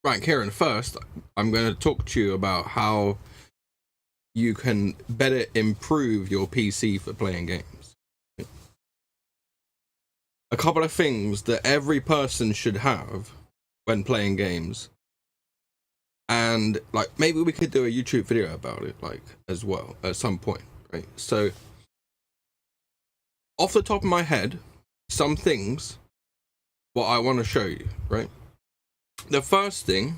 back here, and first I'm going to talk to you about how you can better improve your PC for playing games. A couple of things that every person should have when playing games, and like maybe we could do a YouTube video about it, like, as well at some point, right? So off the top of my head, some things what I want to show you, right? The first thing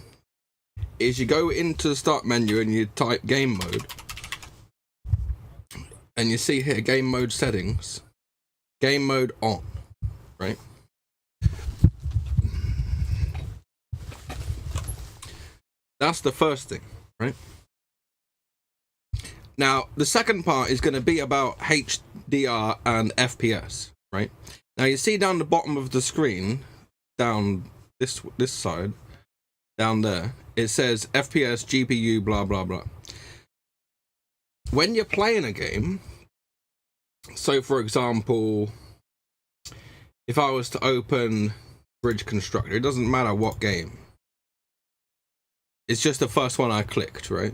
is you go into the start menu and you type game mode, and you see here game mode settings, game mode on, right? That's the first thing, right? Now, the second part is going to be about HDR and FPS, right? Now, you see down the bottom of the screen, down this side, down there, it says FPS, GPU, blah, blah, blah. When you're playing a game, so for example, if I was to open Bridge Constructor, it doesn't matter what game. It's just the first one I clicked, right?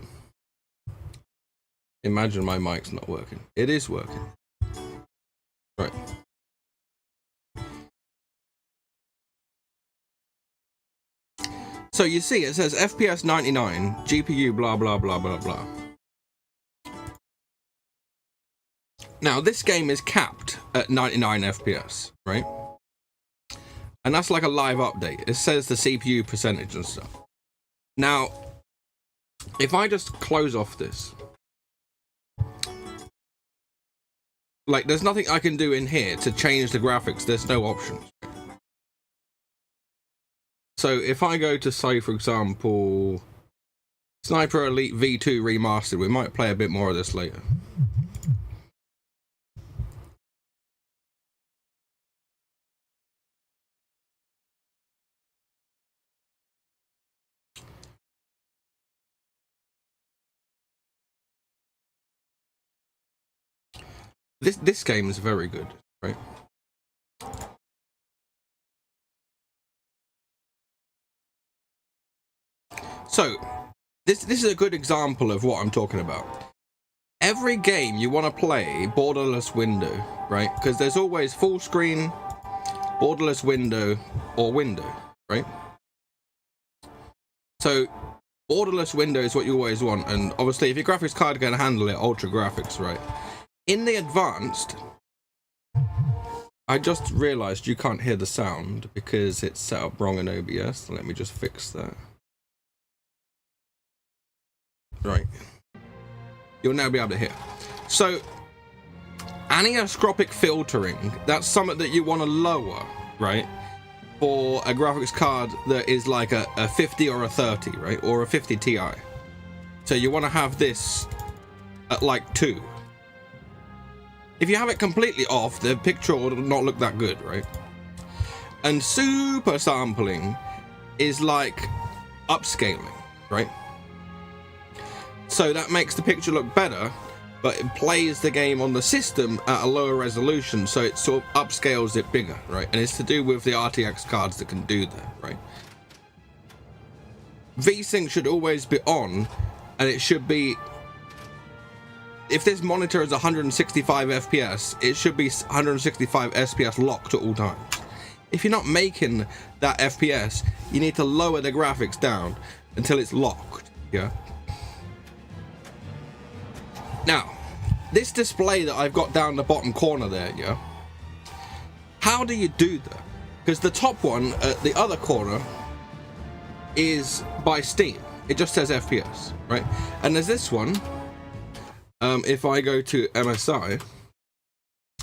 Imagine my mic's not working. It is working. Right. So you see, it says FPS 99, GPU blah, blah, blah, blah, blah. Now, this game is capped at 99 FPS, right? And that's like a live update. It says the CPU percentage and stuff. Now, if I just close off this, like, there's nothing I can do in here to change the graphics. There's no options. So if I go to, say, for example, Sniper Elite V2 Remastered, we might play a bit more of this later. This game is very good, right? So this is a good example of what I'm talking about. Every game you want to play borderless window, right? Because there's always full screen, borderless window, or window, right? So borderless window is what you always want, and obviously if your graphics card can handle it, ultra graphics, right? In the advanced, I just realized you can't hear the sound because it's set up wrong in OBS. Let me just fix that. Right. You'll now be able to hear. So, anisotropic filtering, that's something that you want to lower, right? For a graphics card that is like a 50 or a 30, right? Or a 50 Ti. So you want to have this at like 2. If you have it completely off, the picture will not look that good, right? And super sampling is like upscaling, right? So that makes the picture look better, but it plays the game on the system at a lower resolution, so it sort of upscales it bigger, right? And it's to do with the RTX cards that can do that, right? VSync should always be on, and it should be... If this monitor is 165 FPS, it should be 165 FPS locked at all times. If you're not making that FPS, you need to lower the graphics down until it's locked, yeah? Now, this display that I've got down the bottom corner there, yeah? How do you do that? Because the top one at the other corner is by Steam. It just says FPS, right? And there's this one. If I go to MSI,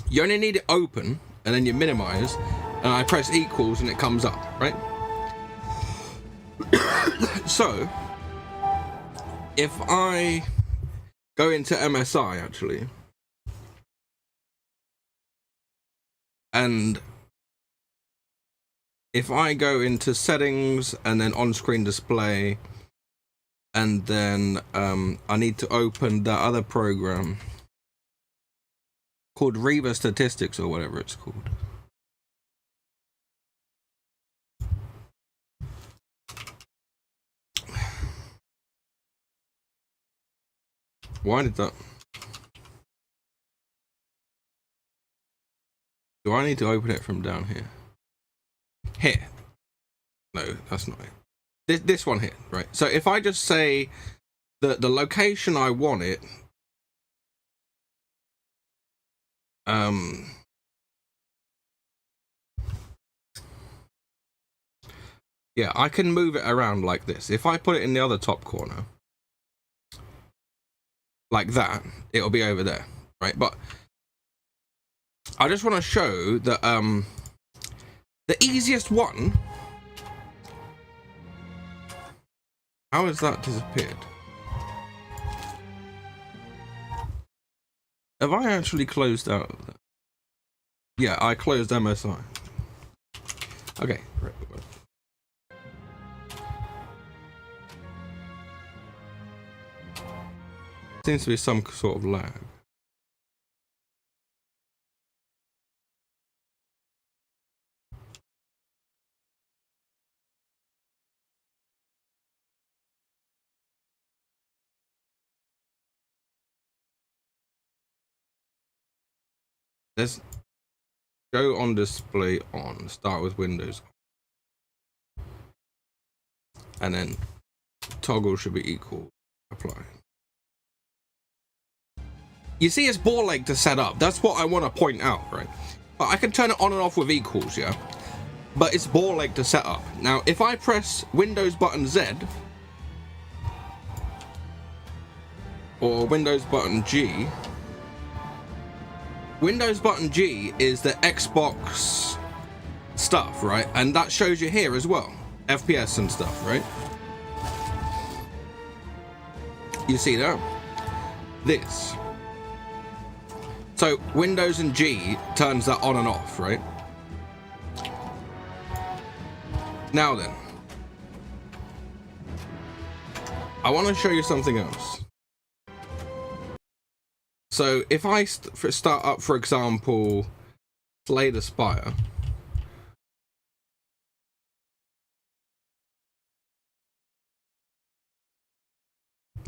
you only need it open, and then you minimize, and I press equals, and it comes up, right? So, if I go into MSI, actually, and if I go into settings, and then on-screen display, and then I need to open that other program called Reva Statistics or whatever it's called. Why did that? Do I need to open it from down here? Here. No, that's not it. This one here, right? So if I just say the location I want it, yeah, I can move it around like this. If I put it in the other top corner, like that, it'll be over there, right? But I just want to show that the easiest one. How has that disappeared? Have I actually closed out of that? Yeah, I closed MSI. Okay, right. Seems to be some sort of lag. Let's go on display on. Start with Windows. And then toggle should be equal. Apply. You see it's ball leg to set up. That's what I want to point out, right? But I can turn it on and off with equals, yeah? But it's ball leg to set up. Now, if I press Windows button Z or Windows button G, Windows button G is the Xbox stuff, right? And that shows you here as well, FPS and stuff, right? You see that? This. So Windows and G turns that on and off, right? Now then, I want to show you something else. So if I start up, for example, Slay the Spire,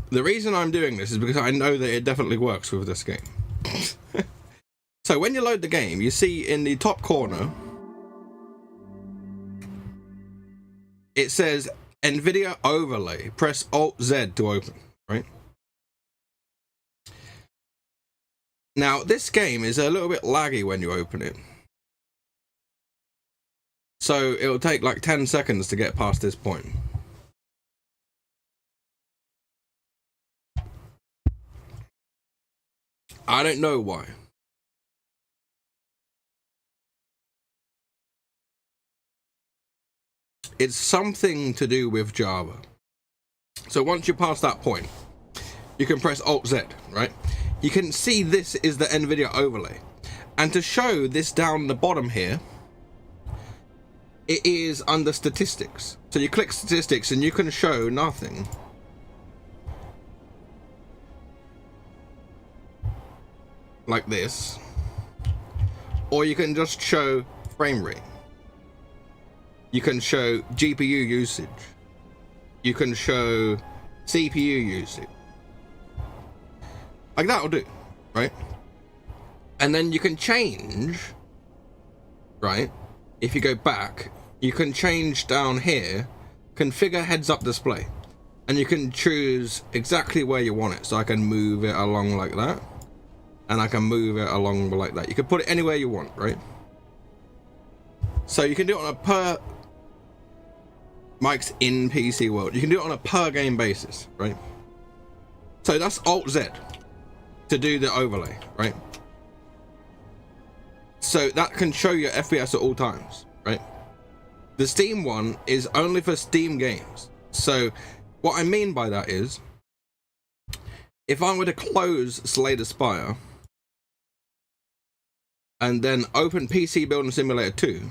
the reason I'm doing this is because I know that it definitely works with this game. So when you load the game, you see in the top corner, it says NVIDIA overlay. Press Alt-Z to open, right? Now, this game is a little bit laggy when you open it. So it'll take like 10 seconds to get past this point. I don't know why. It's something to do with Java. So once you pass that point, you can press Alt-Z, right? You can see this is the NVIDIA overlay. And to show this down the bottom here, it is under statistics. So you click statistics and you can show nothing. Like this. Or you can just show frame rate. You can show GPU usage. You can show CPU usage. Like that'll do, right? And then you can change, right? If you go back, you can change down here, configure heads-up display. And you can choose exactly where you want it. So I can move it along like that. And I can move it along like that. You can put it anywhere you want, right? So you can do it on a per... Mike's in PC world. You can do it on a per game basis, right? So that's Alt-Z to do the overlay, right? So that can show your FPS at all times, right? The Steam one is only for Steam games. So what I mean by that is, if I were to close Slay the Spire and then open PC Building Simulator 2,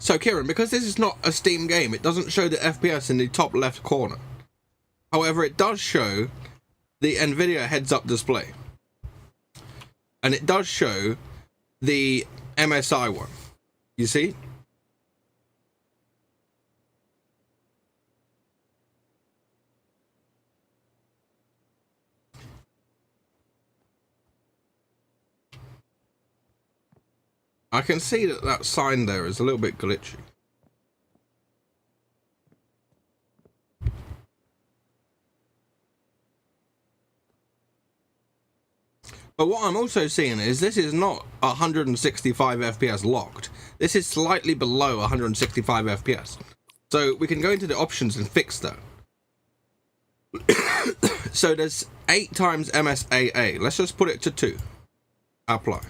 So Kieran, because this is not a Steam game, it doesn't show the FPS in the top left corner. However, it does show the NVIDIA heads-up display. And it does show the MSI one. You see? I can see that that sign there is a little bit glitchy. But what I'm also seeing is this is not 165 FPS locked. This is slightly below 165 FPS. So we can go into the options and fix that. So there's 8 times MSAA. Let's just put it to 2. Apply.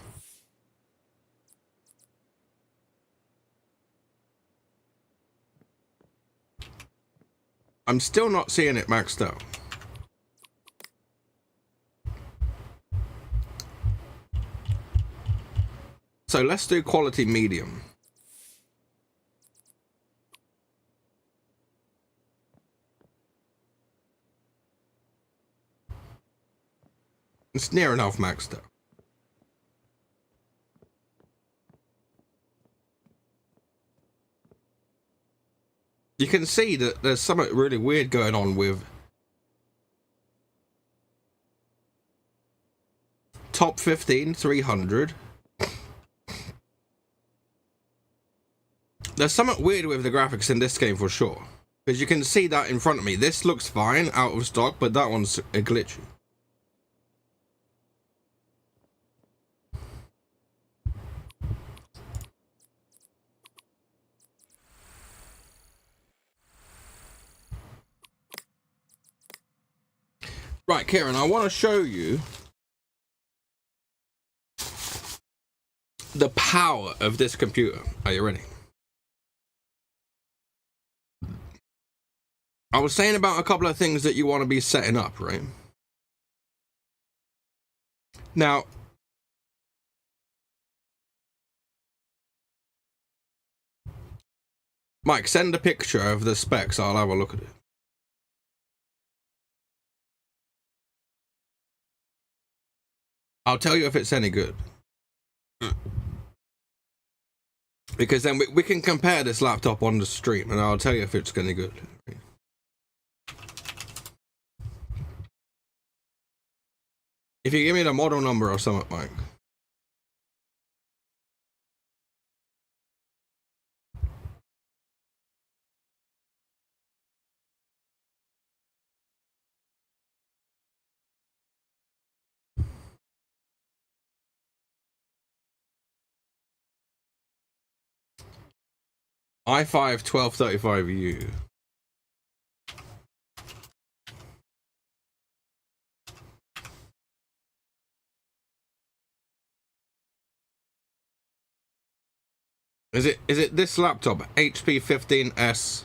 I'm still not seeing it maxed out. So let's do quality medium. It's near enough maxed out. You can see that there's something really weird going on with top 15, 300. There's something weird with the graphics in this game for sure. Because you can see that in front of me. This looks fine, out of stock, but that one's a glitchy. Right, Kieran, I want to show you the power of this computer. Are you ready? I was saying about a couple of things that you want to be setting up, right? Now, Mike, send a picture of the specs. I'll have a look at it. I'll tell you if it's any good. Because then we can compare this laptop on the stream, and I'll tell you if it's any good. If you give me the model number or something, Mike. i5 1235U. Is it this laptop? HP 15S.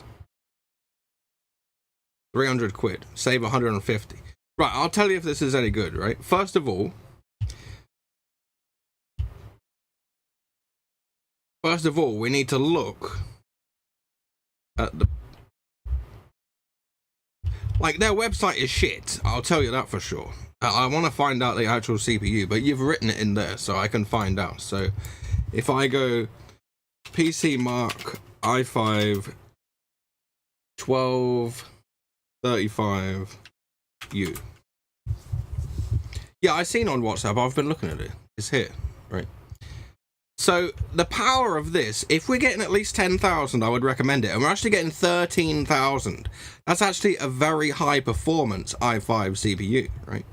300 quid. Save 150. Right, I'll tell you if this is any good, right? First of all, we need to look at the... Like, their website is shit. I'll tell you that for sure. I want to find out the actual CPU, but you've written it in there, so I can find out. So, if I go PC Mark i5 1235U. Yeah, I've seen on WhatsApp. I've been looking at it. It's here, right? So the power of this, if we're getting at least 10,000, I would recommend it. And we're actually getting 13,000. That's actually a very high performance i5 CPU, right?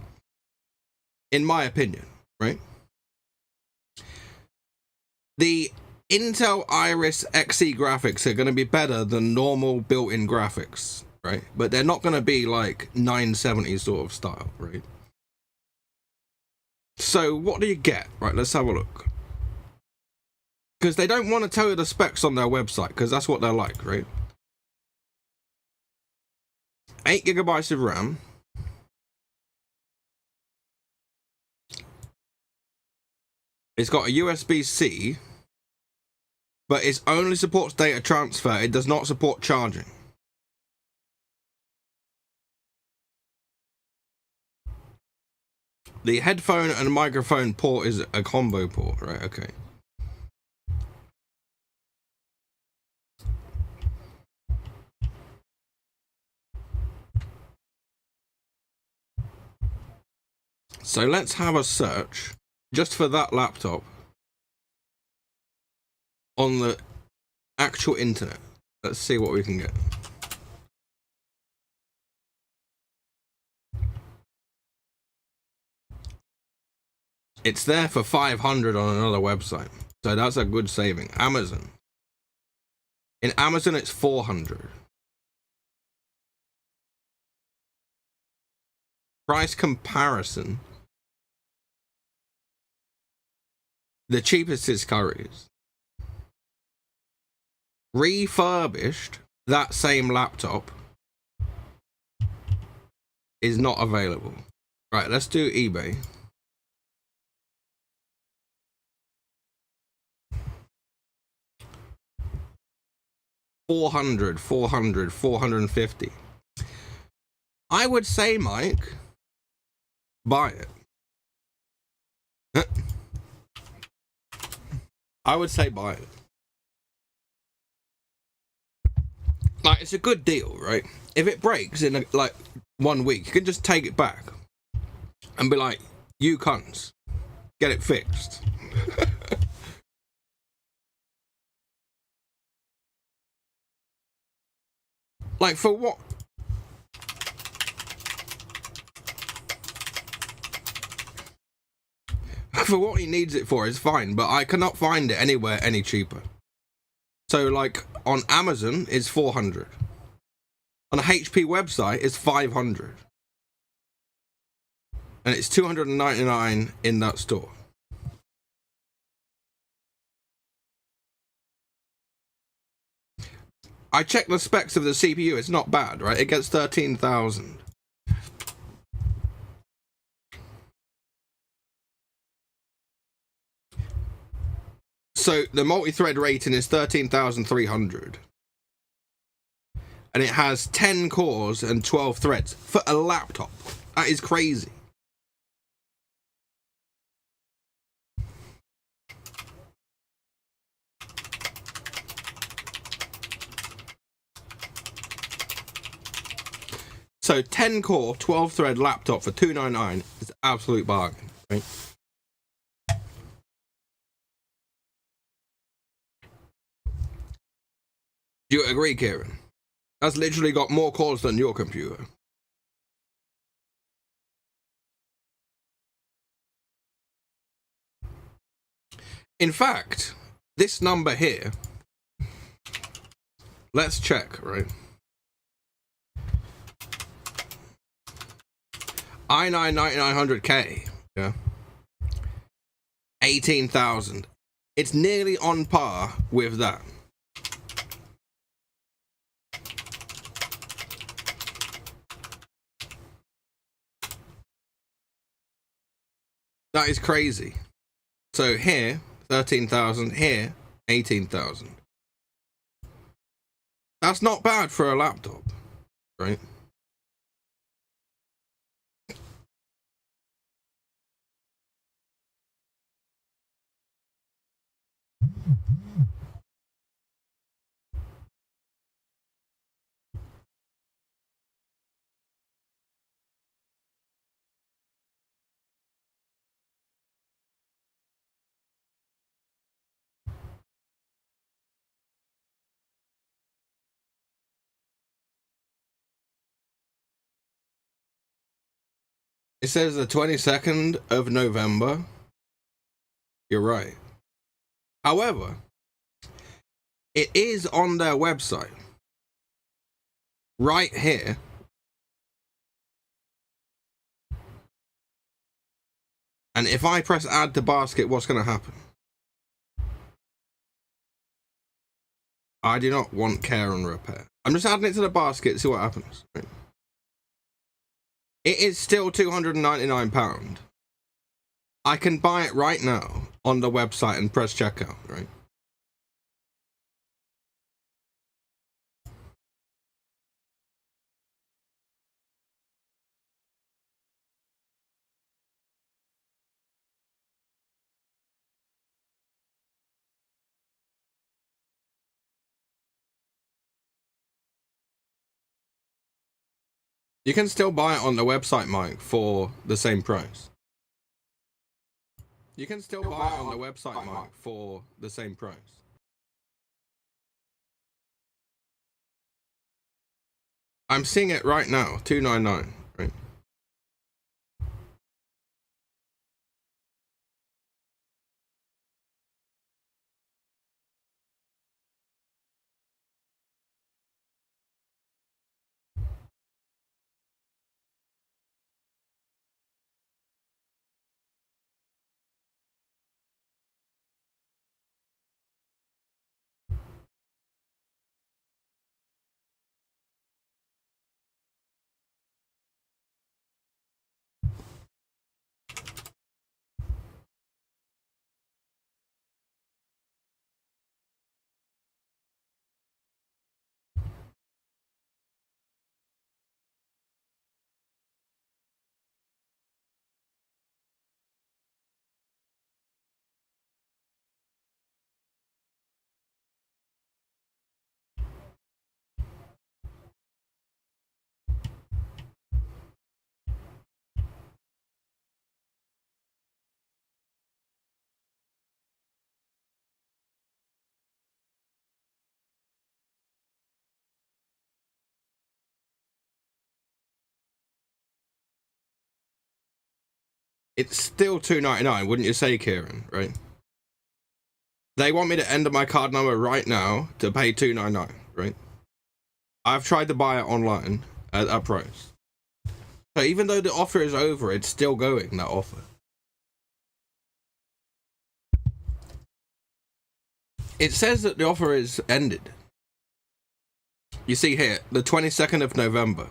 In my opinion, right? The Intel Iris Xe graphics are going to be better than normal built-in graphics, right? But they're not going to be like 970 sort of style, right? So what do you get? Right, let's have a look. Because they don't want to tell you the specs on their website, because that's what they're like, right? 8 gigabytes of RAM. It's got a USB-C. but it only supports data transfer. It does not support charging. The headphone and microphone port is a combo port, right? Okay. So let's have a search just for that laptop on the actual internet. Let's see what we can get. It's there for 500 on another website, so that's a good saving. Amazon. In Amazon, it's 400. Price comparison. The cheapest is Curry's. Refurbished, that same laptop is not available. Right, let's do eBay. $400, $400, $450. I would say, Mike, buy it. I would say buy it. Like, it's a good deal, right? If it breaks in like 1 week, you can just take it back and be like, you cunts, get it fixed. Like, for what? For what he needs it for is fine, but I cannot find it anywhere any cheaper. So, like, on Amazon, it's 400. On a HP website, it's 500. And it's 299 in that store. I checked the specs of the CPU, it's not bad, right? It gets 13,000. So the multi-thread rating is 13,300. And it has 10 cores and 12 threads for a laptop. That is crazy. So 10 core, 12 thread laptop for $299 is an absolute bargain, right? Do you agree, Kieran? That's literally got more cores than your computer. In fact, this number here, let's check, right? i9 9900K, yeah, 18,000. It's nearly on par with that. That is crazy. So here, 13,000, here, 18,000. That's not bad for a laptop, right? It says the 22nd of November. You're right. However, it is on their website. Right here. And if I press add to basket, what's going to happen? I do not want care and repair. I'm just adding it to the basket, see what happens. Right. It is still £299. I can buy it right now on the website and press checkout, right? You can still buy it on the website, Mike, for the same price. You can still buy it on the website, Mike, for the same price. I'm seeing it right now, $299, right? It's still $299, wouldn't you say, Kieran, right? They want me to enter my card number right now to pay $299, right? I've tried to buy it online at that price. So even though the offer is over, it's still going, that offer. It says that the offer is ended. You see here, the 22nd of November.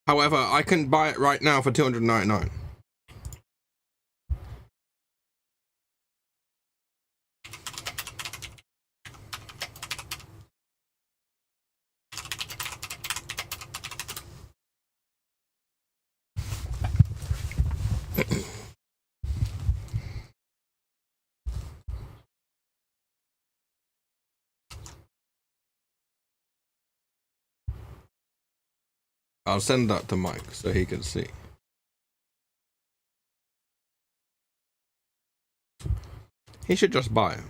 However, I can buy it right now for $299. I'll send that to Mike so he can see. He should just buy it.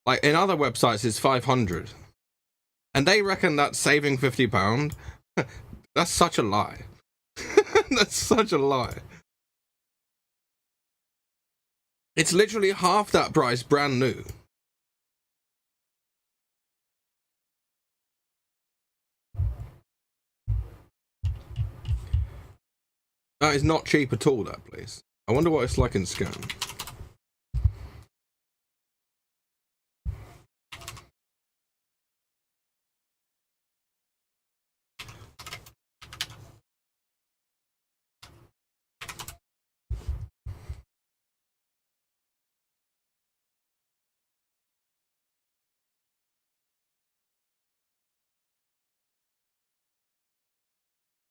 Like in other websites, it's 500, and they reckon that's saving £50. That's such a lie. That's such a lie. It's literally half that price, brand new. That is not cheap at all, that place. I wonder what it's like in Scan.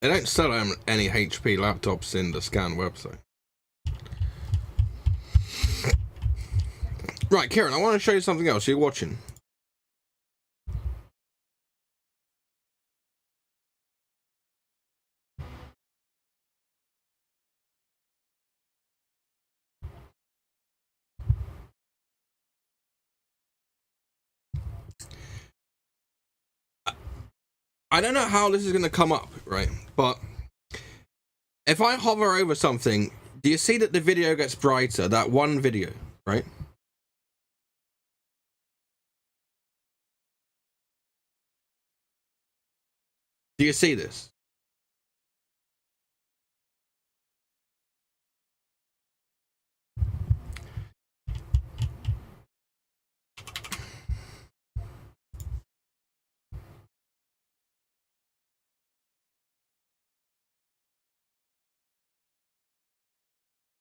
They don't sell any HP laptops in the Scan website. Right, Kieran, I want to show you something else. You're watching. I don't know how this is going to come up, right? But if I hover over something, do you see that the video gets brighter? That one video, right? Do you see this?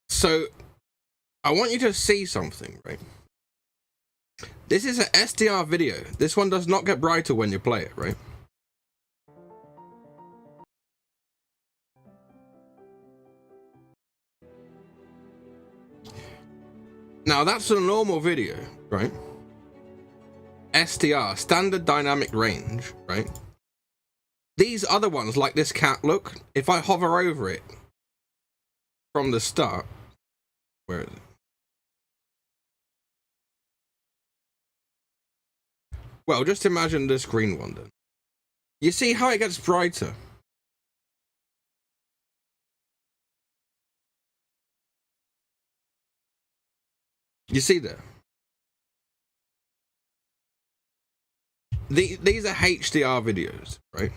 So, I want you to see something, right? This is an SDR video. This one does not get brighter when you play it, right? Now, that's a normal video, right? SDR, standard dynamic range, right? These other ones, like this cat, look, if I hover over it from the start, where is it? Well, just imagine this green one then. You see how it gets brighter? You see there? These are HDR videos, right?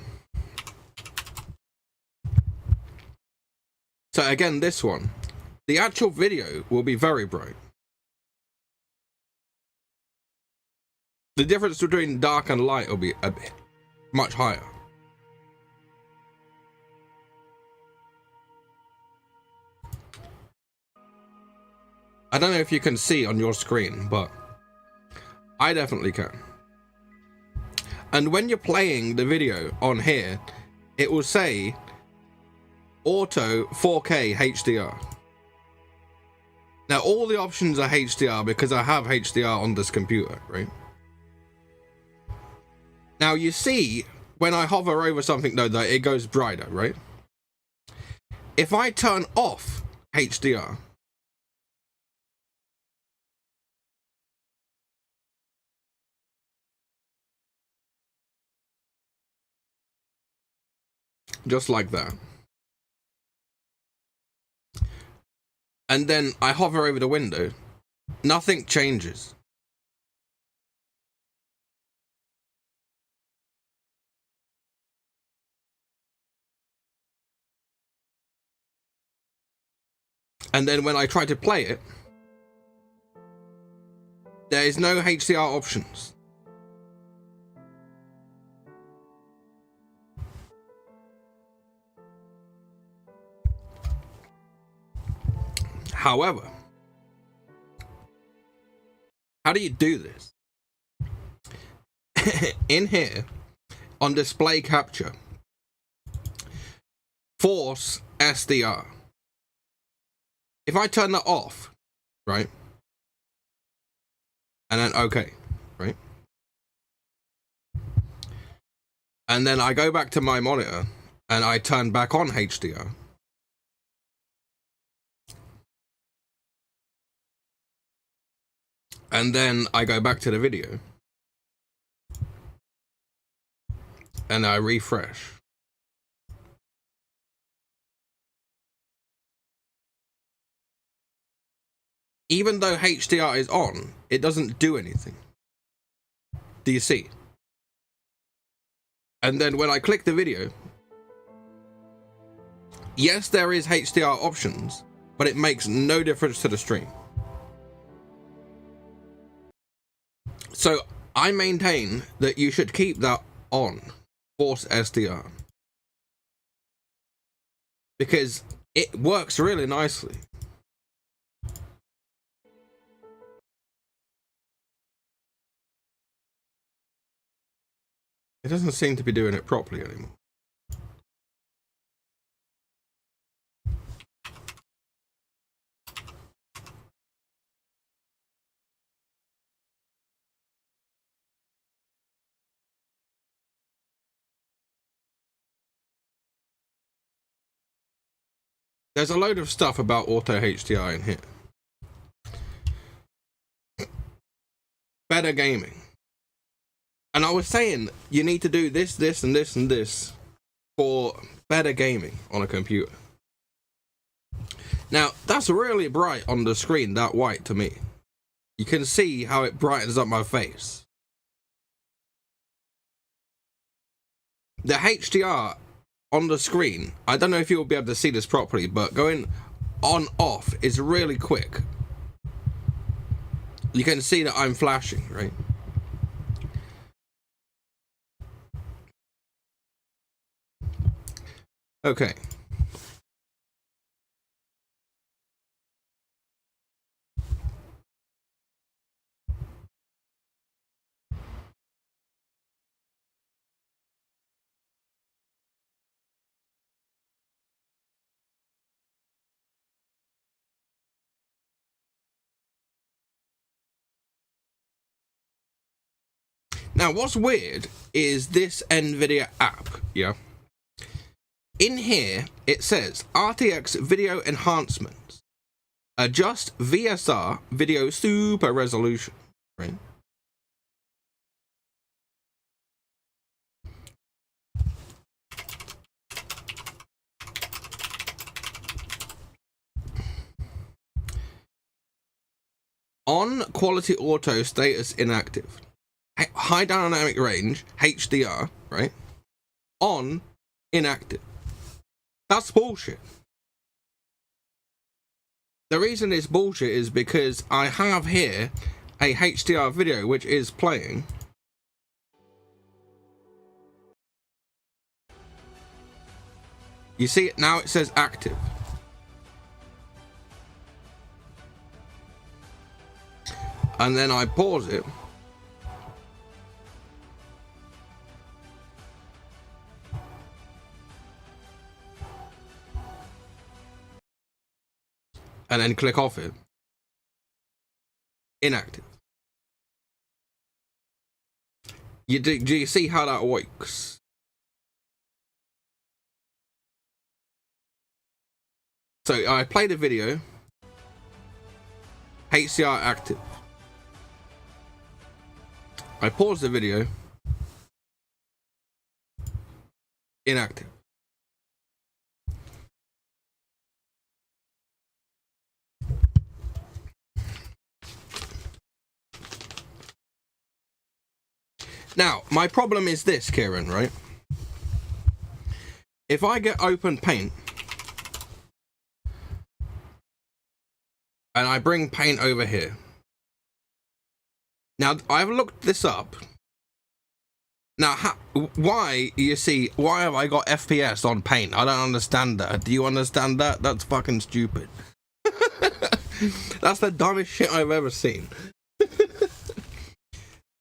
So again, this one, the actual video will be very bright. The difference between dark and light will be a bit much higher. I don't know if you can see on your screen, but I definitely can. And when you're playing the video on here, it will say auto 4K HDR. Now all the options are HDR because I have HDR on this computer, right? Now you see when I hover over something though that it goes brighter, right? If I turn off HDR, just like that, and then I hover over the window, nothing changes. And then when I try to play it, there is no HDR options. However, how do you do this? In here, on display capture, force SDR. If I turn that off, right, and then okay, right, and then I go back to my monitor and I turn back on HDR, and then I go back to the video and I refresh. Even though HDR is on, it doesn't do anything. Do you see? And then when I click the video, yes, there is HDR options, but it makes no difference to the stream. So I maintain that you should keep that on, force SDR, because it works really nicely. It doesn't seem to be doing it properly anymore. There's a load of stuff about auto HDR in here. Better gaming. And I was saying you need to do this, this, and this, and this for better gaming on a computer. Now, that's really bright on the screen, that white to me. You can see how it brightens up my face. The HDR on the screen, I don't know if you'll be able to see this properly, but going on off is really quick. You can see that I'm flashing, right? Okay. Now, what's weird is this NVIDIA app, yeah? in here it says RTX video enhancements. Adjust VSR video super resolution, right? On quality auto status inactive. High dynamic range, HDR, right? On inactive. That's bullshit. The reason it's bullshit is because I have here a HDR video which is playing. You see it now, it says active. And then I pause it. And then click off it. Inactive. Do you see how that works? So I play the video. HDR active. I pause the video. Inactive. Now, my problem is this, Kieran, right? If I get open paint and I bring paint over here. Now, I've looked this up. Now, why have I got FPS on paint? I don't understand that. Do you understand that? That's fucking stupid. That's the dumbest shit I've ever seen.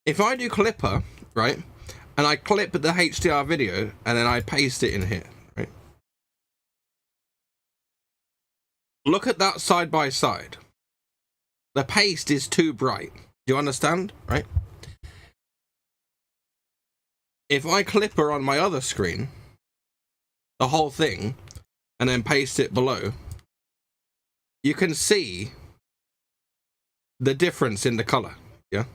If I do Clipper, right, and I clip the HDR video and then I paste it in here, right? Look at that side by side. The paste is too bright. Do you understand, right? If I Clipper on my other screen, the whole thing, and then paste it below, you can see the difference in the color, yeah?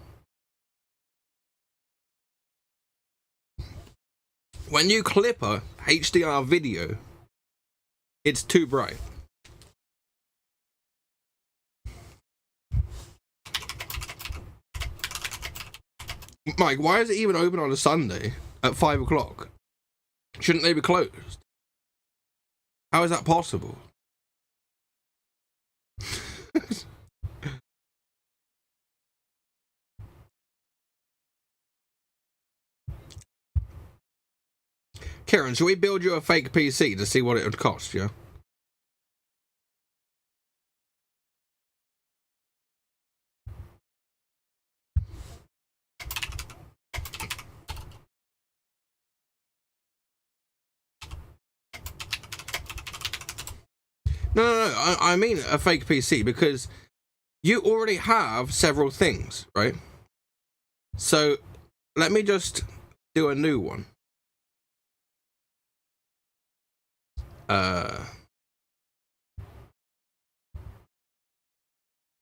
When you Clipper HDR video, it's too bright. Mike, why is it even open on a Sunday at 5 o'clock? Shouldn't they be closed? How is that possible? Karen, shall we build you a fake PC to see what it would cost, yeah? No, I mean a fake PC because you already have several things, right? So let me just do a new one.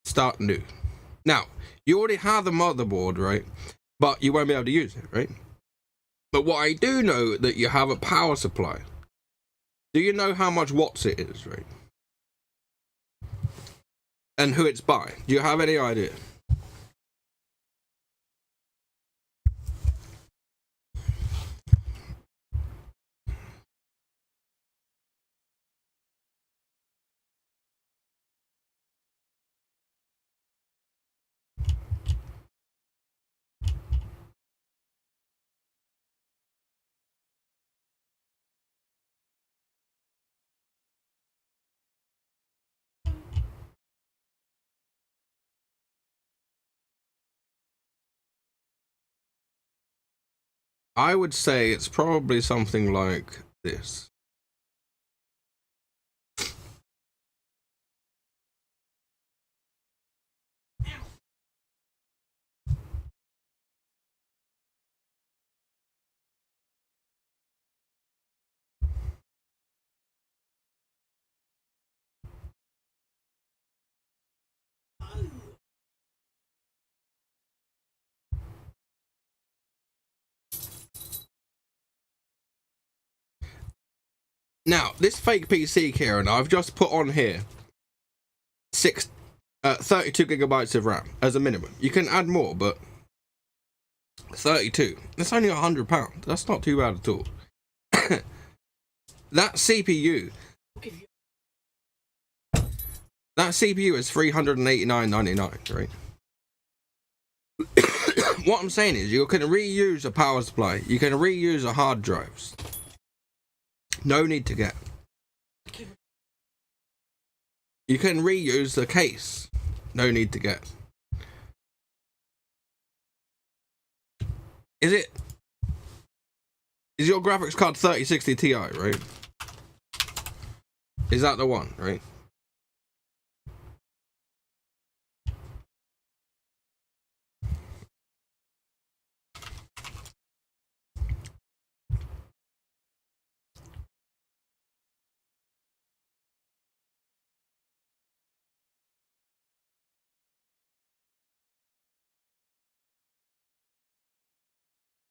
Start new. Now, you already have the motherboard, right? But you won't be able to use it, right? But what I do know that you have a power supply. Do you know how much watts it is, right? And who it's by? Do you have any idea? I would say it's probably something like this. Now, this fake PC, Kieran, I've just put on here 32 gigabytes of RAM as a minimum. You can add more, but 32. That's only £100. That's not too bad at all. That CPU is $389.99, right? What I'm saying is you can reuse a power supply, you can reuse a hard drives. No need to get. You can reuse the case. No need to get. Is your graphics card 3060 Ti, right? Is that the one, right?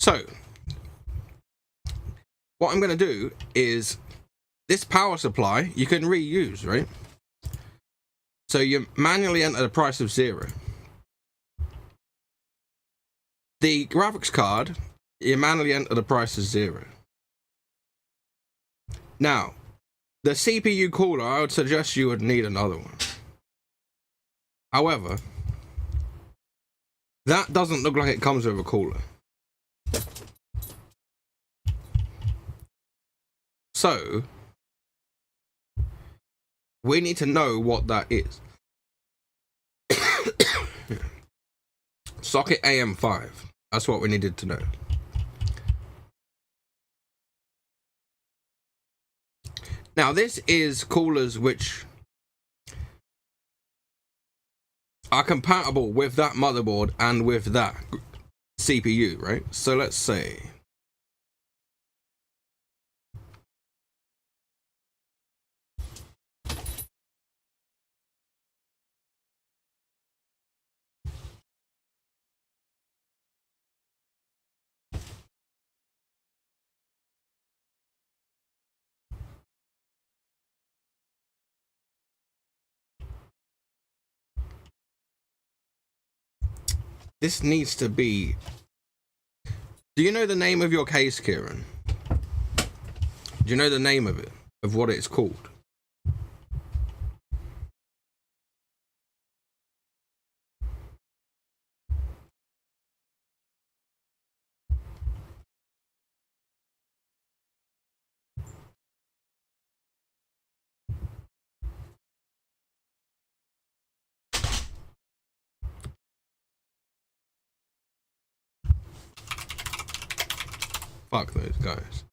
So, what I'm going to do is, this power supply, you can reuse, right? So you manually enter the price of 0. The graphics card, you manually enter the price of 0. Now, the CPU cooler, I would suggest you would need another one. However, that doesn't look like it comes with a cooler. So, we need to know what that is. Socket AM5. That's what we needed to know. Now, this is coolers which are compatible with that motherboard and with that CPU, right? So let's say this needs to be... Do you know the name of your case, Kieran? Do you know the name of it? Of what it's called? Fuck those guys.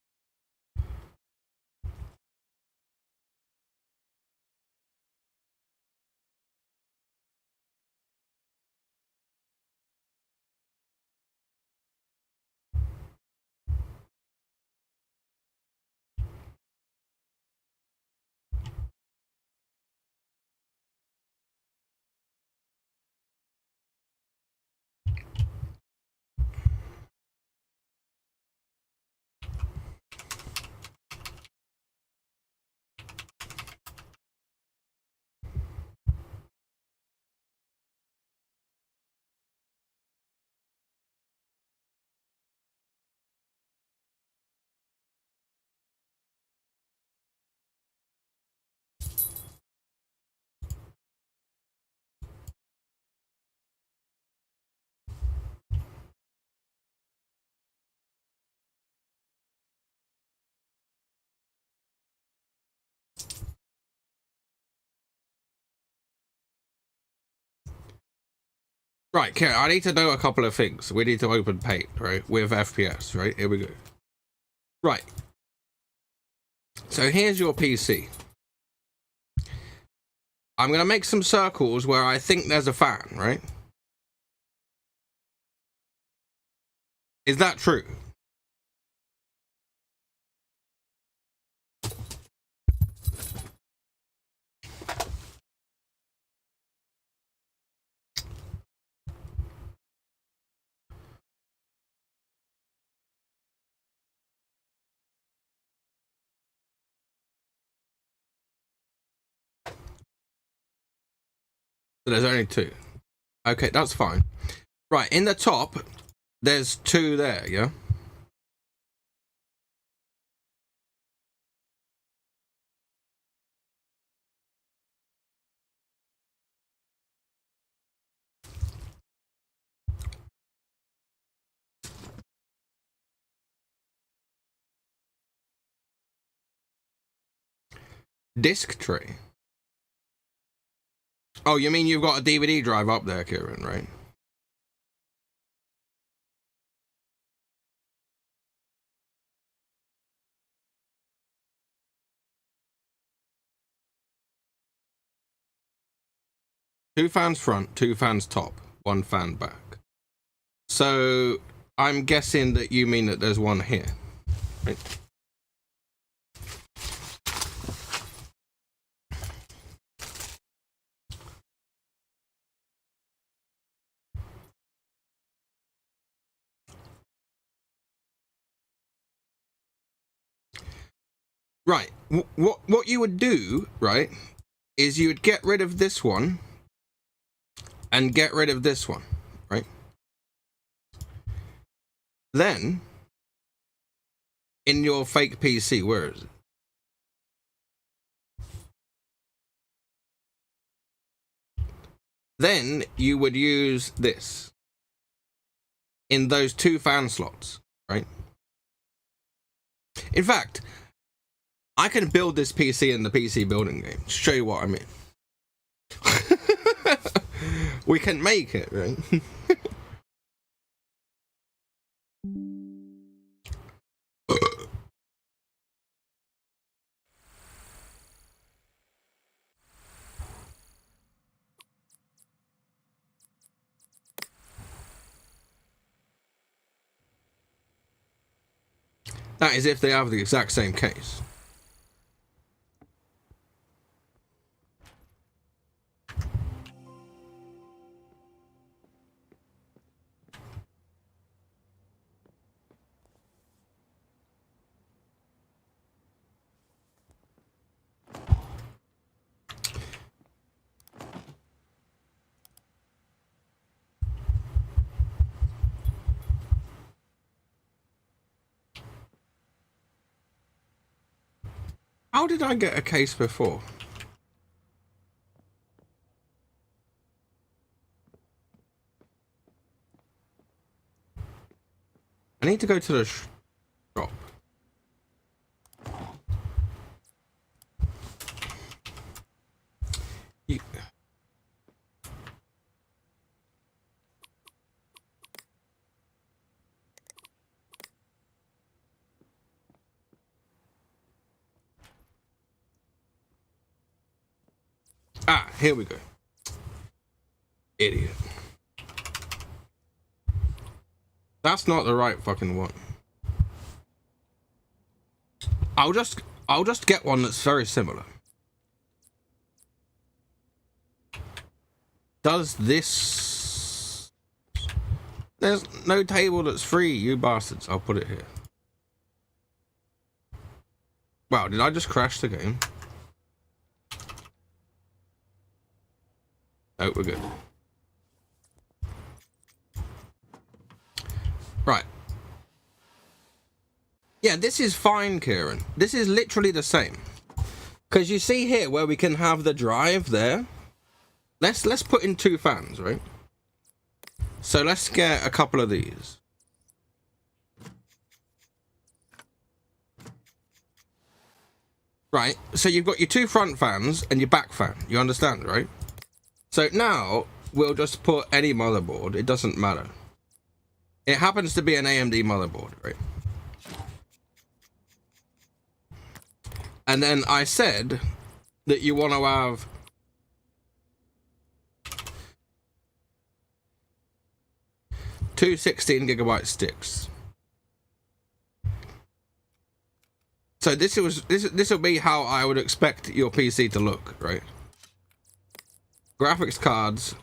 Right, Kieran, I need to know a couple of things. We need to open Paint, right, with FPS, right? Here we go. Right. So here's your PC. I'm going to make some circles where I think there's a fan, right? Is that true? So there's only 2. Okay, that's fine. Right, in the top, there's 2 there, yeah? Disk tray. Oh, you mean you've got a DVD drive up there, Kieran, right? Two fans front, 2 fans top, 1 fan back. So I'm guessing that you mean that there's 1 here, right? Right. What you would do, right, is you would get rid of this one and get rid of this one, right? Then, in your fake PC, where is it? Then you would use this in those 2 fan slots, right? In fact, I can build this PC in the PC building game. To show you what I mean. We can make it, right? That is if they have the exact same case. How did I get a case before? I need to go to the shop. Ah, here we go. Idiot. That's not the right fucking one. I'll just get one that's very similar. Does this... There's no table that's free, you bastards. I'll put it here. Wow, did I just crash the game? Oh, we're good. Right. Yeah, this is fine, Kieran. This is literally the same. Because you see here where we can have the drive there. Let's put in 2 fans, right? So let's get a couple of these. Right, so you've got your 2 front fans and your back fan. You understand, right? So now we'll just put any motherboard. It doesn't matter. It happens to be an AMD motherboard, right? And then I said that you want to have two 16GB sticks. So this will be how I would expect your PC to look, right? Graphics cards,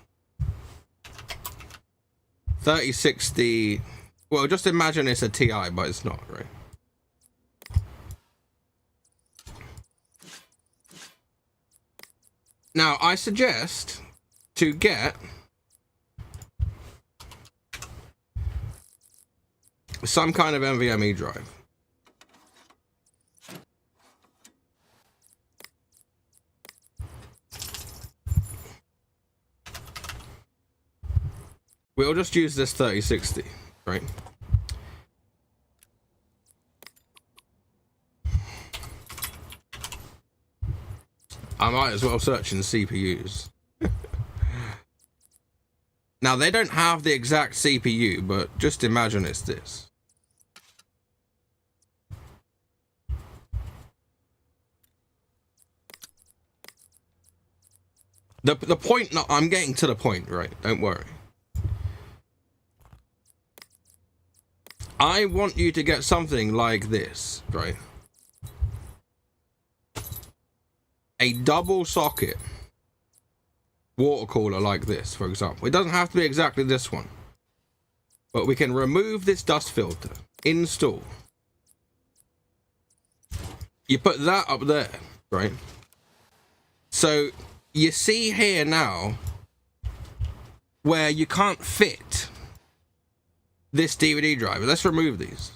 3060. Well, just imagine it's a TI, but it's not, right? Now, I suggest to get some kind of NVMe drive. We'll just use this 3060, right? I might as well search in CPUs. Now, they don't have the exact CPU, but just imagine it's this. The point, no, I'm getting to the point, right? Don't worry. I want you to get something like this, right? A double socket water cooler like this, for example. It doesn't have to be exactly this one, but we can remove this dust filter, install. You put that up there, right? So you see here now where you can't fit this DVD drive. Let's remove these,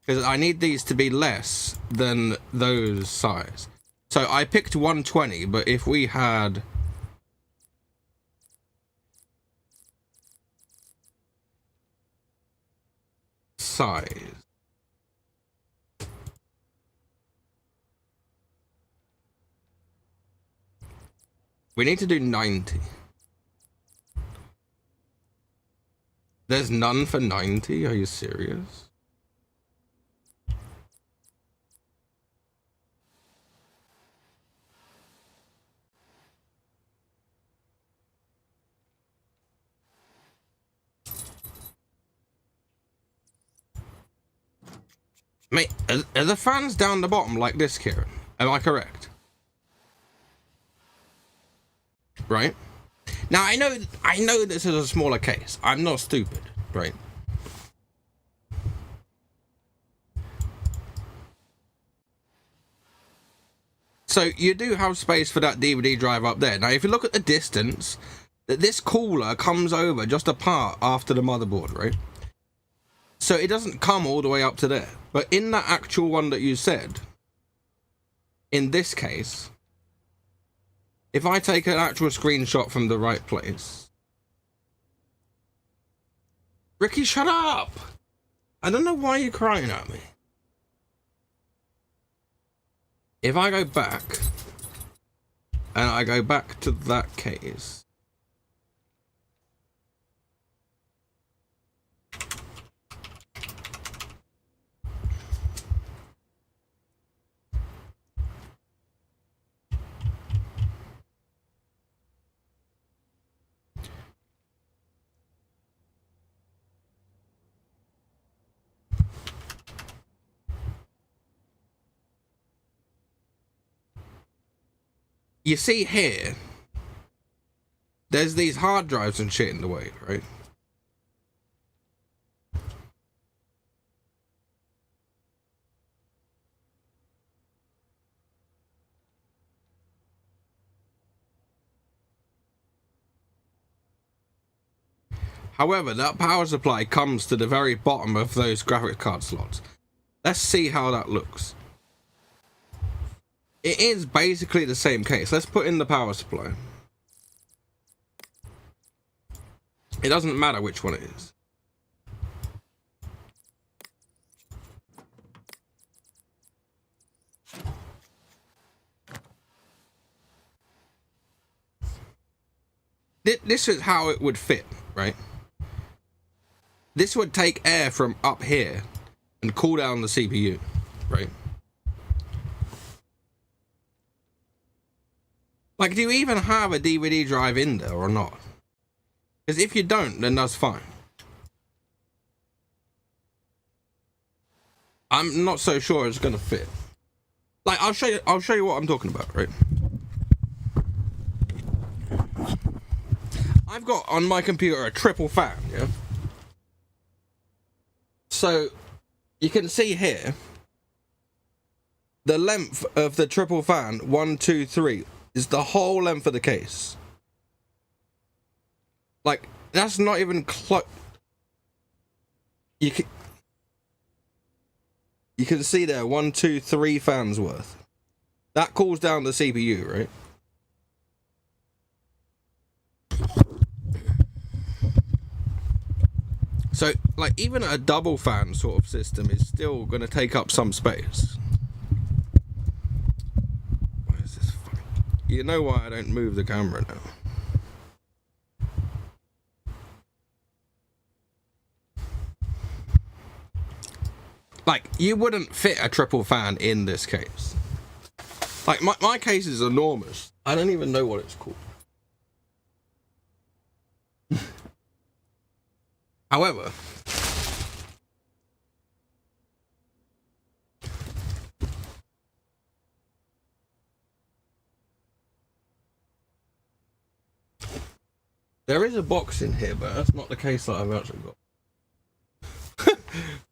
because I need these to be less than those size. So I picked 120, but if we had size, we need to do 90. There's none for 90? Are you serious? Mate, are the fans down the bottom like this, Kieran? Am I correct? Right? Now, I know this is a smaller case. I'm not stupid, right? So you do have space for that DVD drive up there. Now, if you look at the distance, this cooler comes over just a part after the motherboard, right? So it doesn't come all the way up to there. But in that actual one that you said, in this case, if I take an actual screenshot from the right place... Ricky, shut up! I don't know why you're crying at me. If I go back, and I go back to that case... You see here, there's these hard drives and shit in the way, right? However, that power supply comes to the very bottom of those graphics card slots. Let's see how that looks. It is basically the same case. Let's put in the power supply. It doesn't matter which one it is. This is how it would fit, right? This would take air from up here and cool down the CPU, right? Like, do you even have a DVD drive in there or not? Because if you don't, then that's fine. I'm not so sure it's gonna fit. Like, I'll show you what I'm talking about, right? I've got on my computer a triple fan, yeah? So, you can see here, the length of the triple fan, 1, 2, 3, is the whole length of the case, Like, that's not even close. You can see there 1, 2, 3 fans worth. That cools down the CPU, right? So, like, even a double fan sort of system is still going to take up some space. Why is this fucking... You know why I don't move the camera now? Like, you wouldn't fit a triple fan in this case. Like, my case is enormous. I don't even know what it's called. However, there is a box in here, but that's not the case that I've actually got.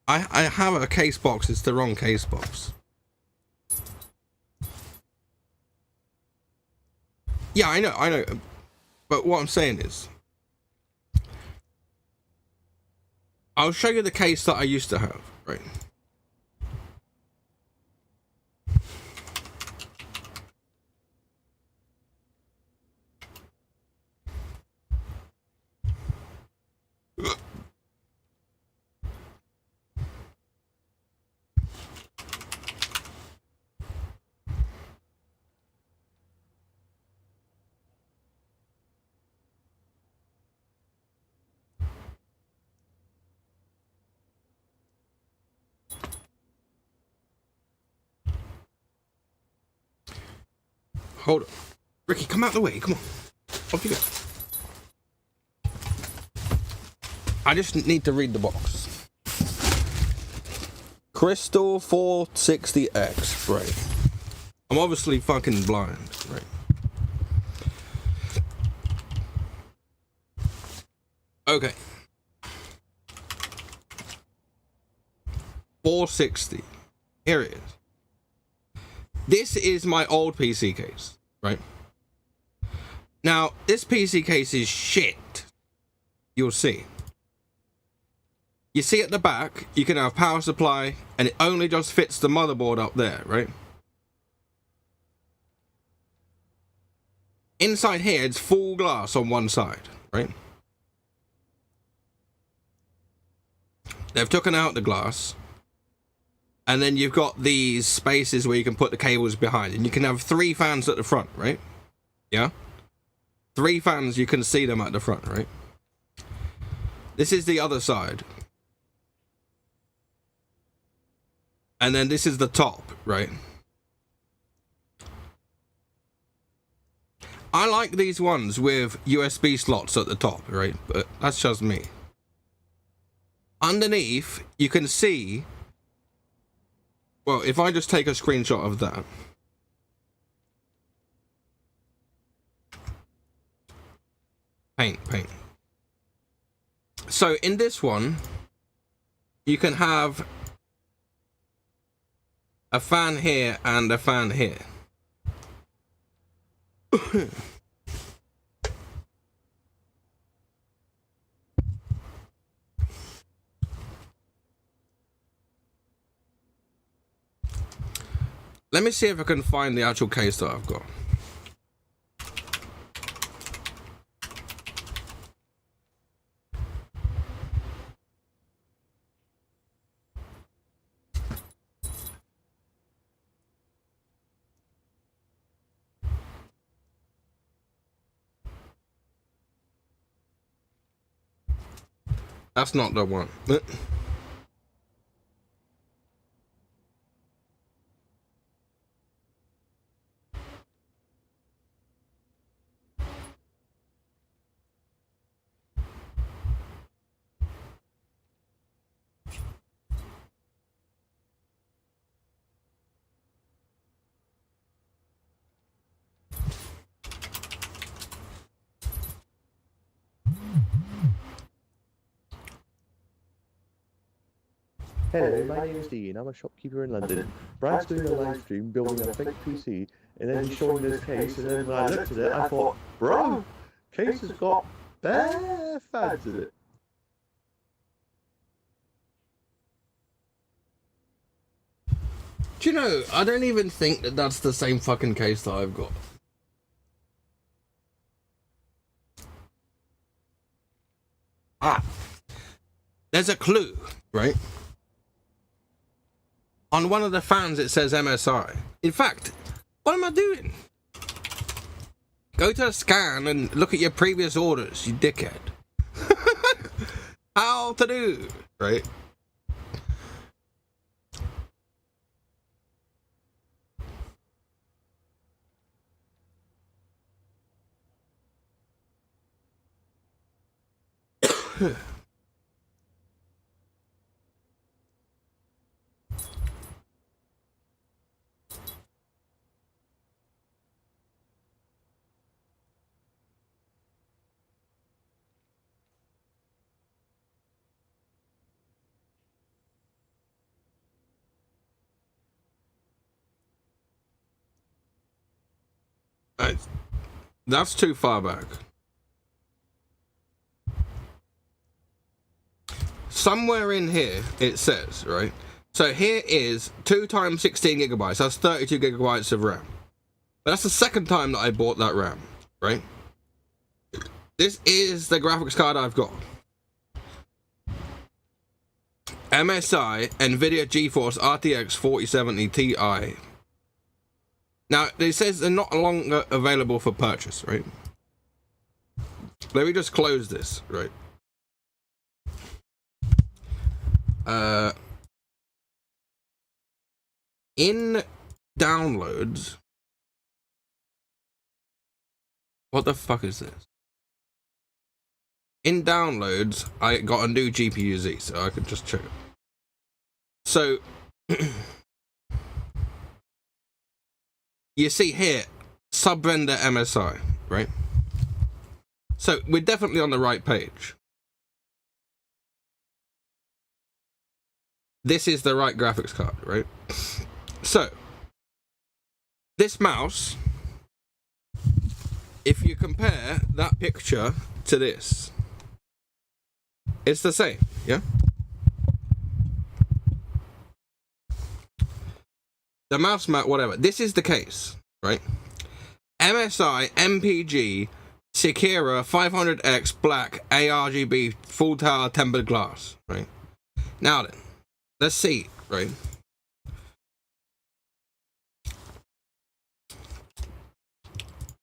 I have a case box, it's the wrong case box. Yeah, I know. But what I'm saying is, I'll show you the case that I used to have, right? Hold on. Ricky, come out of the way. Come on. Off you go. I just need to read the box. Crystal 460X. Right. I'm obviously fucking blind. Right. Okay. 460. Here it is. This is my old PC case, right? Now, this PC case is shit. You'll see. You see at the back, you can have power supply, and it only just fits the motherboard up there, right? Inside here, it's full glass on one side, right? They've taken out the glass. And then you've got these spaces where you can put the cables behind. And you can have 3 fans at the front, right? Yeah? 3 fans, you can see them at the front, right? This is the other side. And then this is the top, right? I like these ones with USB slots at the top, right? But that's just me. Underneath, you can see... Well, if I just take a screenshot of that. Paint. So in this one, you can have a fan here and a fan here. Let me see if I can find the actual case that I've got. That's not the one. Hello, my name is Dean. I'm a shopkeeper in London. Brad's doing a live stream building a fake PC, and then he's showing this case, and then when I looked at it, I thought, bro, case has got bare fans in it. Do you know, I don't even think that that's the same fucking case that I've got. Ah. There's a clue, right? On one of the fans it says MSI. In fact, what am I doing? Go to a scan and look at your previous orders, you dickhead. How to do, right? That's too far back. Somewhere in here it says, right? So here is 2 times 16 gigabytes. That's 32 gigabytes of RAM. But that's the second time that I bought that RAM, right? This is the graphics card I've got. MSI NVIDIA GeForce RTX 4070 Ti. Now, it says they're not longer available for purchase, right? Let me just close this, right? In downloads... What the fuck is this? In downloads, I got a new GPU-Z, so I could just check it. So... You see here, sub-vendor MSI, right? So we're definitely on the right page. This is the right graphics card, right? So, this mouse, if you compare that picture to this, it's the same, yeah? The mouse mat, whatever. This is the case, right? MSI MPG Sekira 500X black ARGB full tower tempered glass, right? Now then, let's see, right?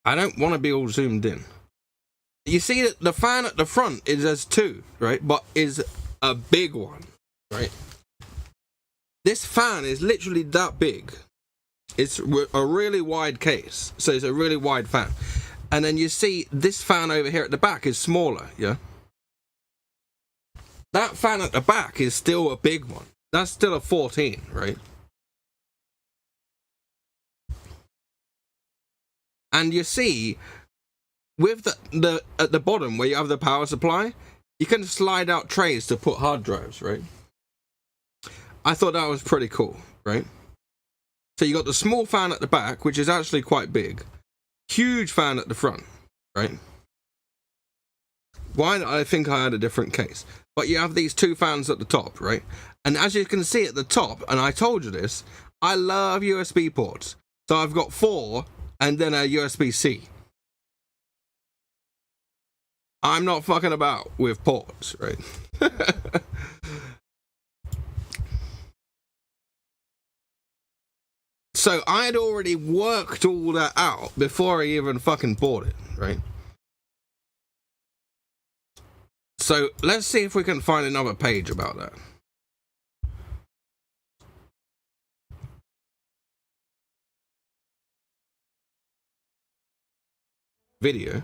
I don't want to be all zoomed in. You see that the fan at the front is as 2, right? But is a big one, right? This fan is literally that big. It's a really wide case, so it's a really wide fan. And then you see this fan over here at the back is smaller, yeah? That fan at the back is still a big one. That's still a 14, right? And you see, with the at the bottom where you have the power supply, you can slide out trays to put hard drives, right? I thought that was pretty cool, right? So you got the small fan at the back, which is actually quite big. Huge fan at the front, right? Why? I think I had a different case. But you have these 2 fans at the top, right? And as you can see at the top, and I told you this, I love USB ports. So I've got 4 and then a USB-C. I'm not fucking about with ports, right? So I had already worked all that out before I even fucking bought it, right? So let's see if we can find another page about that. Video.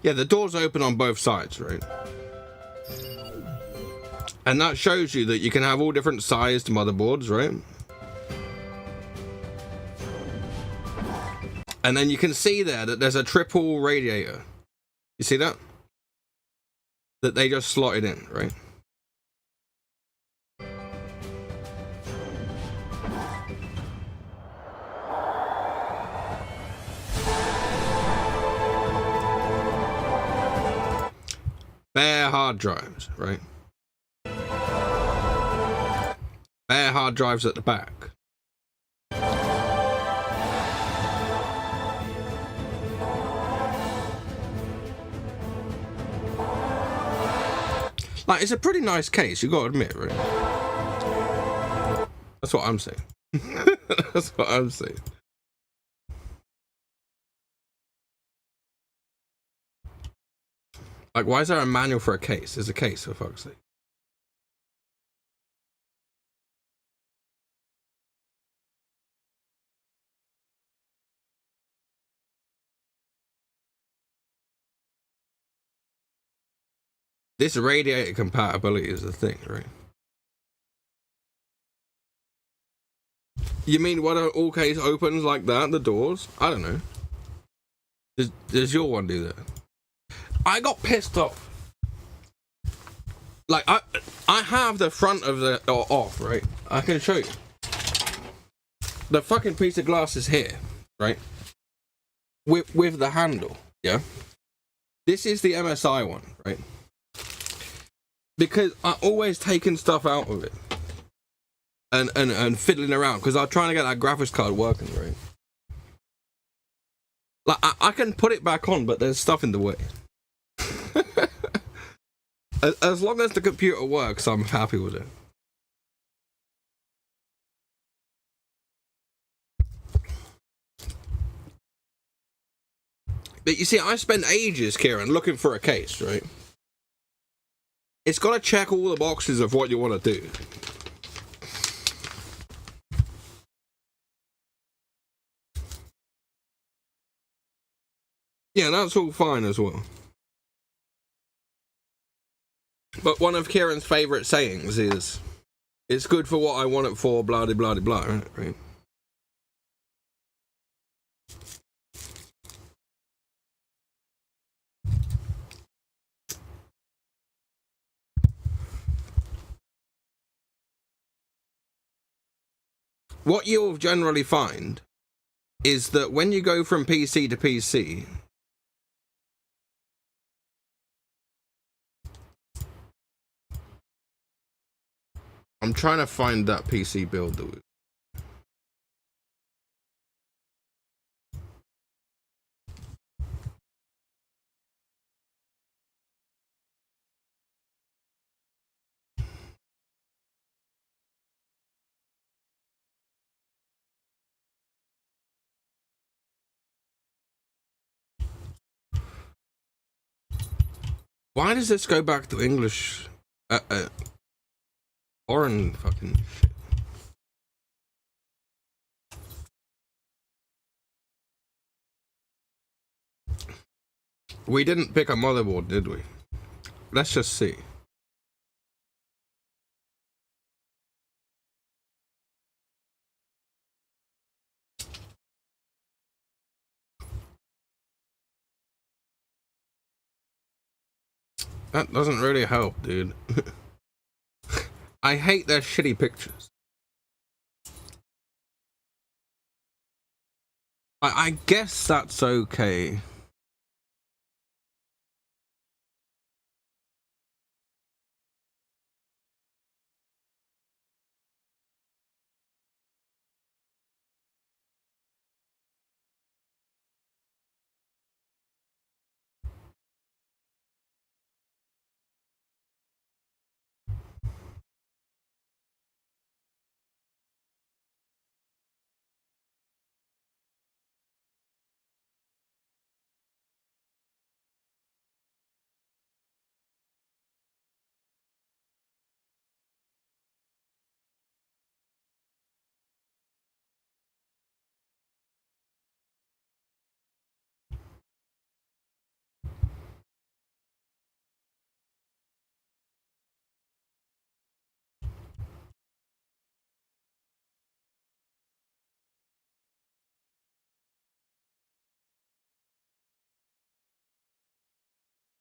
Yeah, the doors open on both sides, right? And that shows you that you can have all different sized motherboards, right? And then you can see there that there's a triple radiator. You see that? That they just slotted in, right? Bare hard drives, right? Bare hard drives at the back. Like, it's a pretty nice case, you gotta admit, right? That's what I'm saying. That's what I'm saying. Like, why is there a manual for a case? There's a case, for fuck's sake. This radiator compatibility is the thing, right? You mean what, all case opens like that, the doors? I don't know. Does your one do that? I got pissed off. Like, I have the front of the off, right? I can show you. The fucking piece of glass is here, right? With the handle, yeah? This is the MSI one, right? Because I always taking stuff out of it and fiddling around because I'm trying to get that graphics card working, right? Like, I can put it back on, but there's stuff in the way. As long as the computer works, I'm happy with it. But you see, I spent ages, Kieran, looking for a case, right? It's got to check all the boxes of what you want to do. Yeah, that's all fine as well. But one of Kieran's favourite sayings is, it's good for what I want it for, blah, blah, blah, blah, right? What you'll generally find is that when you go from PC to PC, I'm trying to find that PC build that we... Why does this go back to English? Foreign fucking shit. We didn't pick a motherboard, did we? Let's just see. That doesn't really help, dude. I hate their shitty pictures. I guess that's okay.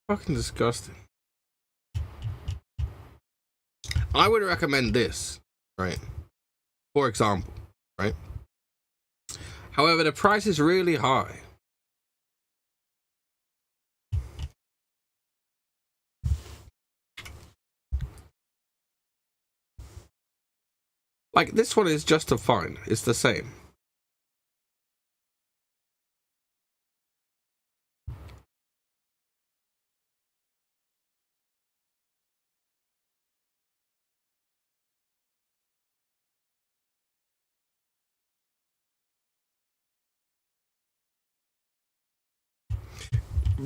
Fucking disgusting. I would recommend this, right? For example, right? However, the price is really high. Like, this one is just a fine. It's the same.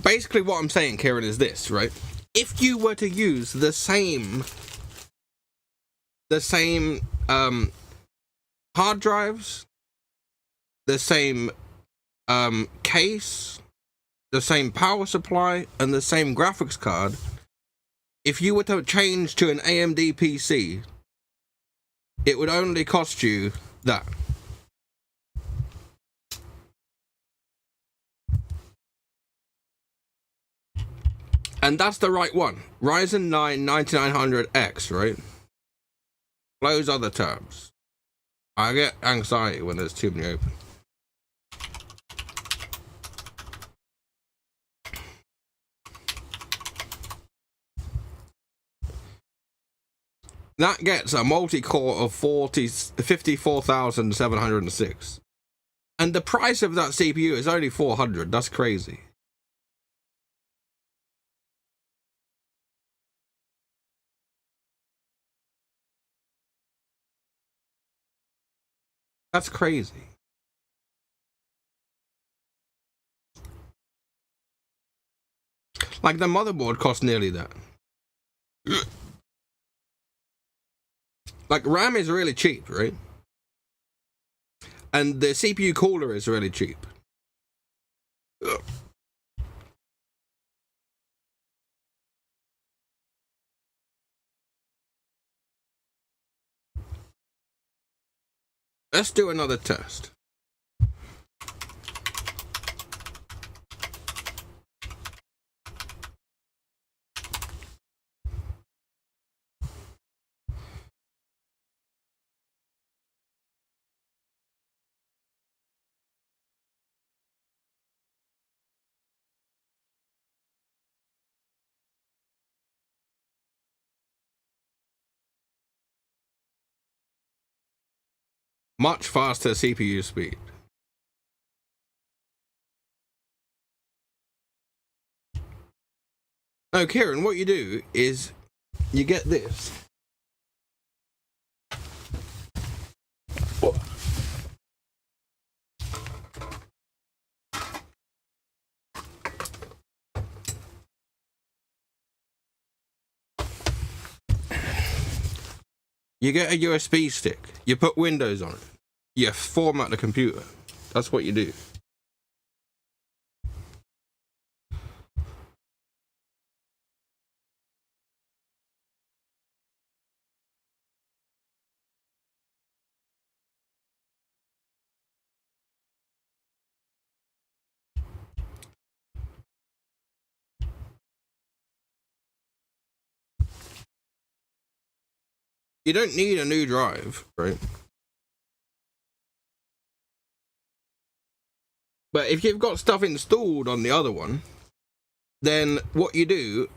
Basically, what I'm saying, Kieran, is this, right? If you were to use the same hard drives, the same case, the same power supply, and the same graphics card, if you were to change to an AMD PC, it would only cost you that. And that's the right one. Ryzen 9 9900X, right? Close other tabs. I get anxiety when there's too many open. That gets a multi-core of 54,706. And the price of that CPU is only 400. That's crazy. That's crazy. Like, the motherboard costs nearly that. Like, RAM is really cheap, right? And the CPU cooler is really cheap. Let's do another test. Much faster CPU speed. No, Kieran, what you do is you get this. You get a USB stick. You put Windows on it. You format the computer. That's what you do. You don't need a new drive, right? But if you've got stuff installed on the other one, then what you do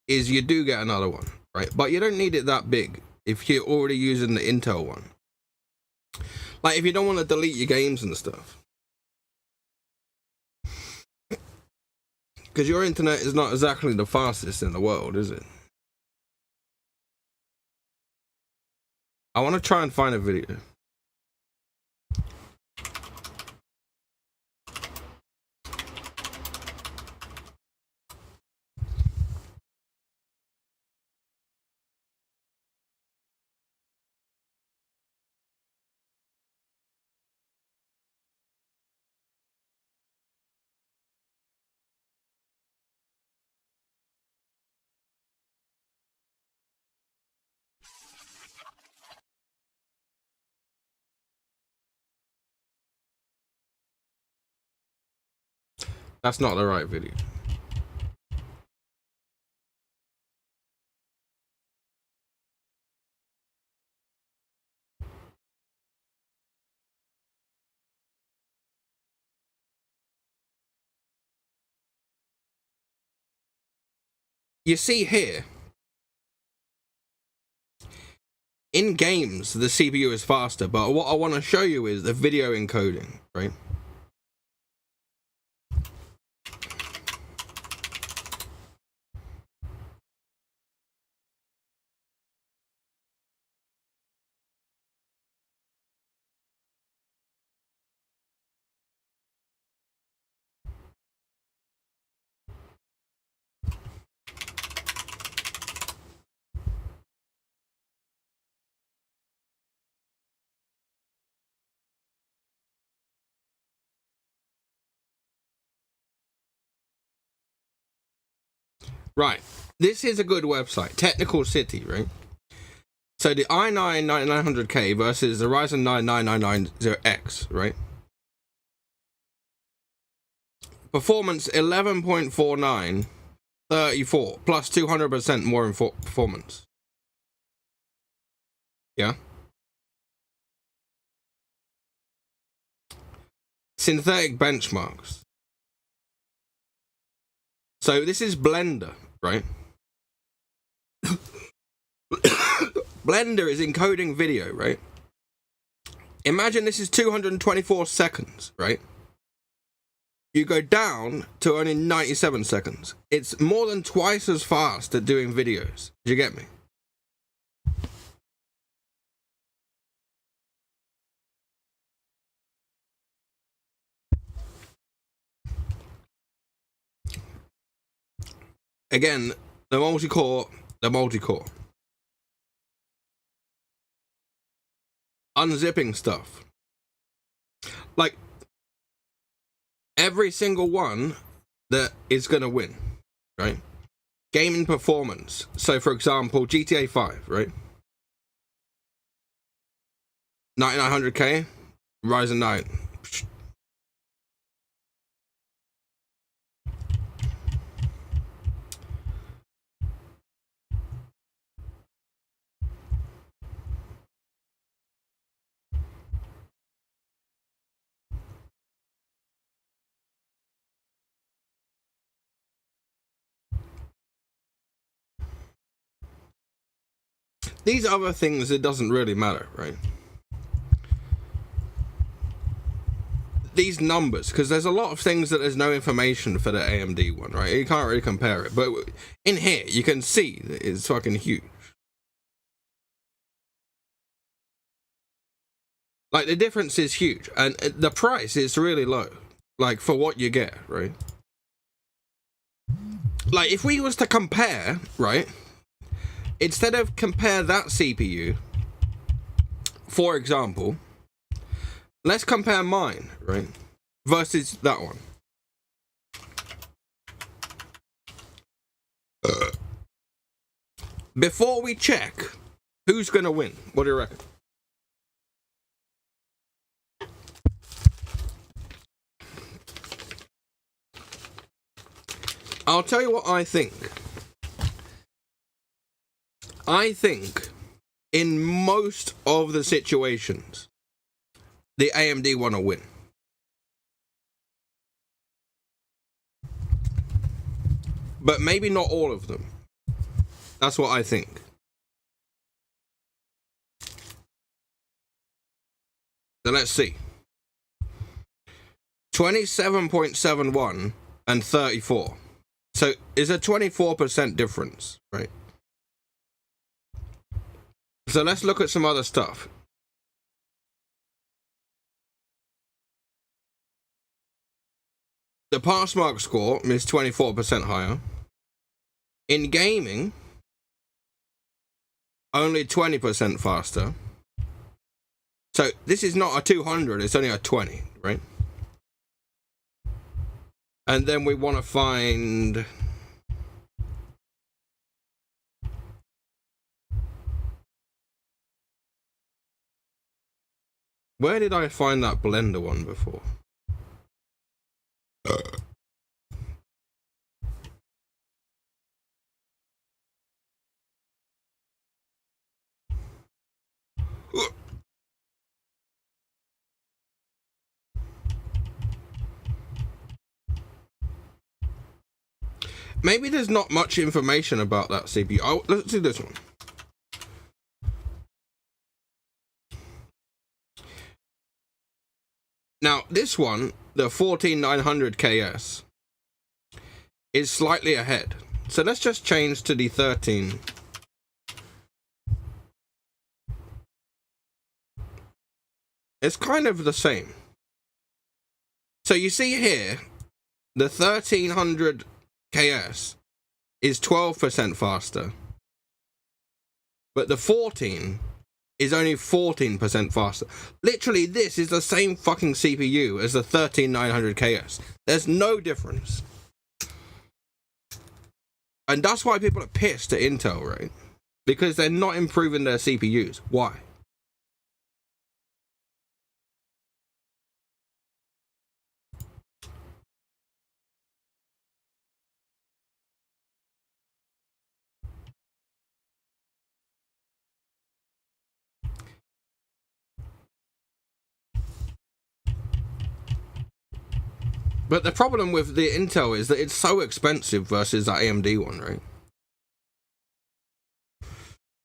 is you do get another one, right? But you don't need it that big if you're already using the Intel one. Like, if you don't want to delete your games and stuff. Because your internet is not exactly the fastest in the world, is it? I want to try and find a video. That's not the right video. you see here, in games, the CPU is faster, but what I want to show you is the video encoding, right? Right, this is a good website, Technical City, right? So the i9 9900K versus the Ryzen 9 9990X, right? Performance 11.49, 34, plus 200% more in performance. Yeah. Synthetic benchmarks. So this is Blender, right? Blender is encoding video, right? Imagine this is 224 seconds, right? You go down to only 97 seconds. It's more than twice as fast at doing videos. Do you get me? Again, the multi-core. Unzipping stuff. Like, every single one that is going to win, right? Gaming performance. So, for example, GTA 5, right? 9900K, Ryzen 9. These other things, it doesn't really matter, right? These numbers, because there's a lot of things that there's no information for the AMD one, right? You can't really compare it. But in here, you can see that it's fucking huge. Like, the difference is huge. And the price is really low. Like, for what you get, right? Like, if we was to compare, right? Instead of compare that CPU, for example, let's compare mine, right, versus that one. Before we check who's gonna win, what do you reckon? I'll tell you what I think. I think in most of the situations, the AMD want to win. But maybe not all of them. That's what I think. So let's see. 27.71 and 34. So it's a 24% difference, right? So let's look at some other stuff. The pass mark score is 24% higher. In gaming, only 20% faster. So this is not a 200, it's only a 20, right? And then we want to find... Where did I find that Blender one before? maybe there's not much information about that CPU. Oh, let's do this one. Now, this one, the 14900KS, is slightly ahead. So let's just change to the 13. It's kind of the same. So you see here, the 1300KS is 12% faster. But the 14 is only 14% faster. Literally, this is the same fucking CPU as the 13900KS. There's no difference. And that's why people are pissed at Intel, right? Because they're not improving their CPUs. Why? But the problem with the Intel is that it's so expensive versus that AMD one, right?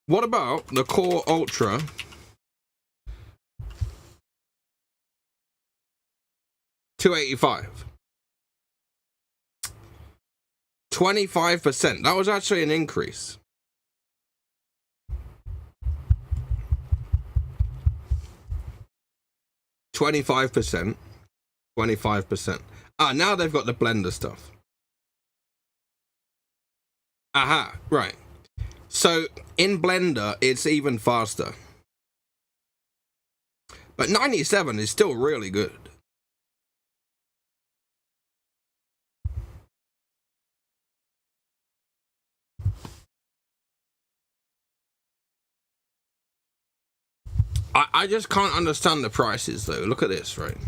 What about the Core Ultra 285? 25%. That was actually an increase. $25%. 25%. Ah, now they've got the blender stuff. Aha, right. So in Blender, it's even faster. But 97 is still really good. I just can't understand the prices though. Look at this, right?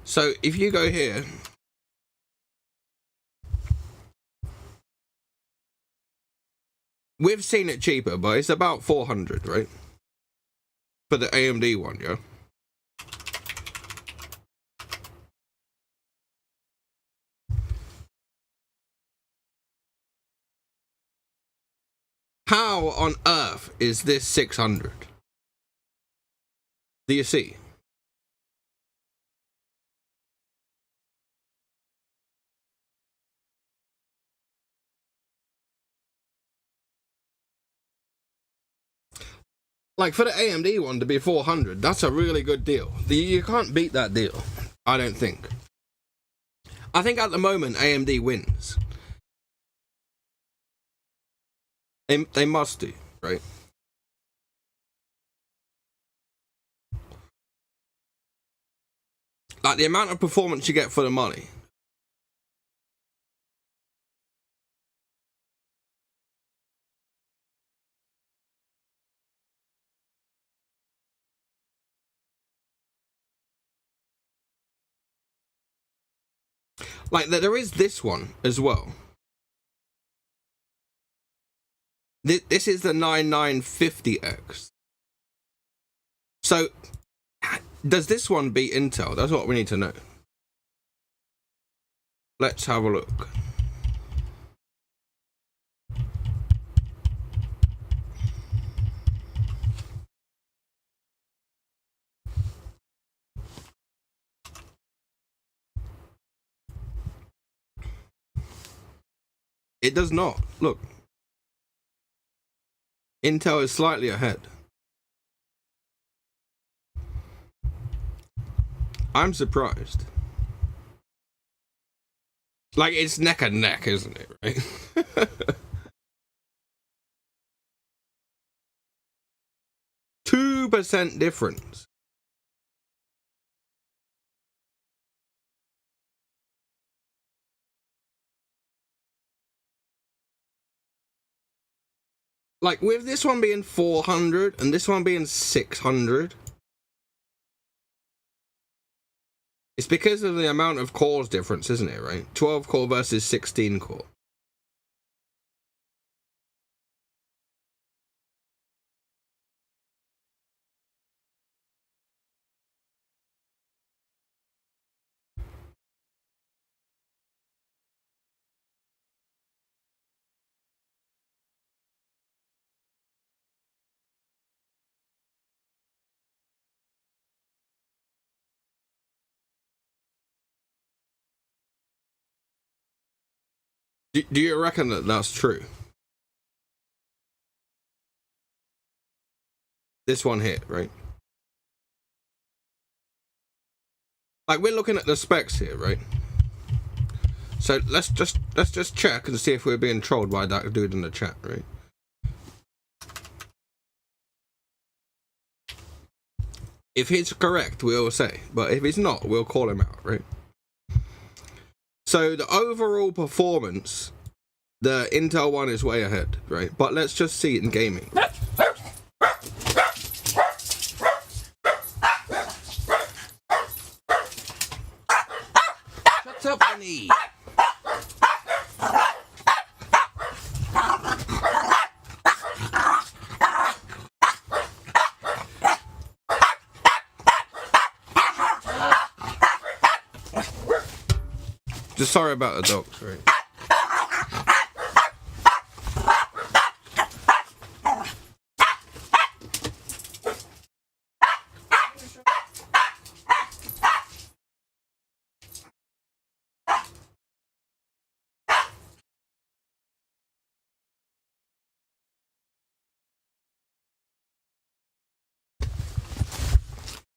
So if you go here, we've seen it cheaper, but it's about 400, right? For the AMD one, yeah. How on earth is this 600? Do you see? Like for the AMD one to be 400, that's a really good deal. You can't beat that deal, I don't think. I think at the moment AMD wins. They must do, right? Like the amount of performance you get for the money. Like there is this one as well. This is the 9950X. So does this one beat Intel? That's what we need to know. Let's have a look. It does not. Look. Intel is slightly ahead. I'm surprised. Like, it's neck and neck, isn't it, right? 2% difference. Like, with this one being 400 and this one being 600, it's because of the amount of cores difference, isn't it, right? 12 core versus 16 core. Do you reckon that that's true? This one here, right? Like, we're looking at the specs here, right? So let's just check and see if we're being trolled by that dude in the chat, right? If he's correct, we'll say, but if he's not, we'll call him out, right? So the overall performance, the Intel one is way ahead, right? But let's just see it in gaming. Shut up, Bunny. Just sorry about the dogs, right?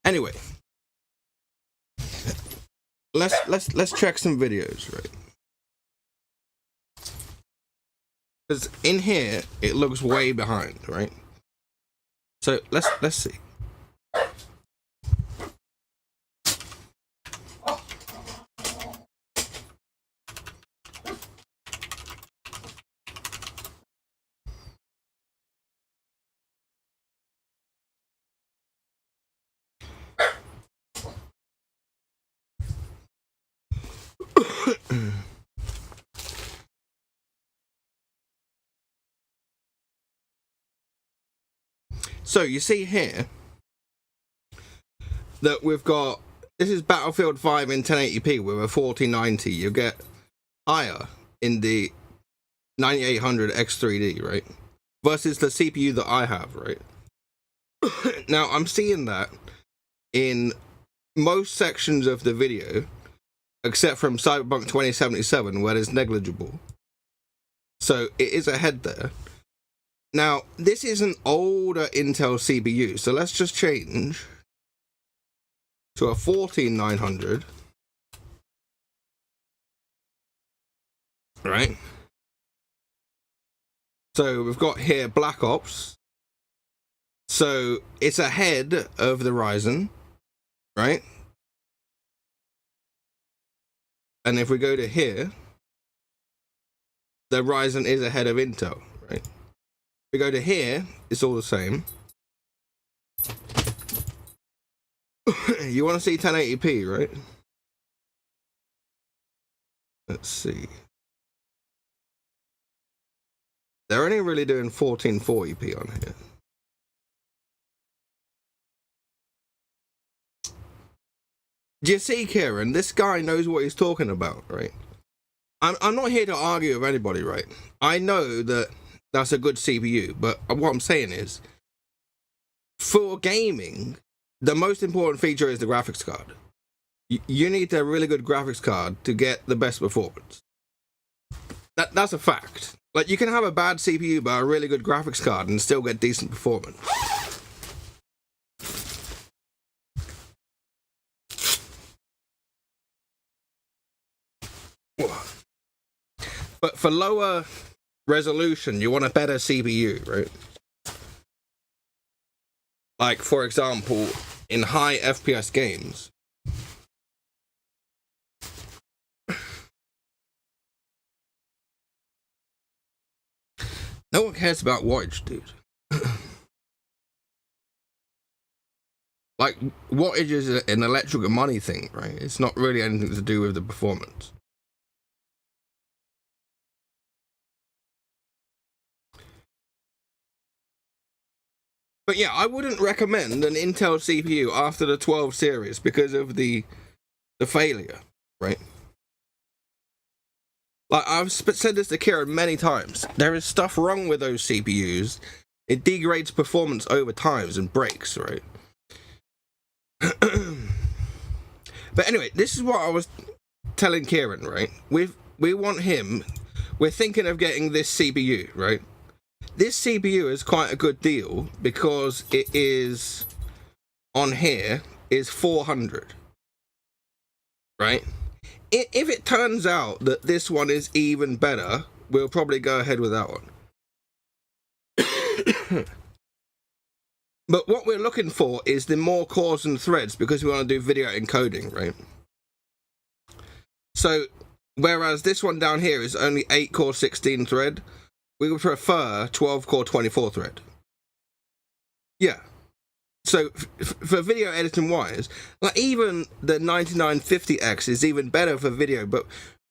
Anyway, let's check some videos, right? Because in here it looks way behind, right? So let's see. So you see here that we've got, this is Battlefield 5 in 1080p with a 4090. You get higher in the 9800 X3D, right? Versus the CPU that I have, right? Now I'm seeing that in most sections of the video, except from Cyberpunk 2077, where it's negligible. So it is ahead there. Now, this is an older Intel CPU, so let's just change to a 14900. Right? So we've got here Black Ops. So it's ahead of the Ryzen, right? And if we go to here, the Ryzen is ahead of Intel, right? We go to here, it's all the same. You want to see 1080p, right? Let's see. They're only really doing 1440p on here. Do you see, Kieran? This guy knows what he's talking about, right? I'm not here to argue with anybody, right? I know that that's a good CPU, but what I'm saying is, for gaming, the most important feature is the graphics card. You need a really good graphics card to get the best performance. That's a fact. Like, you can have a bad CPU but a really good graphics card and still get decent performance. But for lower resolution, you want a better CPU, right? Like, for example, in high FPS games, no one cares about wattage, dude. Like, wattage is an electrical money thing, right? It's not really anything to do with the performance. But yeah, I wouldn't recommend an Intel CPU after the 12 series because of the failure, right? Like, I've said this to Kieran many times. There is stuff wrong with those CPUs. It degrades performance over times and breaks, right? But anyway, this is what I was telling Kieran, right? We want him. we're thinking of getting this CPU, right? This CPU is quite a good deal because it is on here is 400, right? If it turns out that this one is even better, we'll probably go ahead with that one. But what we're looking for is the more cores and threads because we want to do video encoding, right? So whereas this one down here is only 8 core 16 thread, we would prefer 12 core 24 thread. Yeah. So for video editing wise, like even the 9950X is even better for video, but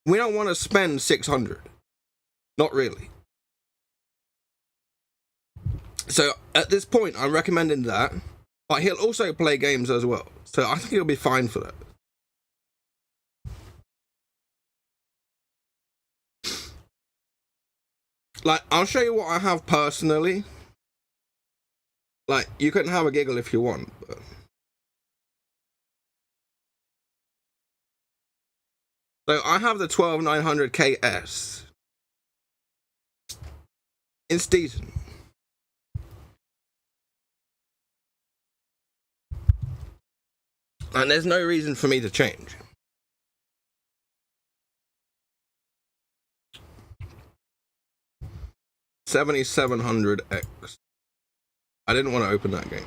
we don't want to spend 600. Not really. So at this point, I'm recommending that, but he'll also play games as well. So I think he'll be fine for that. Like, I'll show you what I have personally. Like, you can have a giggle if you want, but... So I have the 12900KS. It's decent. And there's no reason for me to change. $7700X. I didn't want to open that game.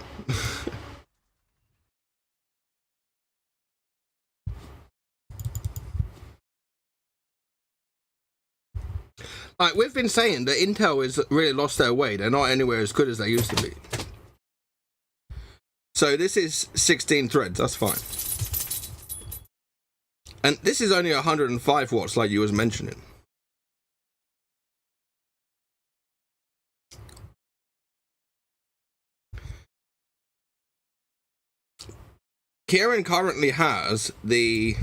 Like, we've been saying that Intel has really lost their way. They're not anywhere as good as they used to be. So this is 16 threads, that's fine. And this is only 105 watts like you was mentioning. Kieran currently has this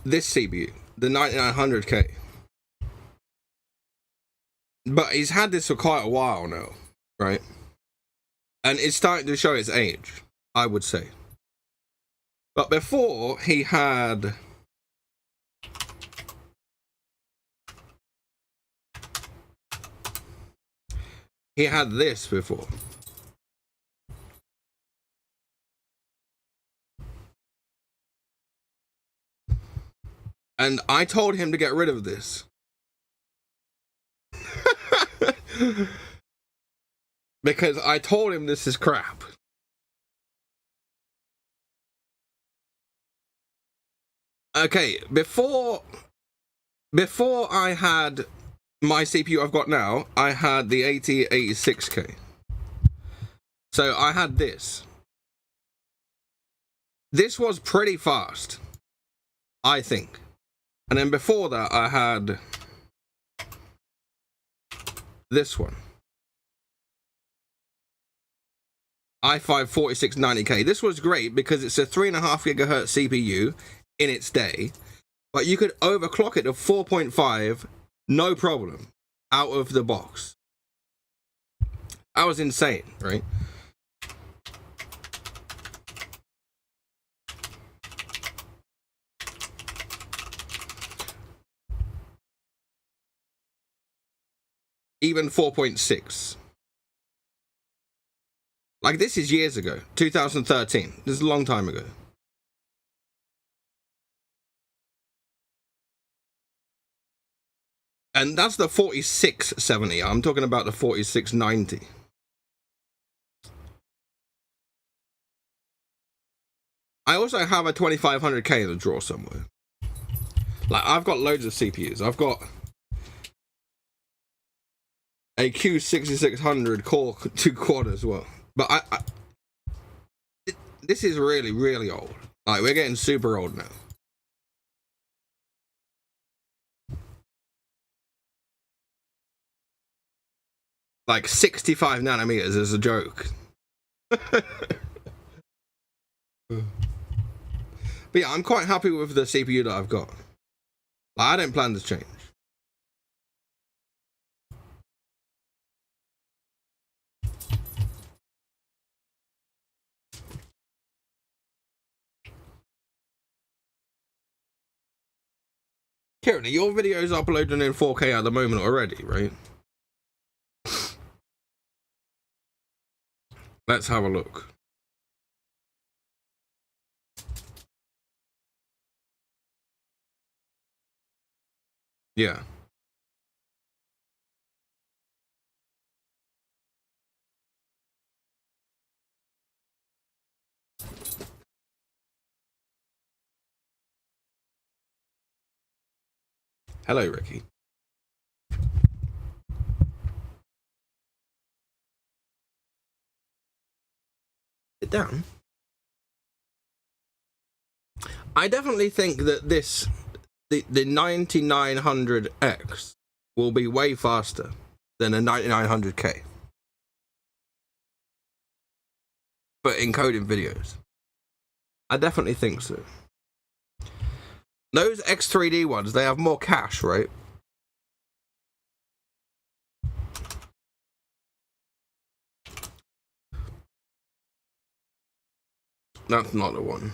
CPU, the 9900K. But he's had this for quite a while now, right? And it's starting to show its age, I would say. But before, he had... He had this before. And I told him to get rid of this. Because I told him this is crap. Okay, before I had my CPU I've got now, I had the 8086K. So I had this. This was pretty fast, I think. And then before that, I had this one. i5 4690K. This was great because it's a 3.5 gigahertz CPU in its day, but you could overclock it to 4.5 no problem out of the box. That was insane, right? Even 4.6. Like, this is years ago, 2013. This is a long time ago. And that's the 4670. I'm talking about the 4690. I also have a 2500K in the drawer somewhere. Like, I've got loads of CPUs. I've got a Q6600 Core 2 quad as well. But this is really, really old. Like, we're getting super old now. Like 65 nanometers is a joke. But yeah, I'm quite happy with the CPU that I've got. Like, I don't plan to change. Kieran, your video's uploading in 4K at the moment already, right? Let's have a look. Yeah. Hello, Ricky. Sit down. I definitely think that the 9900X will be way faster than a 9900K for encoding videos. I definitely think so. Those X3D ones, they have more cache, right? That's not the one.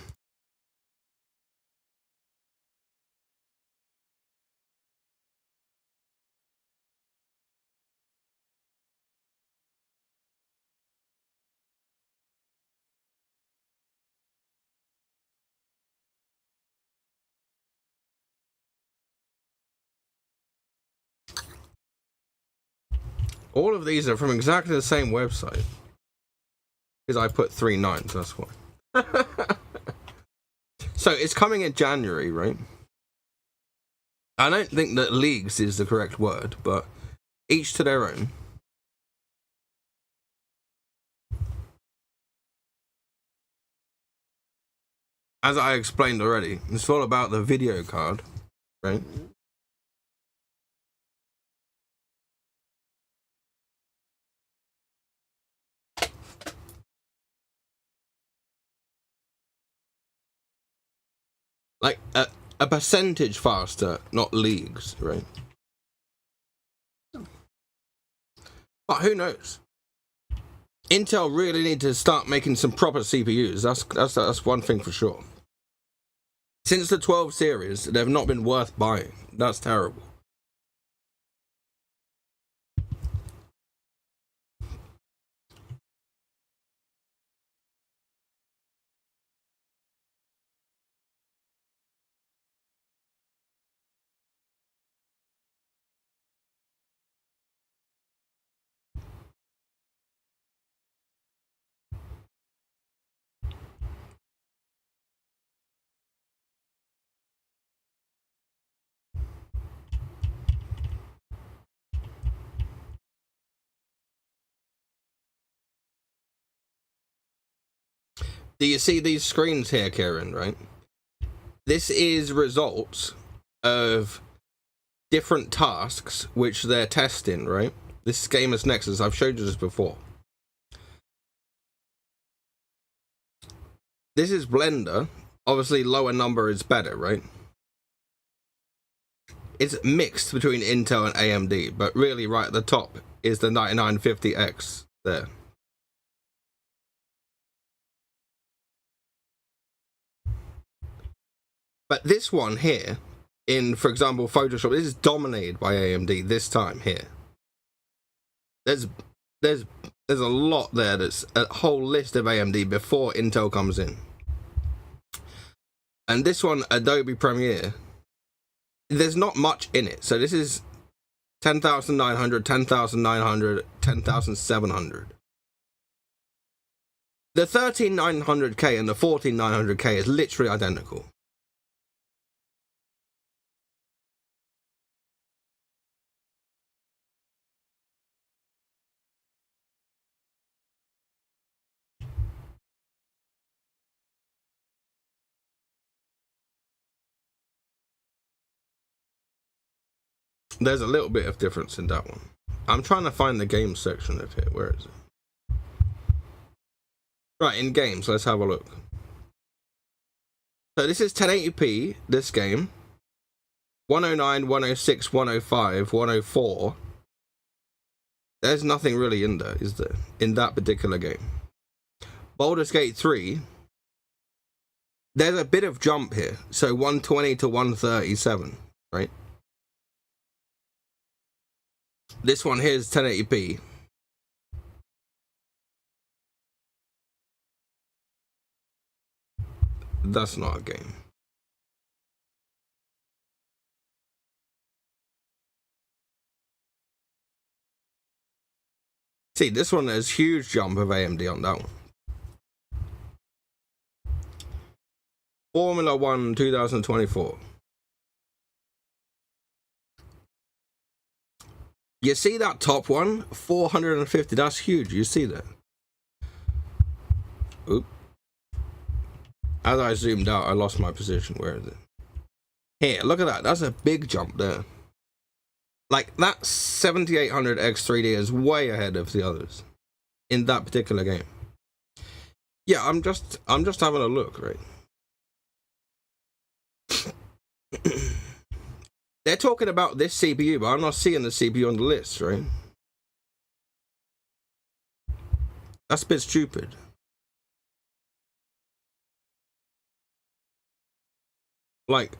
All of these are from exactly the same website. Because I put 3 nines, that's why. So it's coming in January, right? I don't think that leagues is the correct word, but each to their own. As I explained already, it's all about the video card, right? Like a percentage faster, not leagues, right? But who knows? Intel really need to start making some proper CPUs. That's one thing for sure. Since the 12 series, they've not been worth buying. That's terrible. Do you see these screens here, Kieran, right? This is results of different tasks which they're testing, right? This is Gamers Nexus. I've showed you this before. This is Blender. Obviously, lower number is better, right? It's mixed between Intel and AMD, but really right at the top is the 9950X there. But this one here, in, for example, Photoshop, this is dominated by AMD this time here. There's a lot there. That's a whole list of AMD before Intel comes in. And this one, Adobe Premiere, there's not much in it. So this is 10,900, 10,900, 10,700. The 13900K and the 14900K is literally identical. There's a little bit of difference in that one. I'm trying to find the games section of it. Where is it? Right, in games, let's have a look. So this is 1080p, this game. 109, 106, 105, 104. There's nothing really in there, is there? In that particular game. Baldur's Gate 3. There's a bit of jump here. So 120 to 137. right? This one here is 1080p. That's not a game. See, this one there's huge jump of AMD on that one. Formula 1 2024. You see that top one? 450, that's huge, you see that? Oop. As I zoomed out, I lost my position. Where is it? Here, look at that. That's a big jump there. Like, that 7800 X3D is way ahead of the others in that particular game. Yeah, I'm just having a look, right? They're talking about this CPU, but I'm not seeing the CPU on the list, right? That's a bit stupid. Like,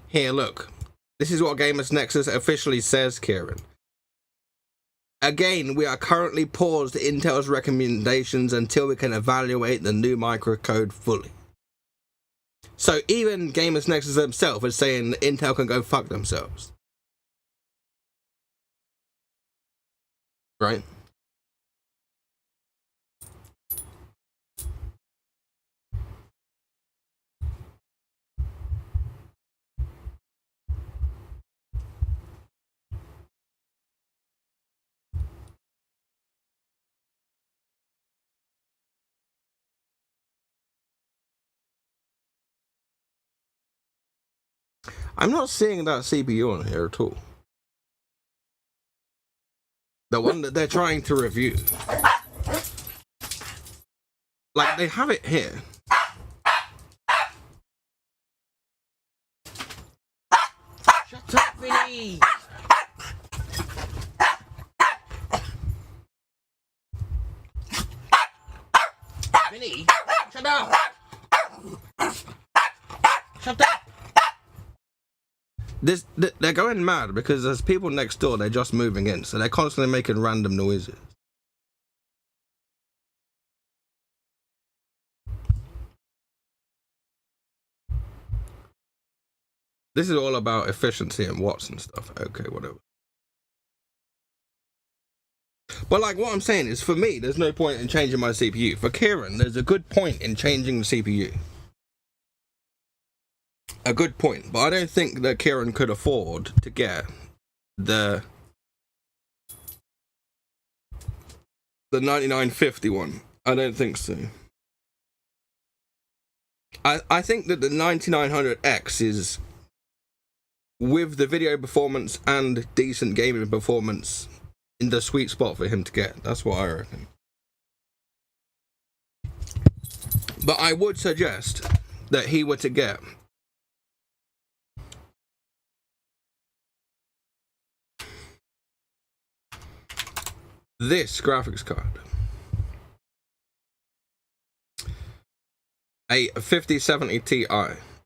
here, look. This is what Gamers Nexus officially says, Kieran. Again, we are currently paused Intel's recommendations until we can evaluate the new microcode fully. So even Gamers Nexus themselves is saying Intel can go fuck themselves. Right? I'm not seeing that CPU on here at all. The one that they're trying to review. Like, they have it here. Shut up, Vinny! Vinny, shut up! Shut up! They're going mad because there's people next door, they're just moving in, so they're constantly making random noises. This is all about efficiency and watts and stuff. Okay, whatever. But like what I'm saying is, for me, there's no point in changing my CPU. For Kieran, there's a good point in changing the CPU. A good point, but I don't think that Kieran could afford to get the 9950 one. I don't think so. I think that the 9900X is, with the video performance and decent gaming performance, in the sweet spot for him to get. That's what I reckon. But I would suggest that he were to get this graphics card, a 5070 Ti,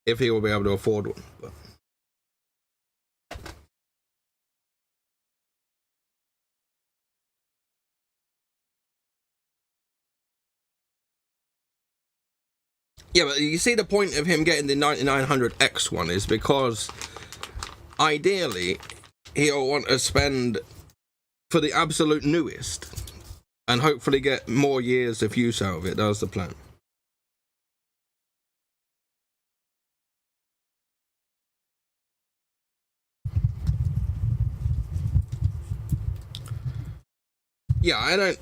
if he will be able to afford one. But yeah, but you see the point of him getting the 9900X one is because ideally he'll want to spend for the absolute newest and hopefully get more years of use out of it. That was the plan. Yeah, I don't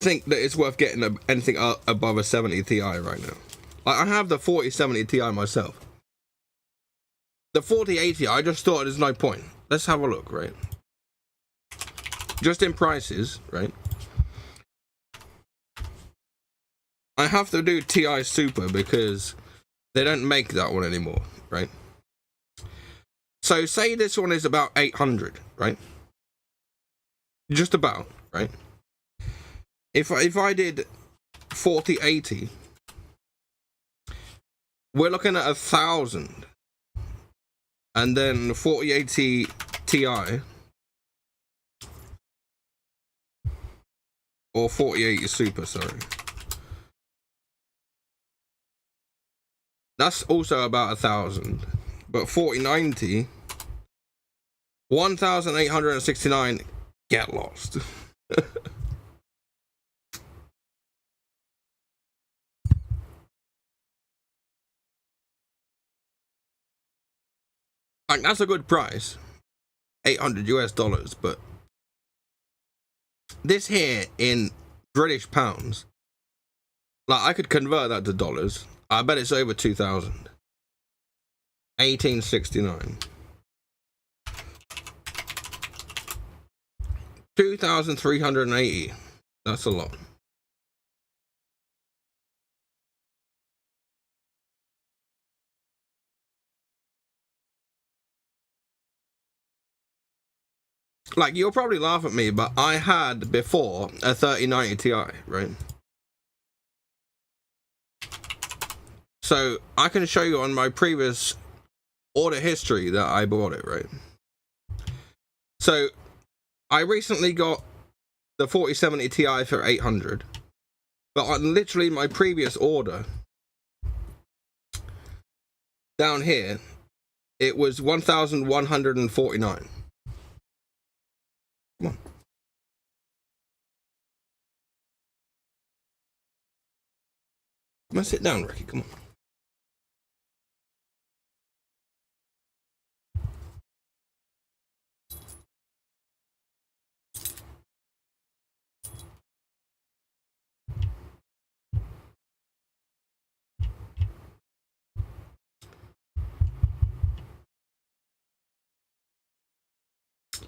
think that it's worth getting anything above a 70 Ti right now. Like, I have the 4070 Ti myself. The 4080, I just thought there's no point. Let's have a look, right? Just in prices, right? I have to do TI Super because they don't make that one anymore, right? So say this one is about 800, right? Just about, right? If I did 4080, we're looking at 1,000, and then 4080 Ti or 4080 Super, sorry. That's also about 1,000, but 4090, 1,869. Get lost. Like, that's a good price, $800 US, but this here in British pounds, like, I could convert that to dollars. I bet it's over 2,000. 1869. 2,380. That's a lot. Like, you'll probably laugh at me, but I had before a 3090 Ti, right? So I can show you on my previous order history that I bought it, right? So I recently got the 4070 Ti for 800, but on literally my previous order down here, it was 1,149. Come on. Come on, sit down, Ricky. Come on.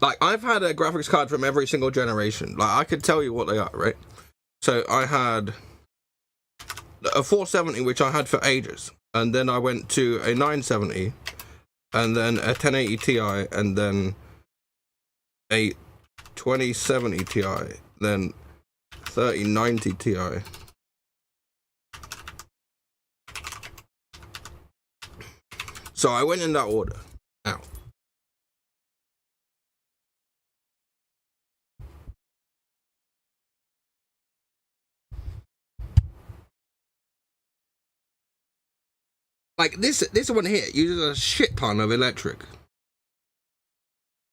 Like, I've had a graphics card from every single generation. Like, I could tell you what they are, right? So I had a 470, which I had for ages, and then I went to a 970, and then a 1080 Ti, and then a 2070 Ti, then 3090 Ti. So I went in that order. Now, like, this one here uses a shit ton of electric.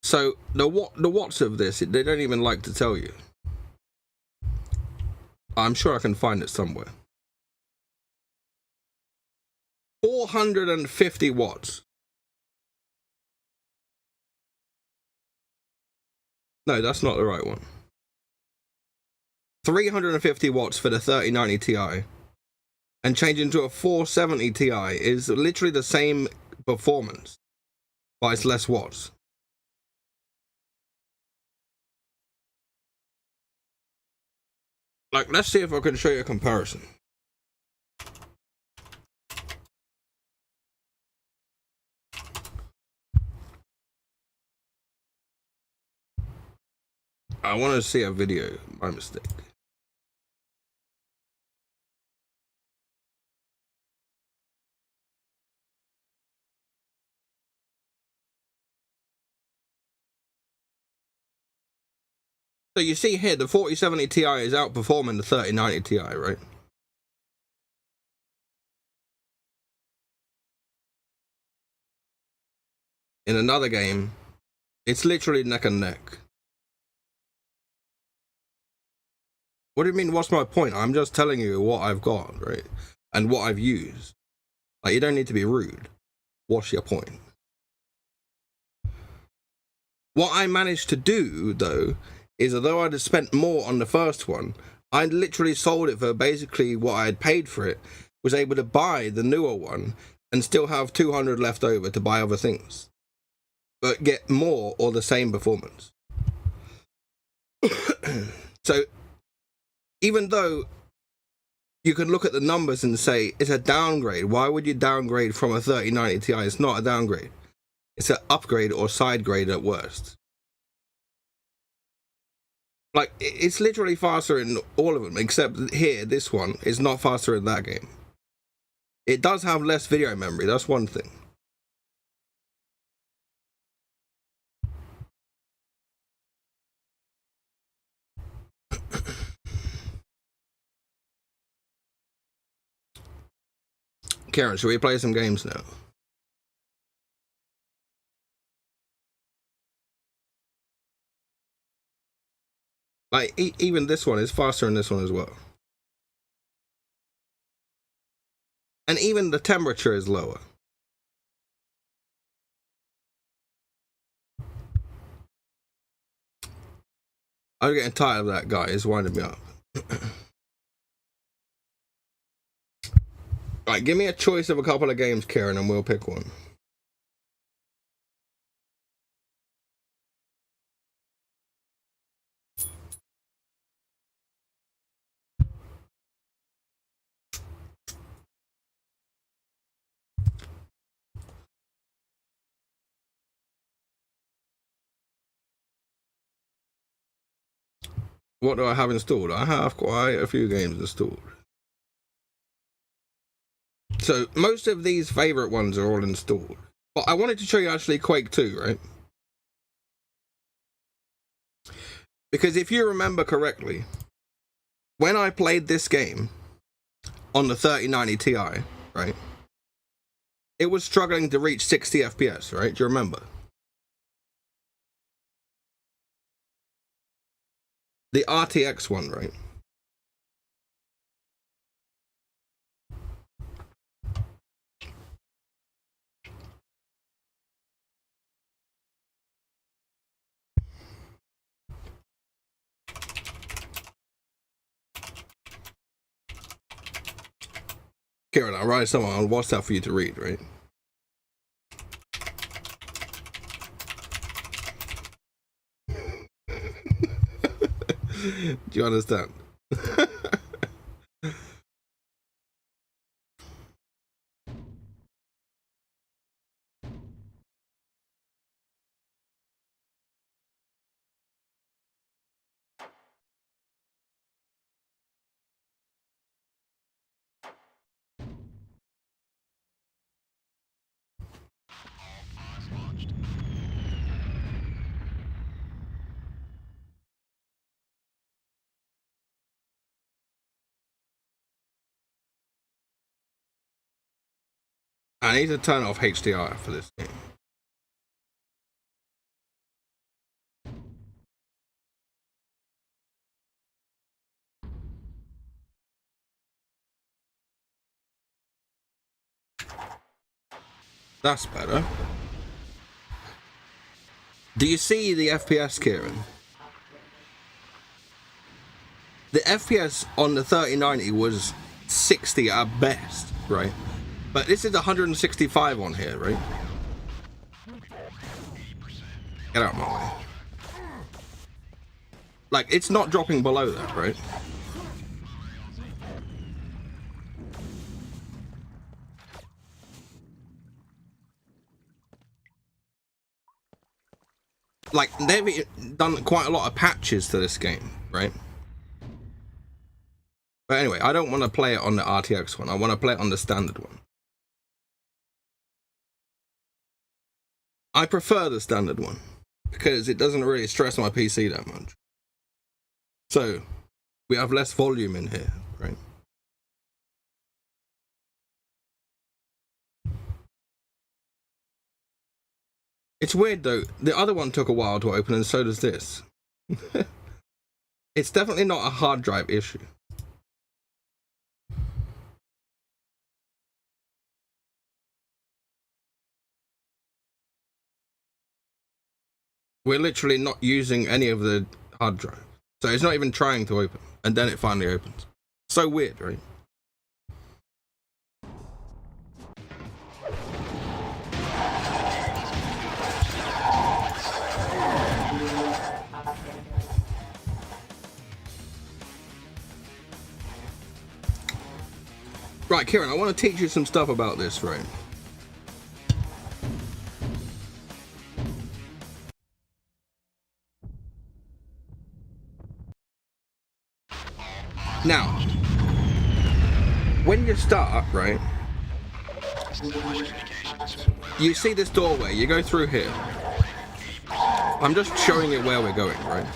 So the watts of this, they don't even like to tell you. I'm sure I can find it somewhere. 450 watts. No, that's not the right one. 350 watts for the 3090 Ti. And changing to a 470 Ti is literally the same performance, but it's less watts. Like, let's see if I can show you a comparison. I want to see a video by mistake. So you see here, the 4070 Ti is outperforming the 3090 Ti, right? In another game, it's literally neck and neck. What do you mean, what's my point? I'm just telling you what I've got, right? And what I've used. Like, you don't need to be rude. What's your point? What I managed to do, though, is although I'd have spent more on the first one, I literally sold it for basically what I had paid for it, was able to buy the newer one, and still have 200 left over to buy other things. But get more or the same performance. So, even though you could look at the numbers and say it's a downgrade. Why would you downgrade from a 3090 Ti? It's not a downgrade. It's an upgrade or side grade at worst. Like, it's literally faster in all of them, except here, this one is not faster in that game. It does have less video memory, that's one thing. Karen, should we play some games now? Like, even this one is faster than this one as well. And even the temperature is lower. I'm getting tired of that guy, it's winding me up. Right, give me a choice of a couple of games, Karen, and we'll pick one. What do I have installed? I have quite a few games installed. So most of these favorite ones are all installed. But I wanted to show you actually Quake 2, right? Because if you remember correctly, when I played this game on the 3090 Ti, right? It was struggling to reach 60 FPS, right? Do you remember? The RTX one, right? Karen, I'll write something on WhatsApp for you to read, right? Do you understand? I need to turn off HDR for this game. That's better. Do you see the FPS, Kieran? The FPS on the 3090 was 60 at best, right? But this is 165 on here, right? Get out of my way. Like, it's not dropping below that, right? Like, they've done quite a lot of patches to this game, right? But anyway, I don't want to play it on the RTX one. I want to play it on the standard one. I prefer the standard one because it doesn't really stress my PC that much. So we have less volume in here, right? It's weird though. The other one took a while to open and so does this. It's definitely not a hard drive issue. We're literally not using any of the hard drive. So it's not even trying to open. And then it finally opens. So weird, right? Right, Kieran, I want to teach you some stuff about this, right? Now, when you start, right, you see this doorway, you go through here. I'm just showing you where we're going, right?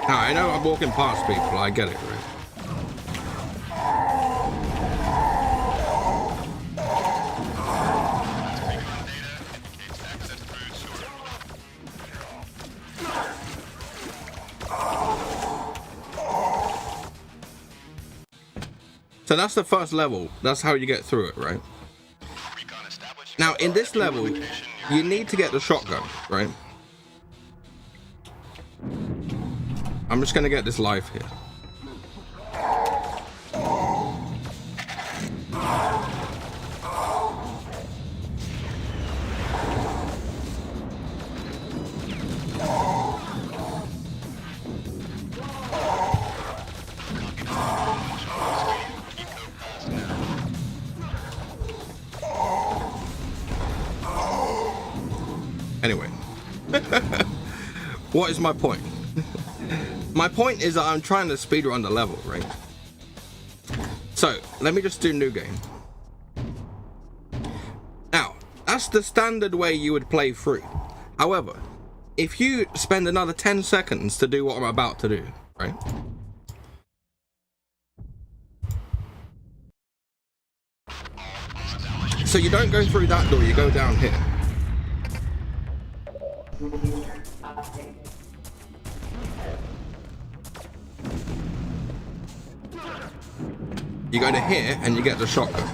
Now, I know I'm walking past people, I get it, right? So that's the first level. That's how you get through it, right? Now, in this level, you need to get the shotgun, right? I'm just gonna get this live here. Anyway, what is my point? My point is that I'm trying to speedrun the level, right? So, let me just do new game. Now, that's the standard way you would play through. However, if you spend another 10 seconds to do what I'm about to do, right? So you don't go through that door, you go down here. You go to here and you get the shotgun.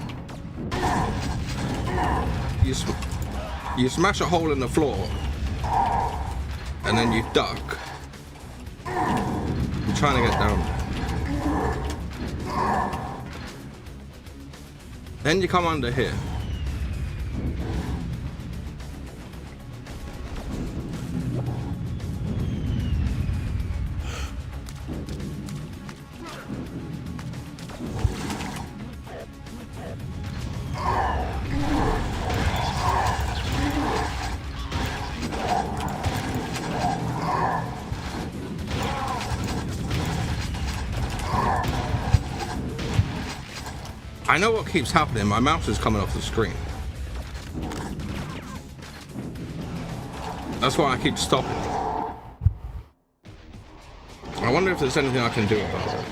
You smash a hole in the floor and then you duck. I'm trying to get down there. Then you come under here. I know what keeps happening. My mouse is coming off the screen. That's why I keep stopping. I wonder if there's anything I can do about it.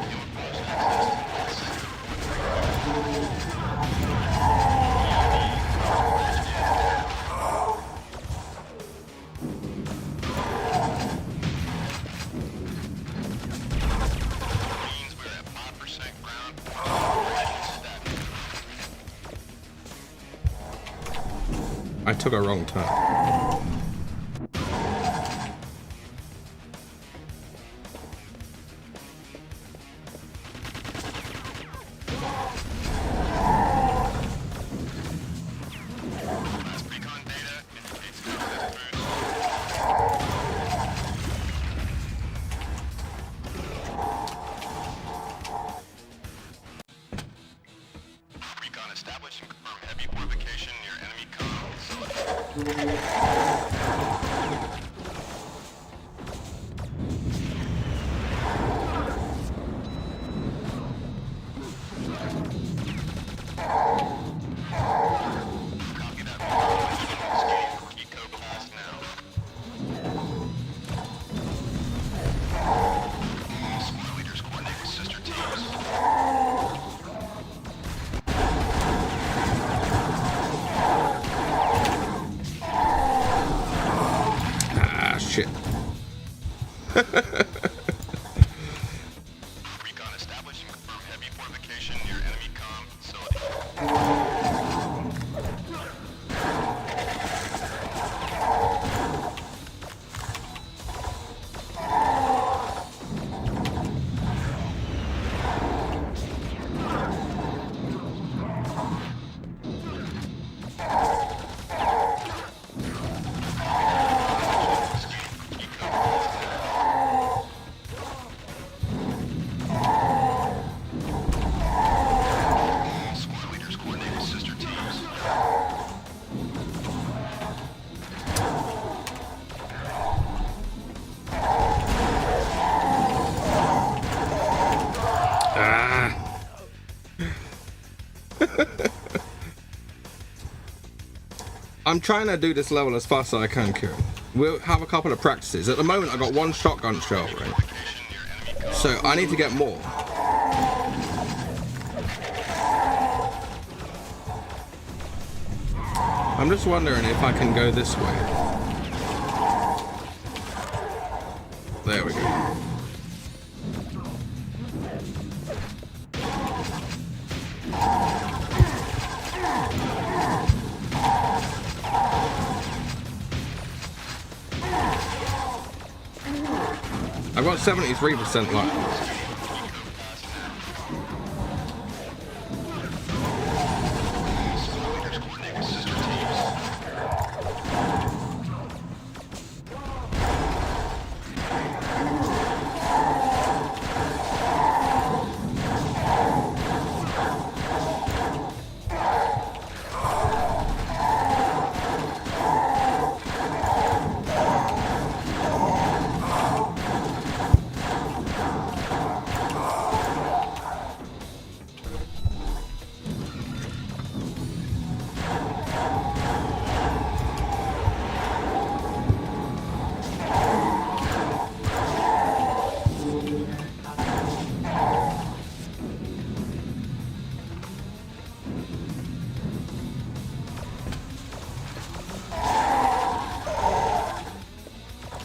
I took a wrong turn. Shit. Recon established and confirm heavy fortification near enemy comm facility. I'm trying to do this level as fast as I can, Kieran. We'll have a couple of practices. At the moment, I got one shotgun shell, right? So I need to get more. I'm just wondering if I can go this way. There we go. I've got 73% left.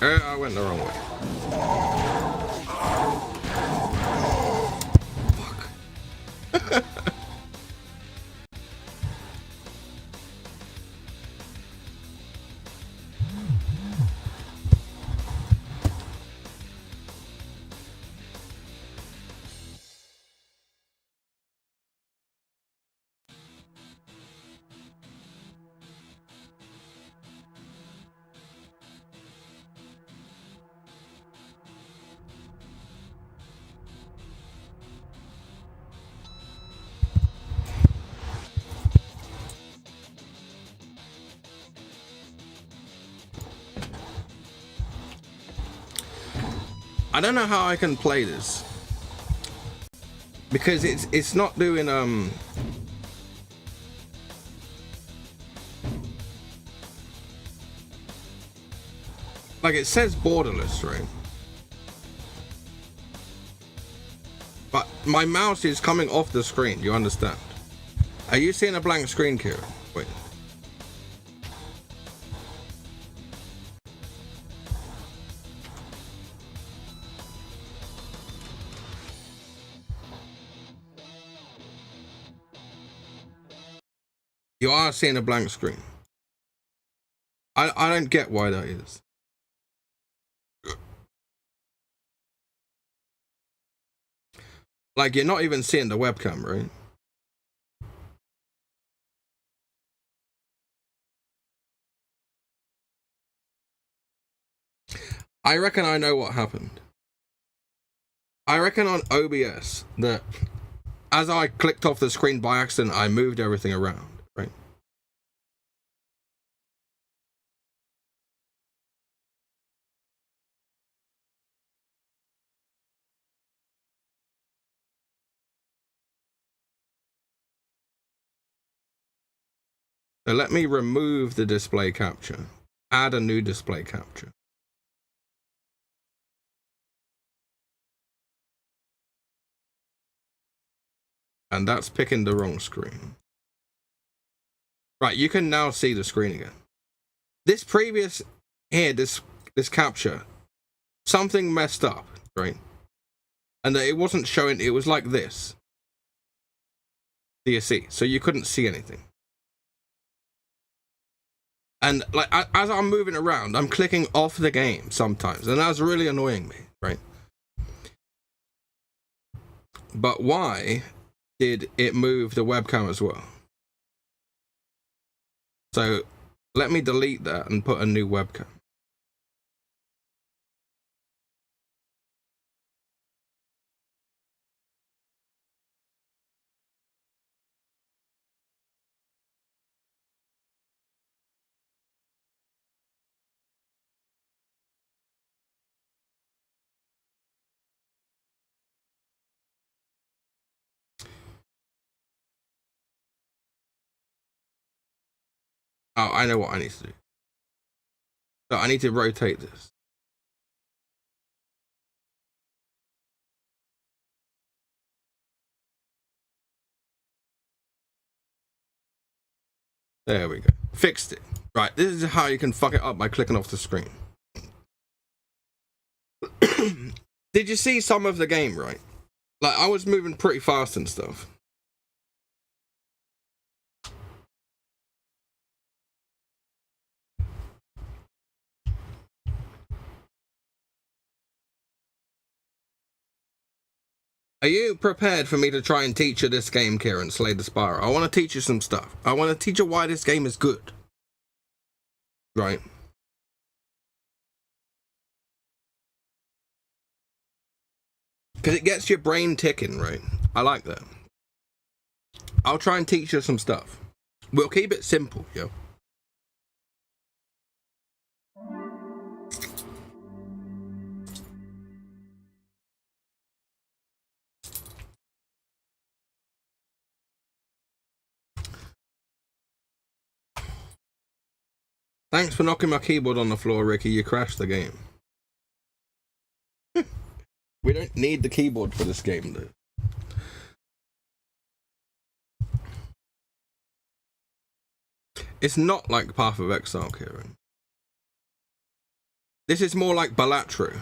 I went the wrong way. Fuck. I don't know how I can play this because it's not doing like it says borderless, right? But my mouse is coming off the screen. You understand? Are you seeing a blank screen, Kieran? Wait. You are seeing a blank screen. I don't get why that is. Like, you're not even seeing the webcam, right? I reckon I know what happened. I reckon on OBS that as I clicked off the screen by accident, I moved everything around, right? So let me remove the display capture, add a new display capture. And that's picking the wrong screen. Right, you can now see the screen again. This previous here, this capture, something messed up, right? And it wasn't showing, it was like this. Do you see? So you couldn't see anything. And like as I'm moving around, I'm clicking off the game sometimes, and that's really annoying me, right? But why did it move the webcam as well? So let me delete that and put a new webcam. Oh, I know what I need to do. So I need to rotate this. There we go. Fixed it. Right, this is how you can fuck it up by clicking off the screen. Did you see some of the game, right? Like, I was moving pretty fast and stuff. Are you prepared for me to try and teach you this game, Kieran, Slay the Spire? I want to teach you some stuff. I want to teach you why this game is good. Right? Because it gets your brain ticking, right? I like that. I'll try and teach you some stuff. We'll keep it simple, yo. Thanks for knocking my keyboard on the floor, Ricky. You crashed the game. We don't need the keyboard for this game, though. It's not like Path of Exile, Kieran. This is more like Balatro.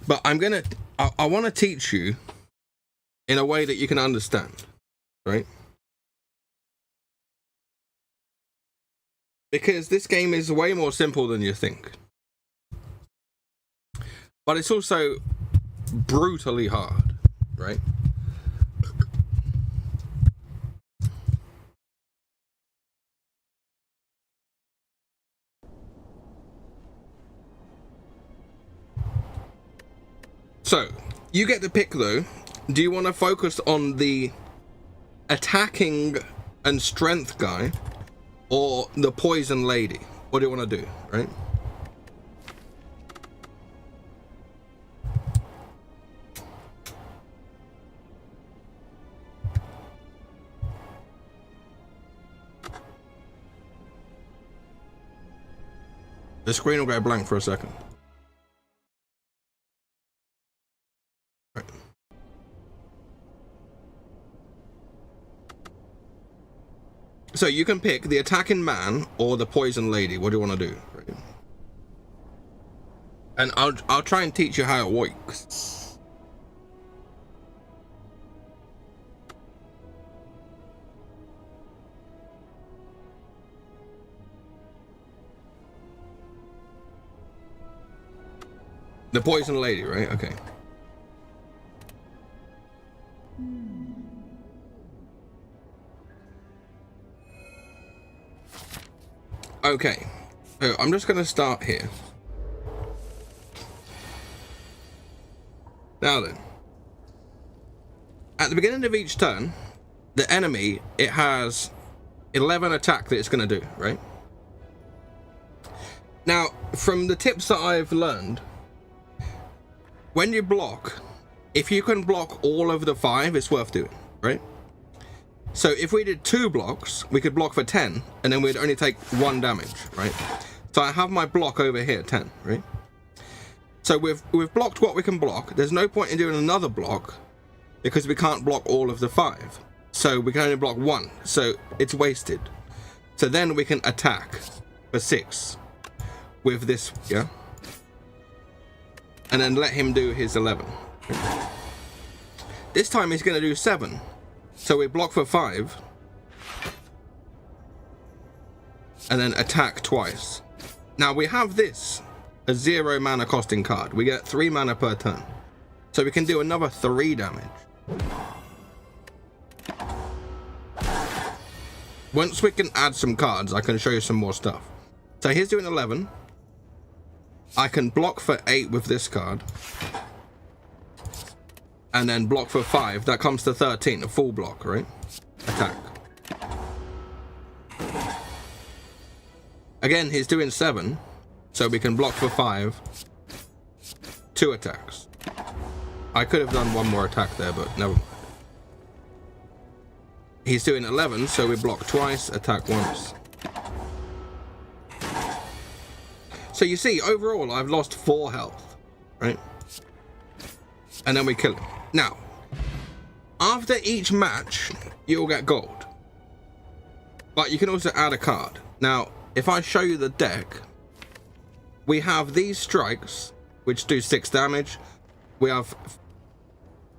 But I want to teach you in a way that you can understand, right? Because this game is way more simple than you think. But it's also brutally hard, right? So, you get to pick though. Do you want to focus on the attacking and strength guy or the poison lady? What do you want to do, right? The screen will go blank for a second. Right. So you can pick the attacking man or the poison lady. What do you want to do? Right. And I'll try and teach you how it works. The poison lady, right? Okay. Okay. So I'm just going to start here. Now then. At the beginning of each turn, the enemy, it has 11 attack that it's going to do, right? Now, from the tips that I've learned, when you block, if you can block all of the 5, it's worth doing, right? So if we did 2 blocks, we could block for 10, and then we'd only take 1 damage, right? So I have my block over here, 10, right? So we've blocked what we can block. There's no point in doing another block, because we can't block all of the 5. So we can only block 1, so it's wasted. So then we can attack for 6 with this, yeah? And then let him do his 11. This time he's going to do 7. So we block for 5. And then attack twice. Now we have this, a 0 mana costing card. We get 3 mana per turn. So we can do another 3 damage. Once we can add some cards, I can show you some more stuff. So he's doing 11. I can block for 8 with this card. And then block for 5. That comes to 13, a full block, right? Attack. Again, he's doing 7. So we can block for 5. 2 attacks. I could have done one more attack there, but never mind. He's doing 11, so we block twice, attack once. So you see, overall, I've lost 4 health, right? And then we kill him. Now, after each match, you'll get gold. But you can also add a card. Now, if I show you the deck, we have these strikes, which do 6 damage. We have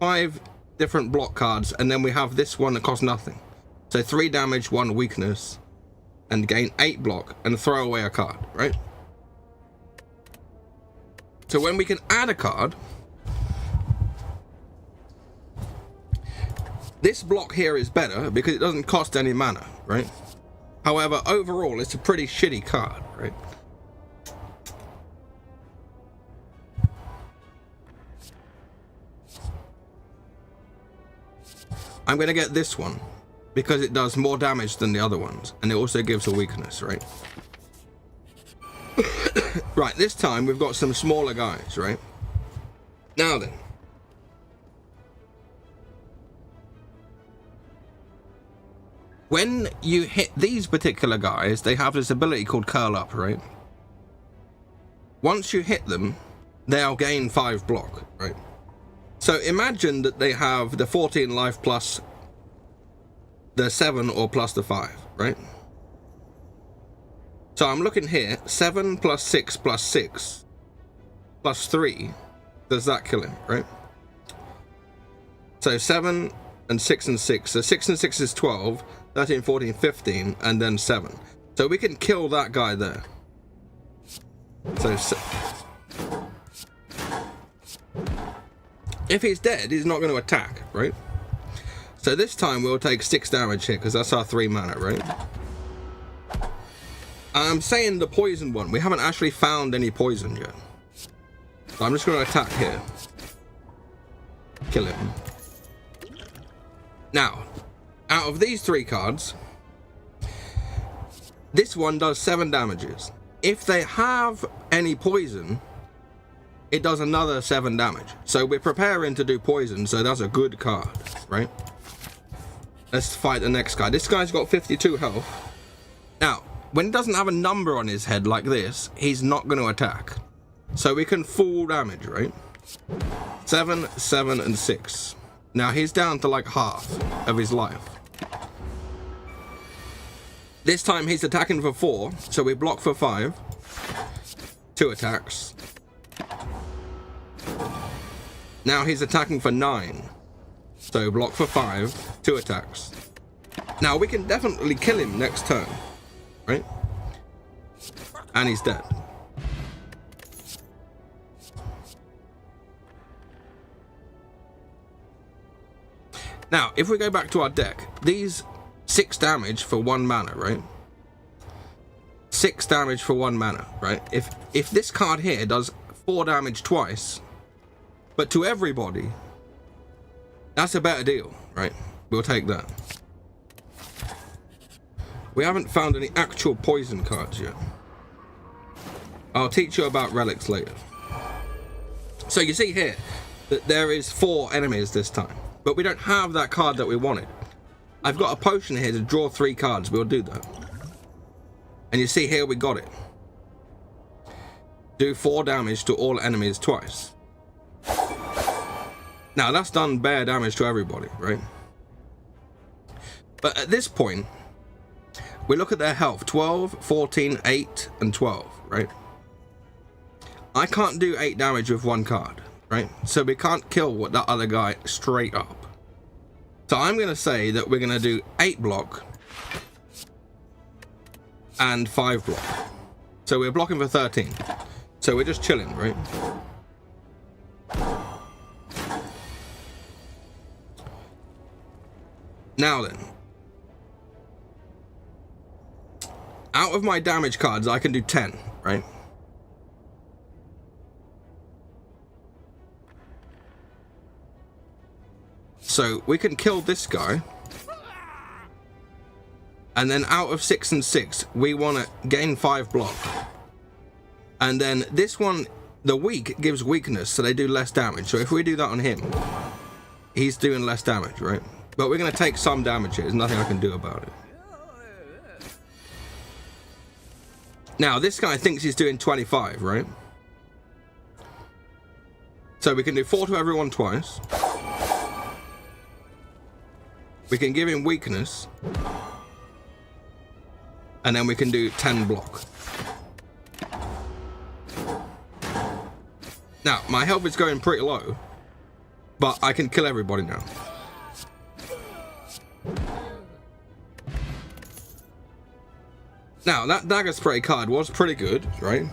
5 different block cards, and then we have this one that costs nothing. So 3 damage, 1 weakness, and gain 8 block, and throw away a card, right? So when we can add a card, this block here is better because it doesn't cost any mana, right? However, overall, it's a pretty shitty card, right? I'm going to get this one because it does more damage than the other ones, and it also gives a weakness, right? Right, this time we've got some smaller guys, right? Now then. When you hit these particular guys, they have this ability called curl up, right? Once you hit them, they'll gain 5 block, right? So imagine that they have the 14 life plus the 7 or plus the 5, right? So I'm looking here, 7 plus 6 plus 6 plus 3, does that kill him, right? So 7 and 6 and 6, so 6 and 6 is 12, 13, 14, 15, and then 7. So we can kill that guy there. So if he's dead, he's not going to attack, right? So this time we'll take 6 damage here, because that's our 3 mana, right? I'm saying the poison one. We haven't actually found any poison yet. So I'm just going to attack here. Kill him. Now, out of these 3 cards, this one does 7 damages. If they have any poison, it does another 7 damage. So we're preparing to do poison, so that's a good card, right? Let's fight the next guy. This guy's got 52 health. Now, when he doesn't have a number on his head like this, he's not going to attack. So we can full damage, right? 7, 7, and 6. Now he's down to like half of his life. This time he's attacking for 4, so we block for 5. 2 attacks. Now he's attacking for 9. So block for 5, 2 attacks. Now we can definitely kill him next turn, right? And he's dead. Now, if we go back to our deck, these 6 damage for 1 mana, right? 6 damage for 1 mana, right? If this card here does 4 damage twice, but to everybody, that's a better deal, right? We'll take that. We haven't found any actual poison cards yet. I'll teach you about relics later. So you see here that there is 4 enemies this time, but we don't have that card that we wanted. I've got a potion here to draw 3 cards. We'll do that. And you see here we got it. Do 4 damage to all enemies twice. Now that's done bare damage to everybody, right? But at this point, we look at their health. 12, 14, 8, and 12, right? I can't do 8 damage with 1 card, right? So we can't kill that other guy straight up. So I'm going to say that we're going to do 8 block and 5 block. So we're blocking for 13. So we're just chilling, right? Now then. Out of my damage cards, I can do 10, right? So we can kill this guy. And then out of 6 and 6, we want to gain 5 block. And then this one the weak gives weakness, so they do less damage. So if we do that on him, he's doing less damage, right? But we're going to take some damage here. There's nothing I can do about it. Now, this guy thinks he's doing 25, right? So we can do 4 to everyone twice. We can give him weakness. And then we can do 10 block. Now, my health is going pretty low. But I can kill everybody now. Now, that dagger spray card was pretty good, right?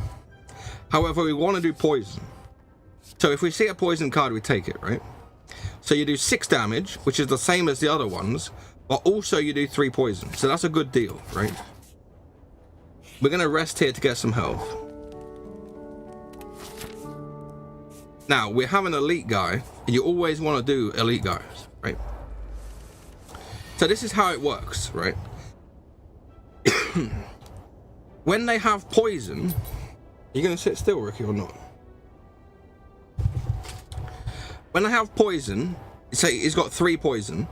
However, we want to do poison. So if we see a poison card, we take it, right? So you do 6 damage, which is the same as the other ones, but also you do 3 poison. So that's a good deal, right? We're going to rest here to get some health. Now, we have an elite guy. And you always want to do elite guys, right? So this is how it works, right? When they have poison, you're going to sit still, Ricky, or not? When they have poison, say he's got 3 poison,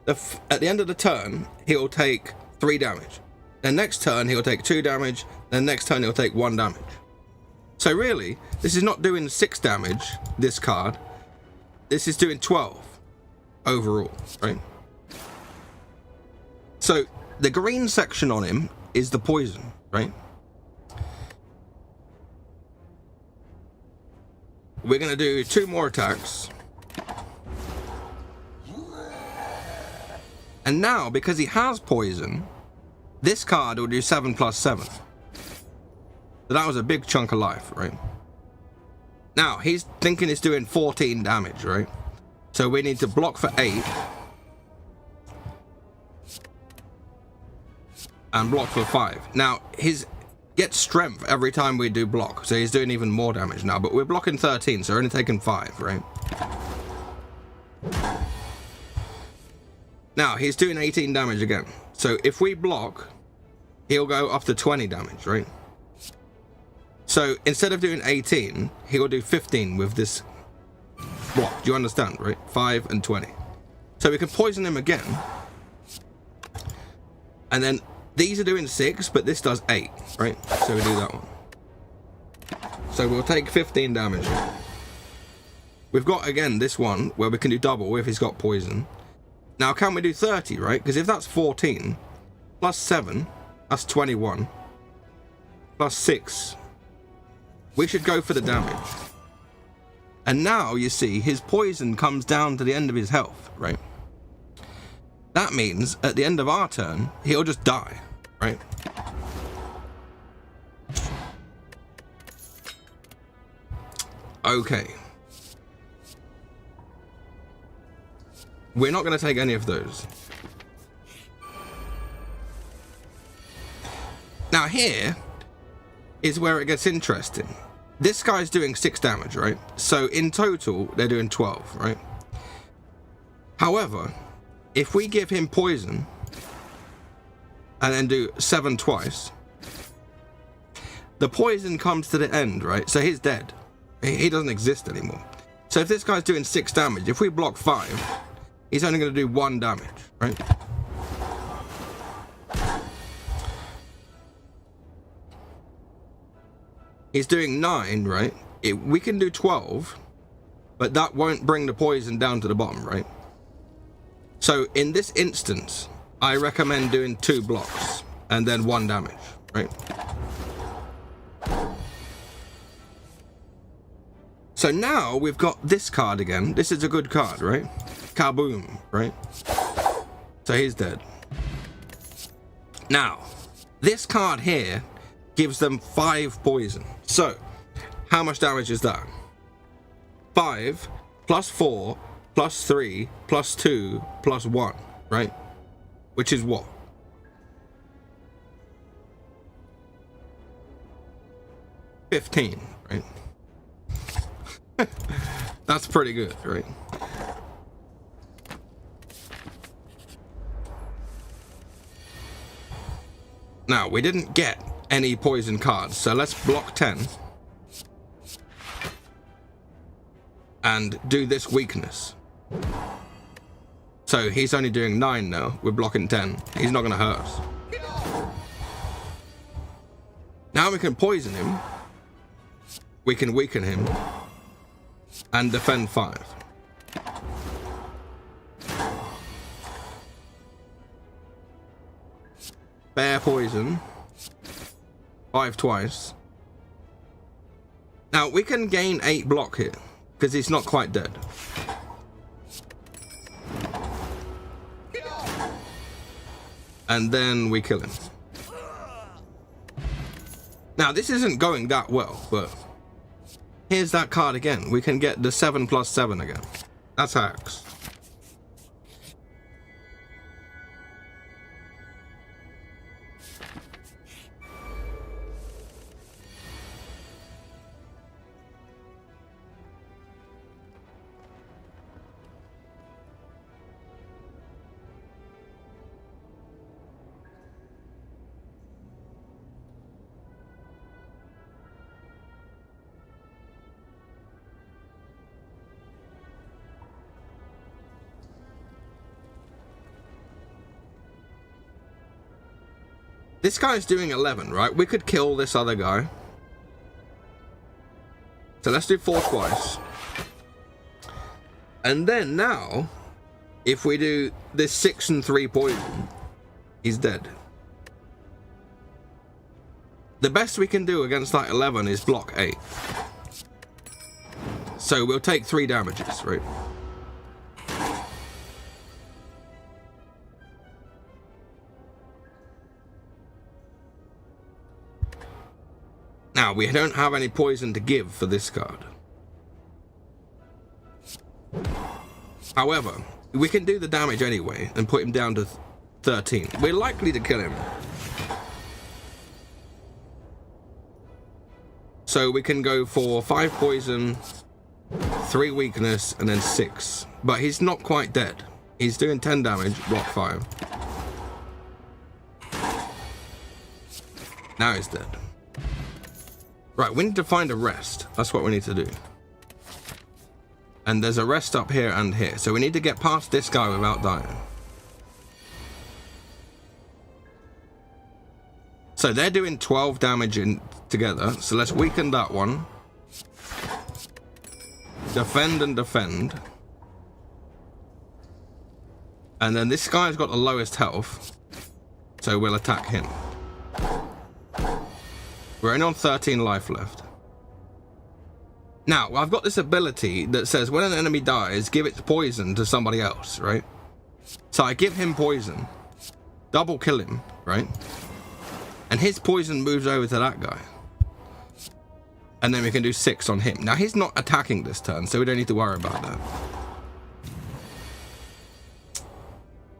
at the end of the turn, he'll take 3 damage. The next turn, he'll take 2 damage. The next turn, he'll take 1 damage. So really, this is not doing 6 damage, this card. This is doing 12 overall, right? So the green section on him is the poison, right? We're going to do 2 more attacks. And now, because he has poison, this card will do 7 plus 7. So that was a big chunk of life, right? Now, he's thinking it's doing 14 damage, right? So we need to block for 8. And block for 5. Now, his gets strength every time we do block. So he's doing even more damage now. But we're blocking 13, so we're only taking 5, right? Now, he's doing 18 damage again. So if we block, he'll go up to 20 damage, right? So instead of doing 18, he'll do 15 with this block. Do you understand, right? 5 and 20. So we can poison him again. And then these are doing 6, but this does 8, right? So we do that one. So we'll take 15 damage. We've got, again, this one where we can do double if he's got poison. Now, can we do 30, right? Because if that's 14, plus 7, that's 21, plus 6, we should go for the damage. And now, you see, his poison comes down to the end of his health, right? That means, at the end of our turn, he'll just die, right? Okay. We're not going to take any of those. Now here is where it gets interesting. This guy's doing 6 damage, right? So in total, they're doing 12, right? However, if we give him poison and then do 7 twice, the poison comes to the end, right? So he's dead. He doesn't exist anymore. So if this guy's doing 6 damage, if we block 5, he's only going to do 1 damage, right? He's doing 9, right? We can do 12, but that won't bring the poison down to the bottom, right? So in this instance, I recommend doing 2 blocks and then 1 damage, right? So now we've got this card again. This is a good card, right? Kaboom, right? So he's dead. Now, this card here gives them 5 poison. So, how much damage is that? 5 plus 4 plus 3 plus 2 plus 1, right? Which is what? $15, right? That's pretty good, right? Now, we didn't get any poison cards, so let's block 10. and do this weakness. So he's only doing 9 now. We're blocking 10. He's not going to hurt us. Now we can poison him. We can weaken him. And defend 5. Bear poison. 5 twice. Now we can gain 8 block here. Because he's not quite dead. And then we kill him. Now this isn't going that well, but here's that card again. We can get the 7+7 again. That's hacks. This guy's doing 11, right? We could kill this other guy. So let's do 4 twice. And then now, if we do this 6 and 3 poison, he's dead. The best we can do against that 11 is block 8. So we'll take 3 damages, right? Now, we don't have any poison to give for this card. However, we can do the damage anyway and put him down to 13. We're likely to kill him. So we can go for 5 poison, 3 weakness, and then 6. But he's not quite dead. He's doing 10 damage, block 5. Now he's dead. Right, we need to find a rest. That's what we need to do. And there's a rest up here and here. So we need to get past this guy without dying. So they're doing 12 damage in together. So let's weaken that one. Defend and defend. And then this guy's got the lowest health. So we'll attack him. We're only on 13 life left. Now, I've got this ability that says when an enemy dies, give its poison to somebody else, right? So I give him poison, double kill him, right? And his poison moves over to that guy. And then we can do 6 on him. Now, he's not attacking this turn, so we don't need to worry about that.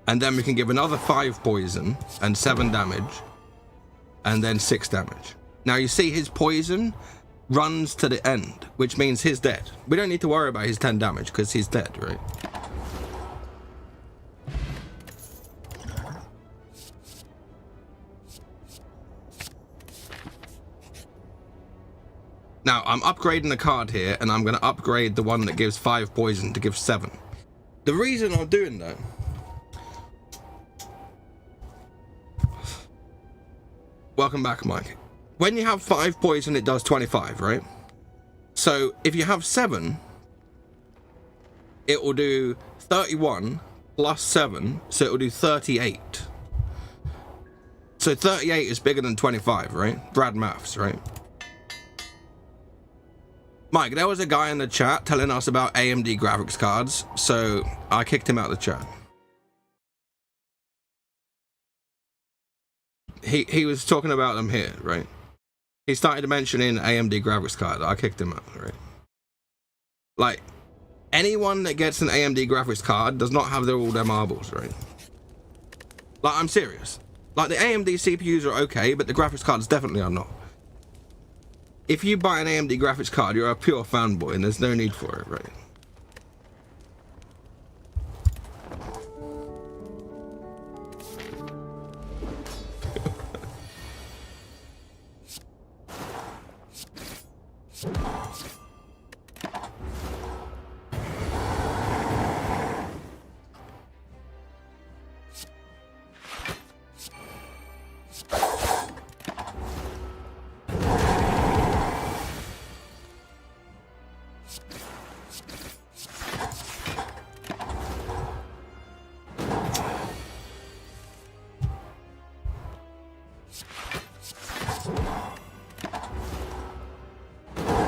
And then we can give another 5 poison and 7 damage. And then 6 damage. Now you see his poison runs to the end, which means he's dead. We don't need to worry about his 10 damage because he's dead, right? Now I'm upgrading the card here and I'm going to upgrade the one that gives 5 poison to give 7. The reason I'm doing that welcome back, Mike. When you have 5 poison, it does 25, right? So if you have 7, it will do 31 plus 7, so it will do 38. So 38 is bigger than 25, right? Brad maths, right? Mike, there was a guy in the chat telling us about AMD graphics cards, so I kicked him out of the chat. He was talking about them here, right? He started mentioning AMD graphics card. I kicked him out, right? Like, anyone that gets an AMD graphics card does not have all their marbles, right? Like, I'm serious. Like, the AMD CPUs are okay, but the graphics cards definitely are not. If you buy an AMD graphics card, you're a pure fanboy, and there's no need for it, right?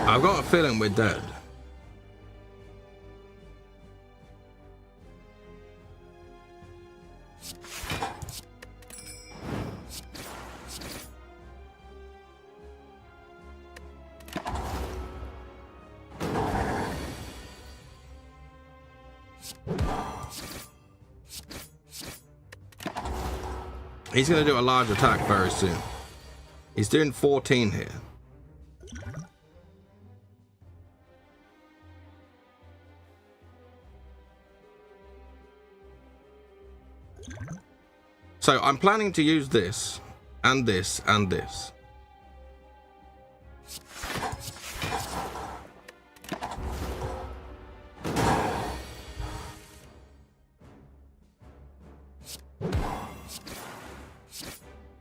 I've got a feeling we're dead. He's going to do a large attack very soon. He's doing 14 here. So I'm planning to use this, and this, and this.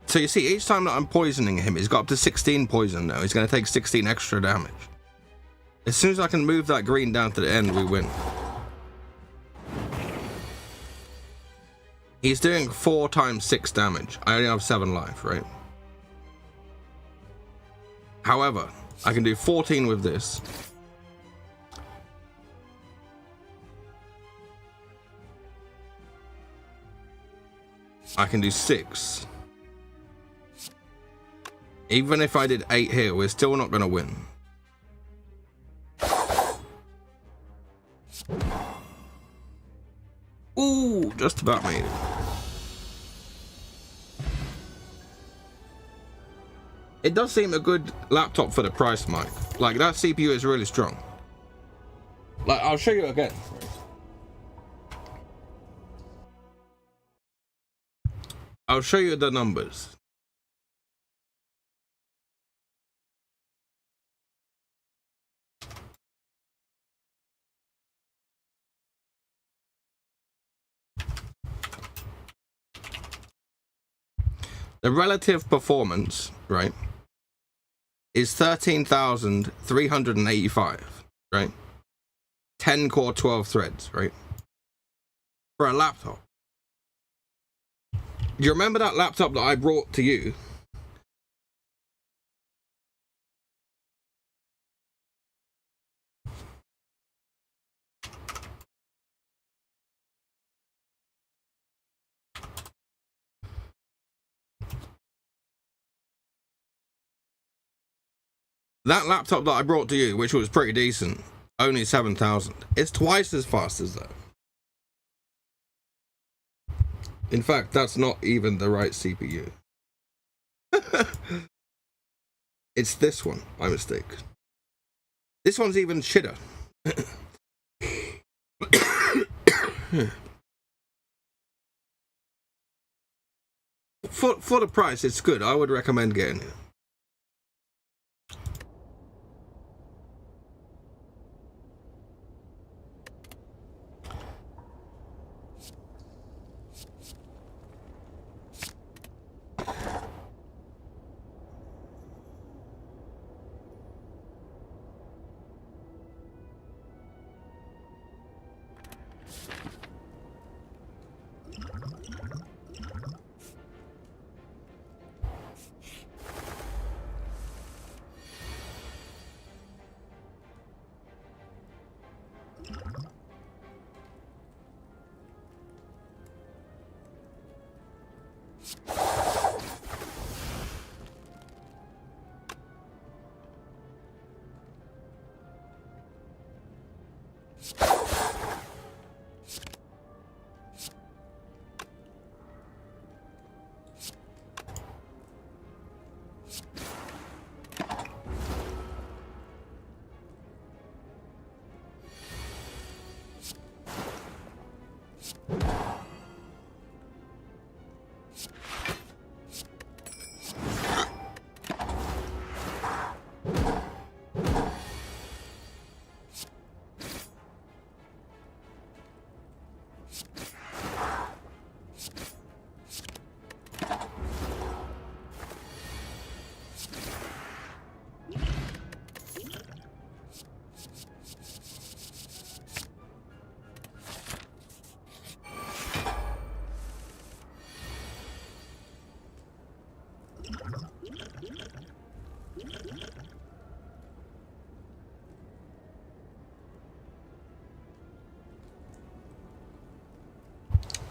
So you see, each time that I'm poisoning him, he's got up to 16 poison now. He's going to take 16 extra damage. As soon as I can move that green down to the end, we win. He's doing 4 times 6 damage. I only have 7 life, right? However, I can do 14 with this. I can do 6. Even if I did 8 here, we're still not going to win. Ooh, just about made it. It does seem a good laptop for the price, Mike. Like, that CPU is really strong. Like, I'll show you again. I'll show you the numbers. The relative performance, right, is 13,385, right? 10 core, 12 threads, right? For a laptop. Do you remember that laptop that I brought to you? That laptop that I brought to you, which was pretty decent, only 7,000. It's twice as fast as that. In fact, that's not even the right CPU. It's this one, my mistake. This one's even shitter. For the price, it's good. I would recommend getting it.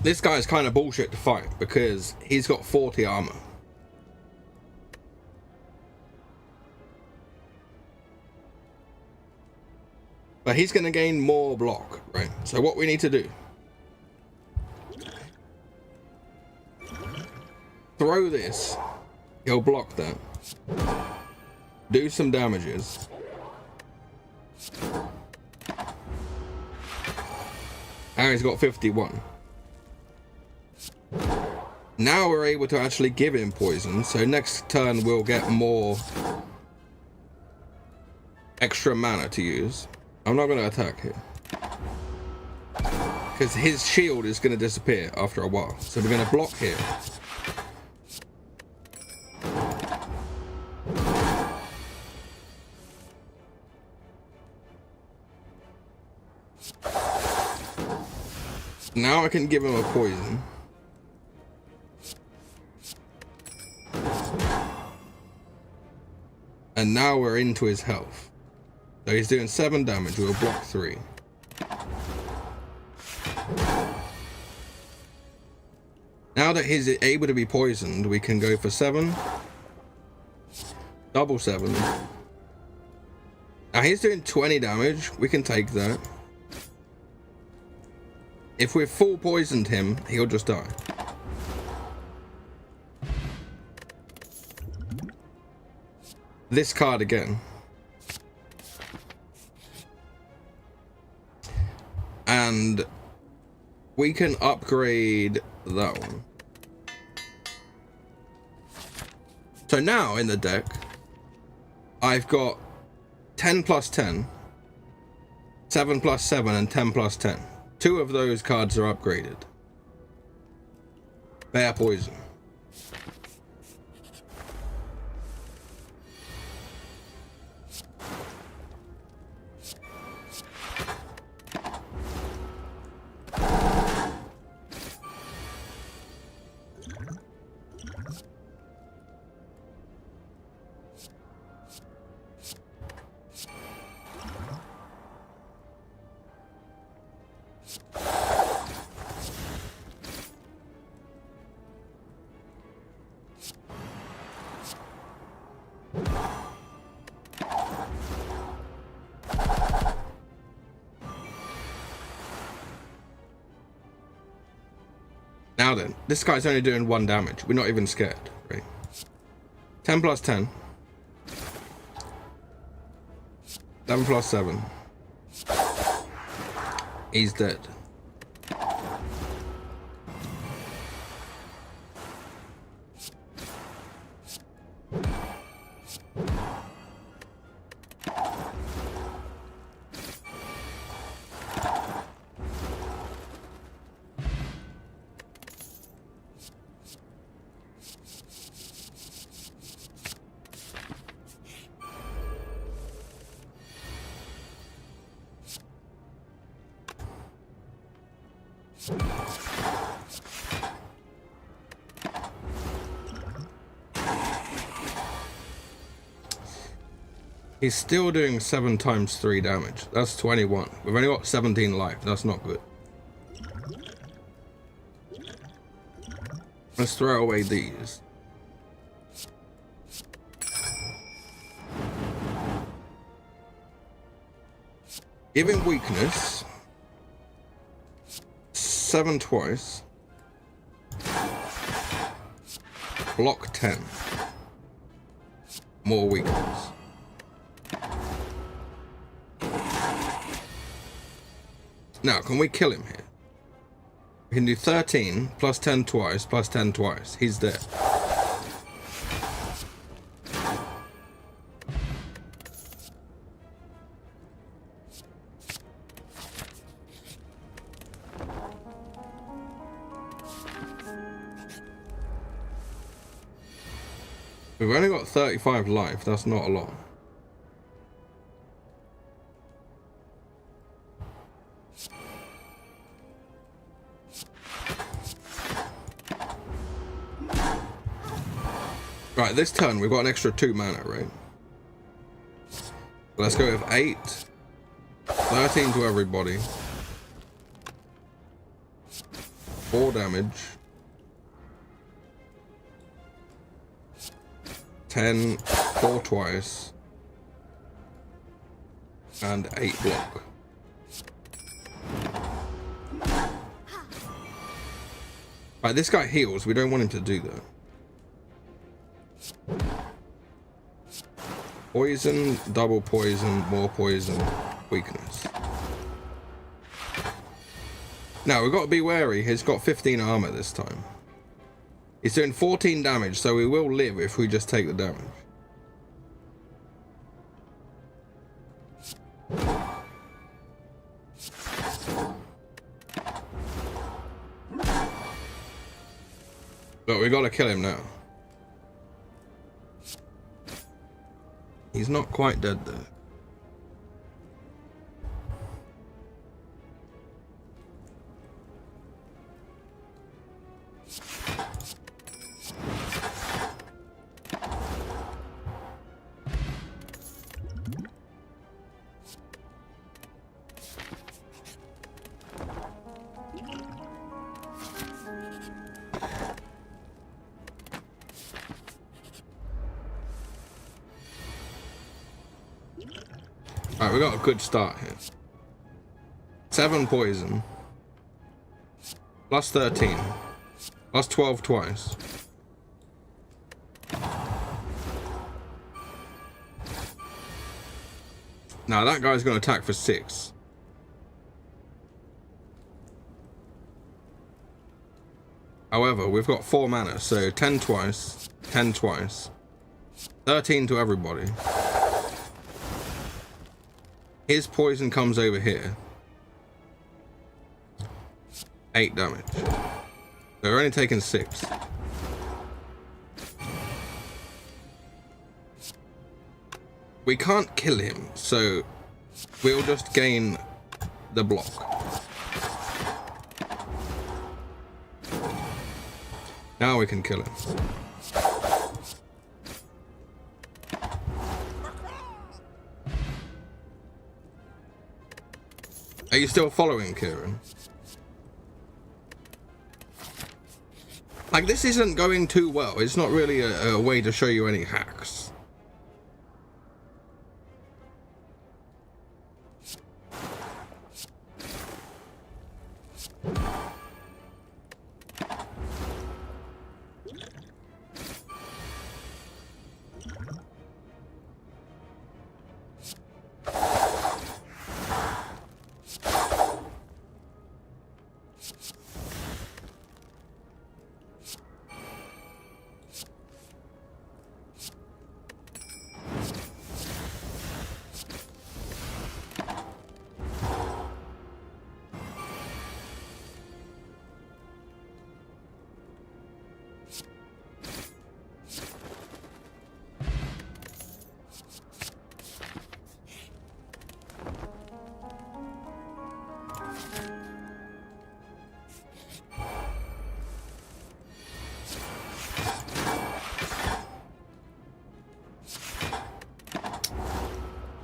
This guy's kind of bullshit to fight because he's got 40 armor. But he's going to gain more block, right? So what we need to do, throw this, he'll block that, do some damages, and he's got 51. Now we're able to actually give him poison, so next turn we'll get more extra mana to use. I'm not going to attack here because his shield is going to disappear after a while, so we're going to block here. Now I can give him a poison. And now we're into his health. So he's doing 7 damage, we'll block 3. Now that he's able to be poisoned, we can go for 7. Double 7. Now he's doing 20 damage, we can take that. If we've full poisoned him, he'll just die. This card again. And we can upgrade that one. So now in the deck, I've got 10 plus 10, 7 plus 7, and 10 plus 10. 2 of those cards are upgraded. Bear poison. Now then, this guy's only doing 1 damage. We're not even scared, right? 10 plus 10. 7 plus 7. He's dead. He's still doing 7 times 3 damage. That's 21. We've only got 17 life. That's not good. Let's throw away these. Give him weakness. 7 twice. Block 10. More weakness. Now, can we kill him here? We can do 13 plus 10 twice plus 10 twice. He's dead. We've only got 35 life. That's not a lot. Right, this turn we've got an extra 2 mana, right? Let's go with 8. 13 to everybody. 4 damage. 10, 4 twice. And 8 block. Right, this guy heals. We don't want him to do that. Poison, double poison, more poison, weakness. Now, we've got to be wary. He's got 15 armor this time. He's doing 14 damage, so we will live if we just take the damage. But we gotta kill him now. He's not quite dead though. Alright, we got a good start here. 7 poison. Plus 13. Plus 12 twice. Now that guy's going to attack for 6. However, we've got 4 mana, so 10 twice, 10 twice. 13 to everybody. His poison comes over here. 8 damage. They're only taking 6. We can't kill him, so we'll just gain the block. Now we can kill him. Are you still following, Kieran? Like, this isn't going too well. It's not really a way to show you any hacks.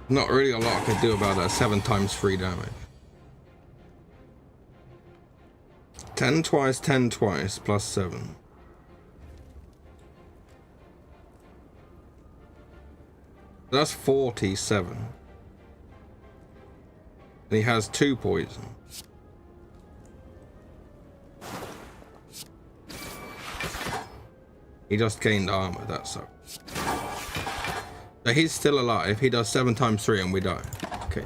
Not really a lot I can do about that. 7 times 3 damage. 10 twice, 10 twice, plus 7. That's 47. And he has 2 poison. He just gained armor, that sucks. So he's still alive. He does 7 times 3 and we die. Okay.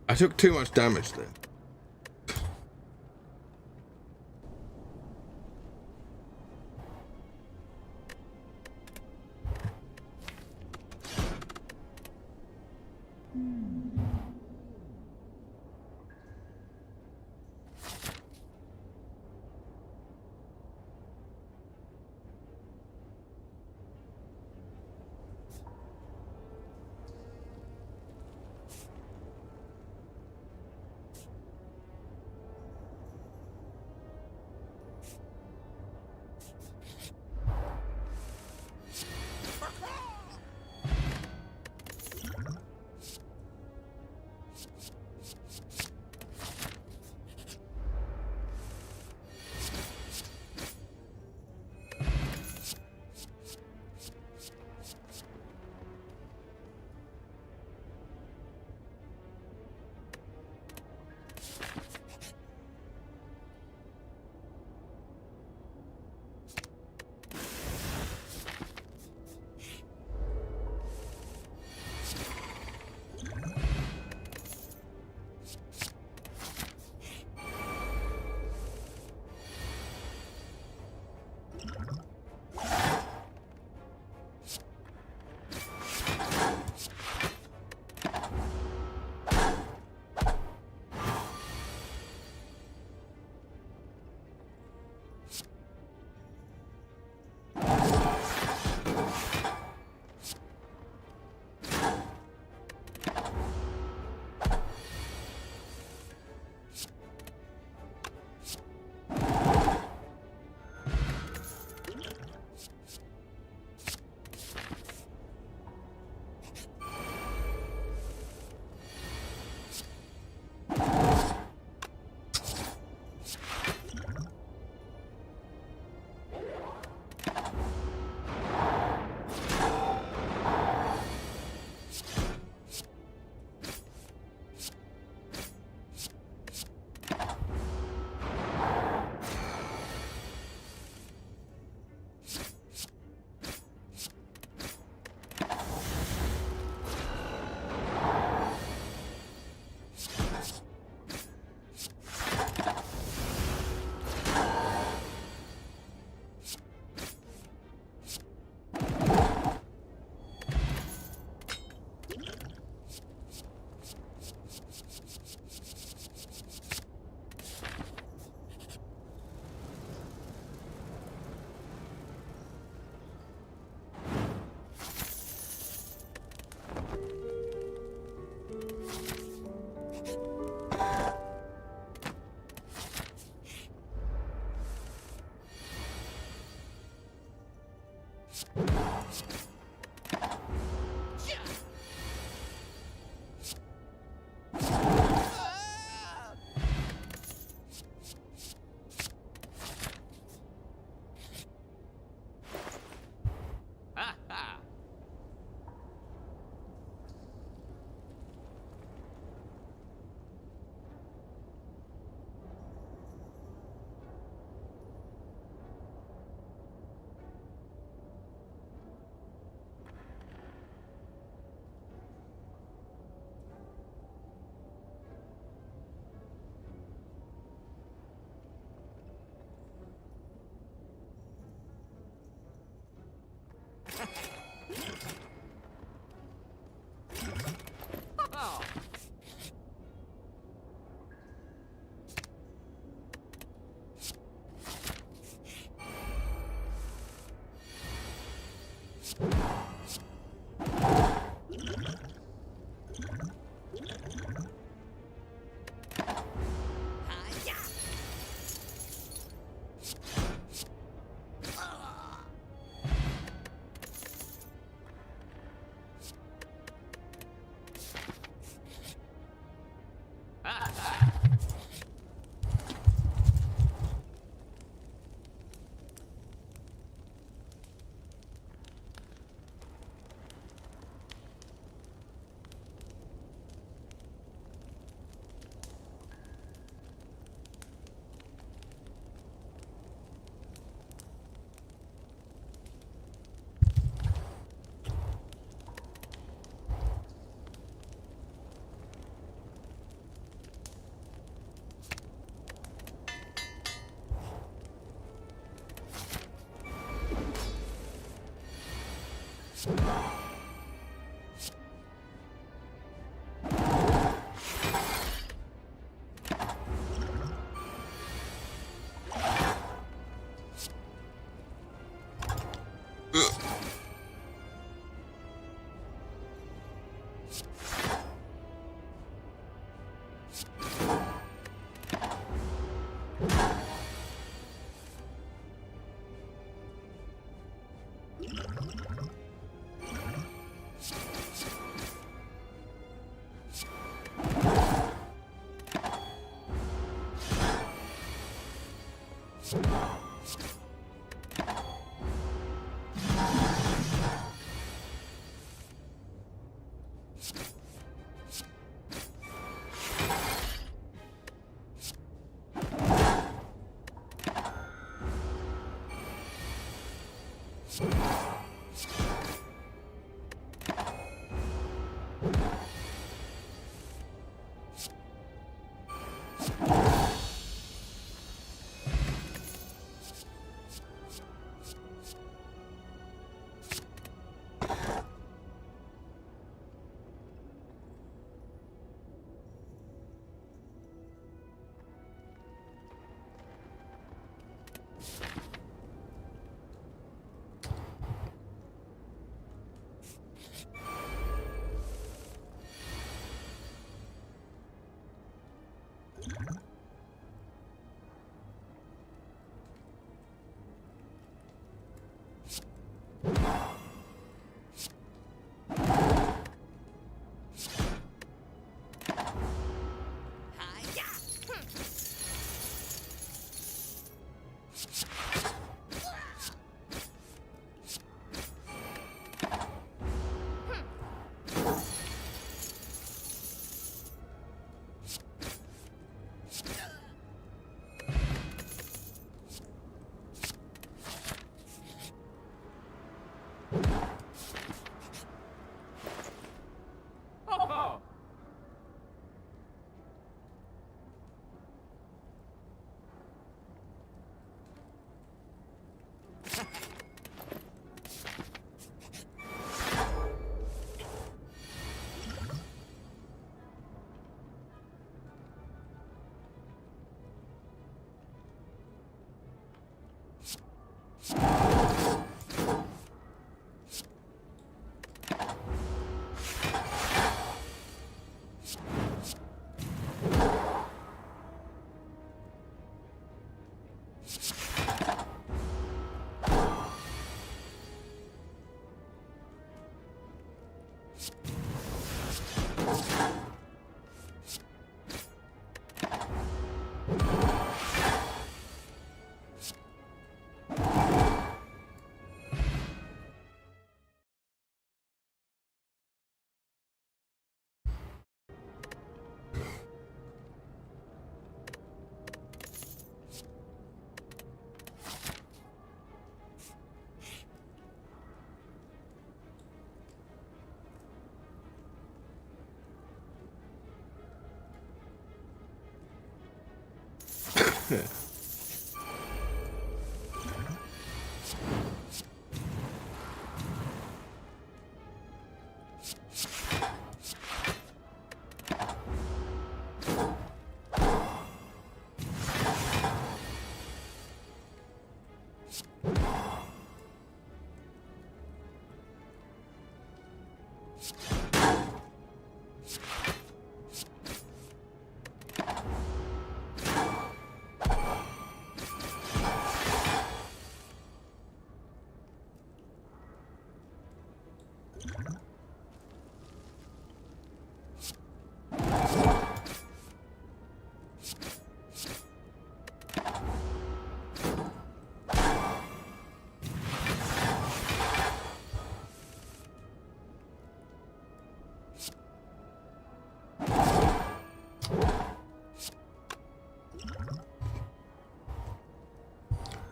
I took too much damage there.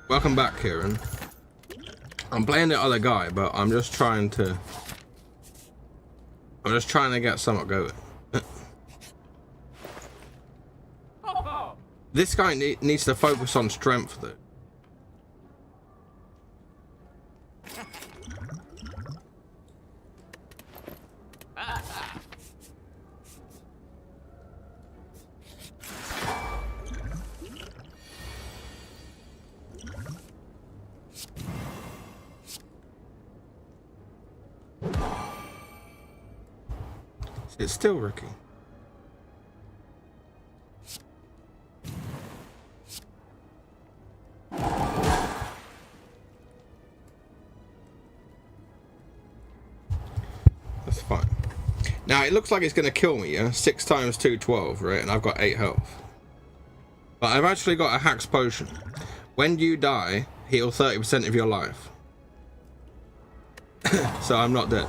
Welcome back, Kieran. I'm playing the other guy, but I'm just trying to get something going. This guy needs to focus on strength, though. It's still Ricky. That's fine. Now it looks like it's gonna kill me, yeah? 6 times 2, 12, right? And I've got 8 health. But I've actually got a hacks potion. When you die, heal 30% of your life. So I'm not dead.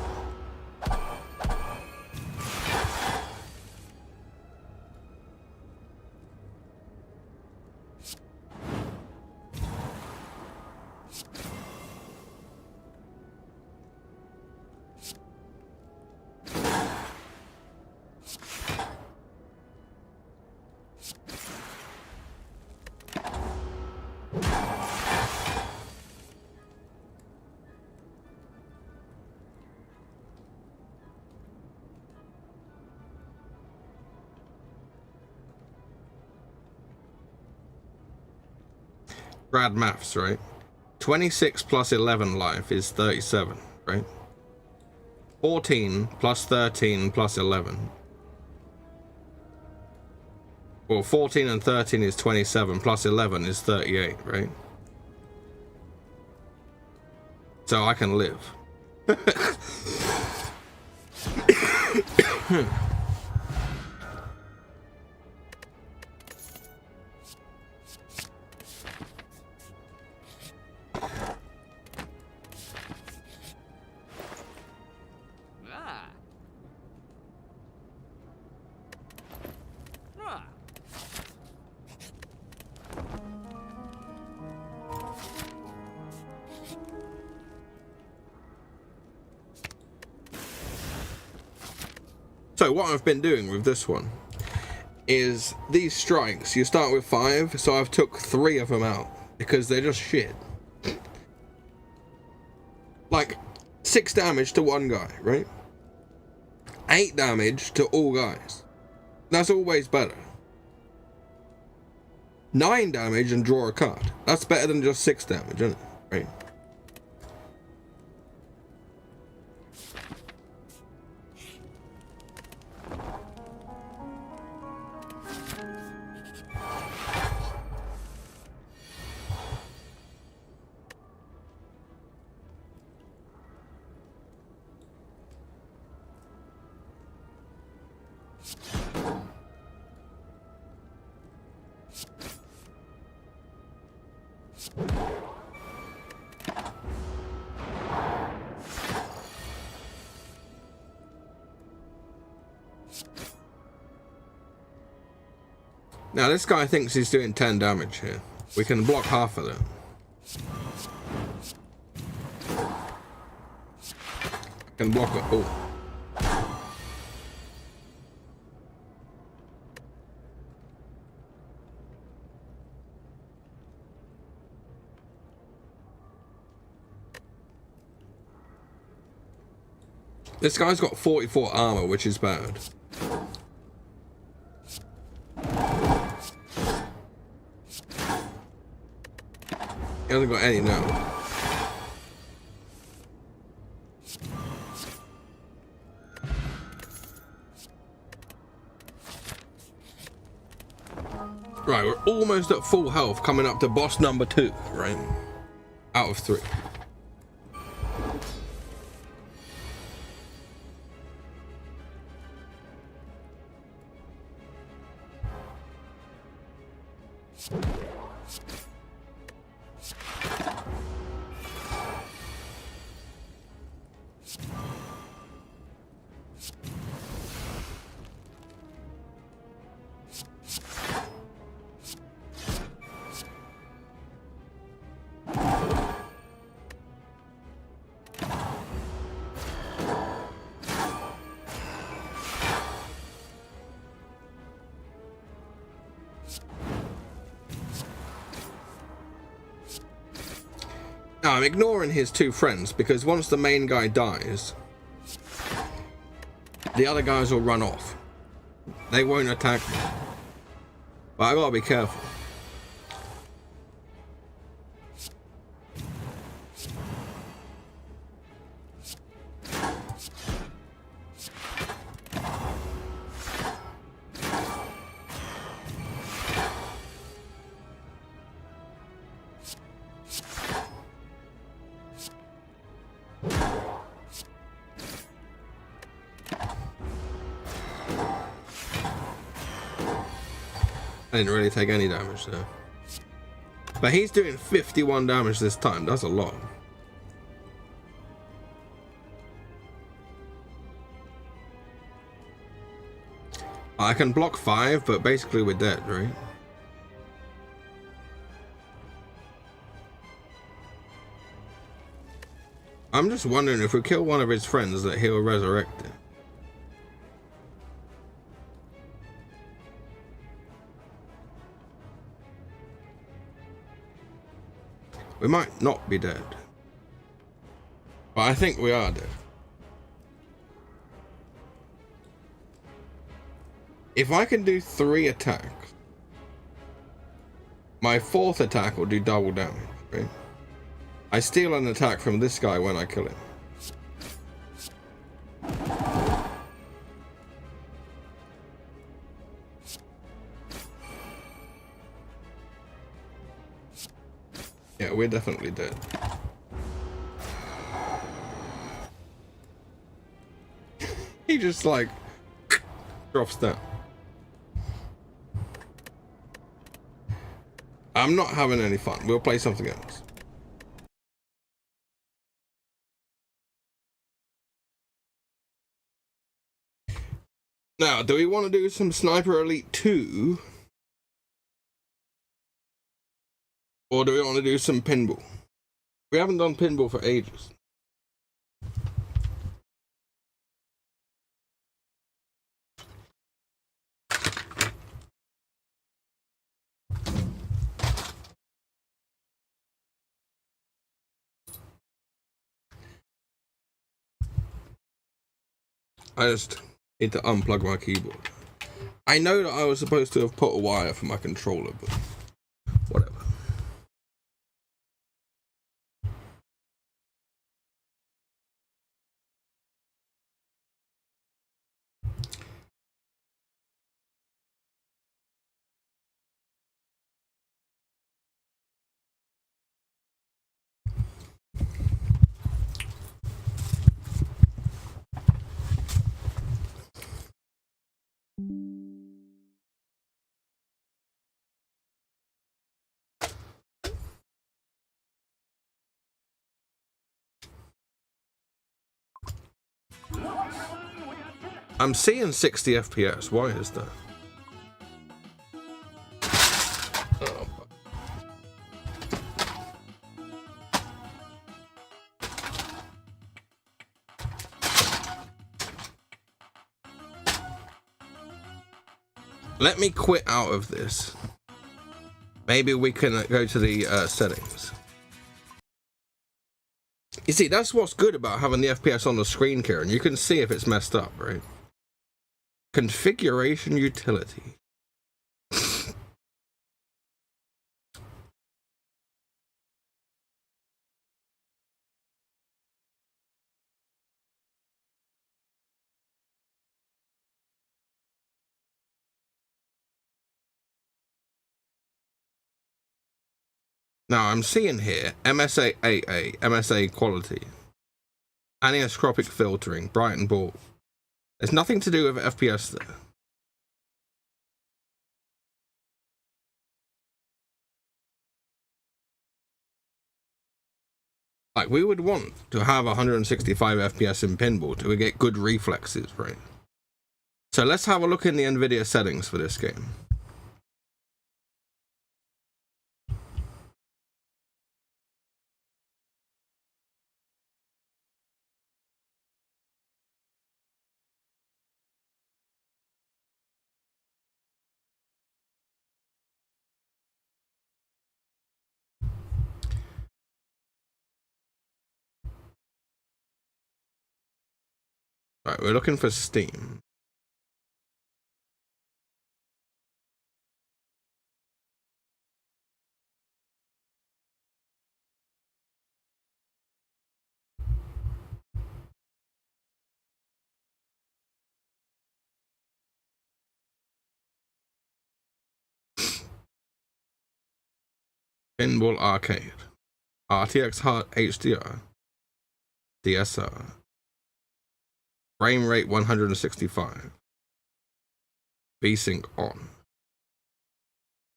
Grad maths, right? 26 plus 11 life is 37, right? 14 plus 13 plus 11. Well, 14 and 13 is 27, plus 11 is 38, right? So I can live. So what I've been doing with this one is these strikes, you start with 5, so I've took 3 of them out because they're just shit. Like 6 damage to one guy, right? 8 damage to all guys. That's always better. 9 damage and draw a card. That's better than just 6 damage, isn't it? Right? Now this guy thinks he's doing 10 damage here. We can block half of that. I can block it. Oh. This guy's got 44 armor, which is bad. He hasn't got any now. Right, we're almost at full health, coming up to boss number 2, right? Out of 3. Now, I'm ignoring his 2 friends because once the main guy dies, the other guys will run off. They won't attack me. But I gotta be careful. I didn't really take any damage there. But he's doing 51 damage this time. That's a lot. I can block 5, but basically we're dead, right? I'm just wondering if we kill one of his friends that he'll resurrect it. We might not be dead. But I think we are dead. If I can do 3 attacks, my 4th attack will do double damage, right? I steal an attack from this guy when I kill him. Yeah, we're definitely dead. He just like drops down. I'm not having any fun. We'll play something else. Now, do we want to do some Sniper Elite 2? Or do we want to do some pinball? We haven't done pinball for ages. I just need to unplug my keyboard. I know that I was supposed to have put a wire for my controller, but whatever. I'm seeing 60 FPS. Why is that? Oh. Let me quit out of this. Maybe we can go to the settings. You see, that's what's good about having the FPS on the screen, Kieran. You can see if it's messed up, right? Configuration utility. Now I'm seeing here MSA AA, MSA quality, anisotropic filtering, bright and bold. There's nothing to do with FPS there. Like, we would want to have 165 FPS in pinball to get good reflexes, right? So let's have a look in the NVIDIA settings for this game. Right, we're looking for Steam. Pinball Arcade. RTX Hard HDR. DSR. Frame rate 165. VSync on.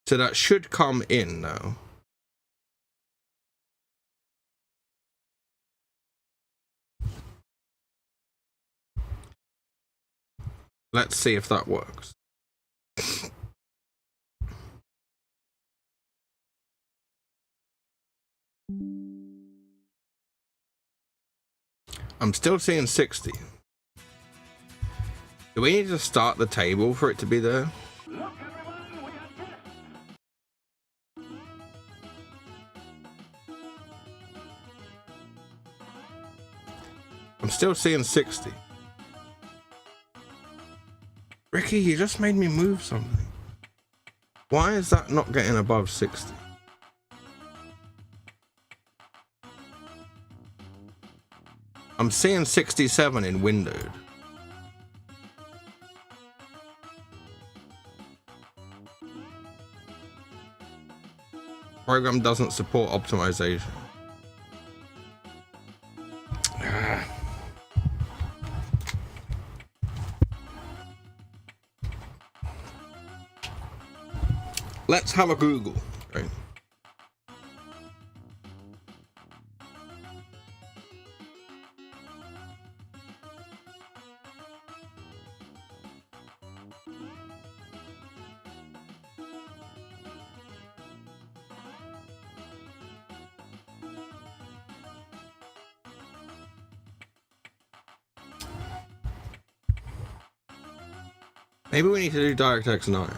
So that should come in now. Let's see if that works. I'm still seeing 60. Do we need to start the table for it to be there? I'm still seeing 60. Ricky, you just made me move something. Why is that not getting above 60? I'm seeing 67 in windowed. Program doesn't support optimization. Let's have a Google. Right. Maybe we need to do DirectX 9.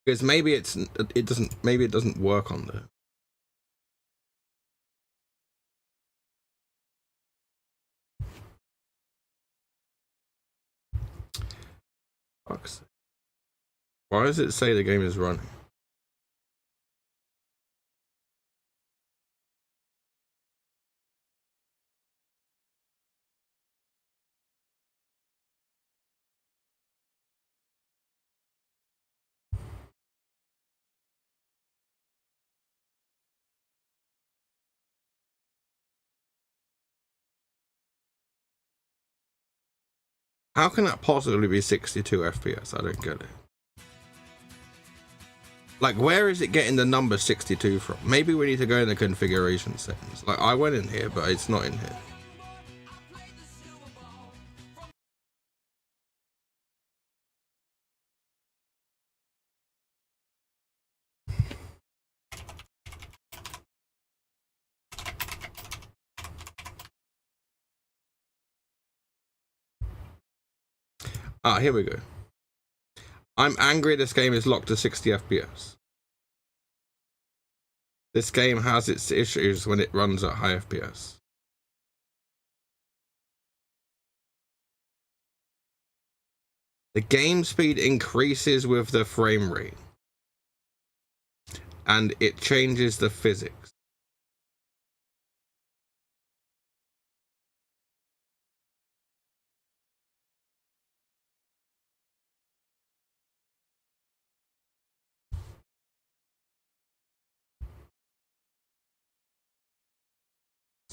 Because maybe it doesn't work on there. Fuck's sake. Why does it say the game is running? How can that possibly be 62 FPS? I don't get it. Like, where is it getting the number 62 from? Maybe we need to go in the configuration settings. Like, I went in here, but it's not in here. Ah, here we go. I'm angry this game is locked to 60 FPS. This game has its issues when it runs at high FPS. The game speed increases with the frame rate. And it changes the physics.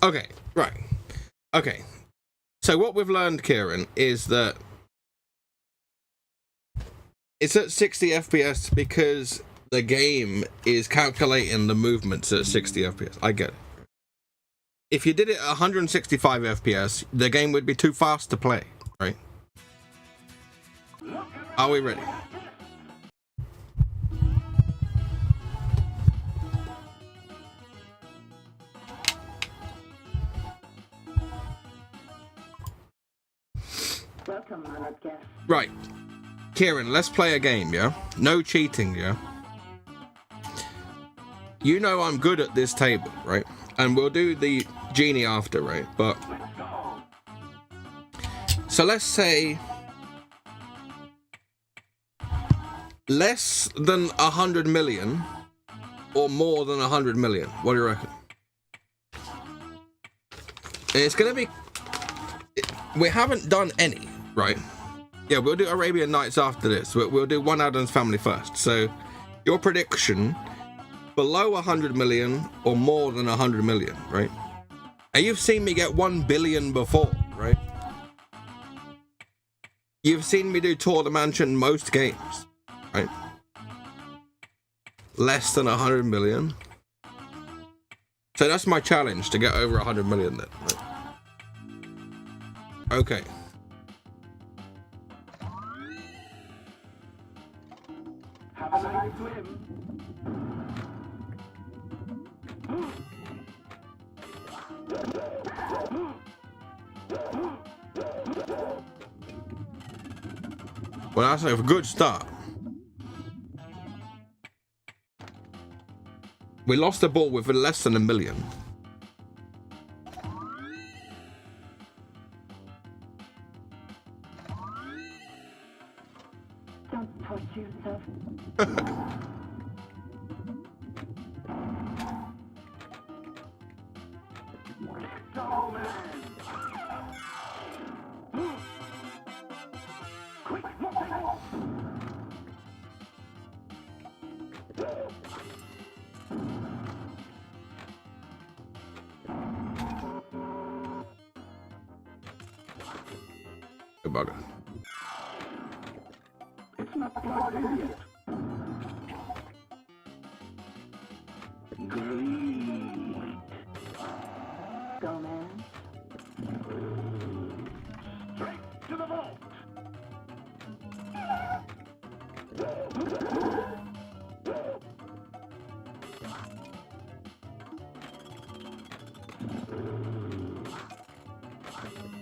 Okay, right. Okay. So what we've learned, Kieran, is that it's at 60 FPS because the game is calculating the movements at 60 FPS. I get it. If you did it at 165 FPS, the game would be too fast to play, right? Are we ready? Welcome, honored guest. Right. Kieran, let's play a game, yeah? No cheating, yeah? You know I'm good at this table, right? And we'll do the genie after, right? But so let's say less than 100 million or more than 100 million. What do you reckon? It's gonna be, we haven't done any, right? Yeah, we'll do Arabian Nights after this. We'll do One Adam's Family first. So your prediction, below 100 million or more than 100 million, right? And you've seen me get 1 billion before, right? You've seen me do Tour de Mansion most games, right? Less than 100 million. So that's my challenge, to get over 100 million then, right? Okay. Have a nice swim. Well, that's a good start. We lost the ball with less than 1 million. Don't torture yourself. Go, man. Quick, Good bugger. it's not blood, idiot. Great. Go, man. Straight to the vault.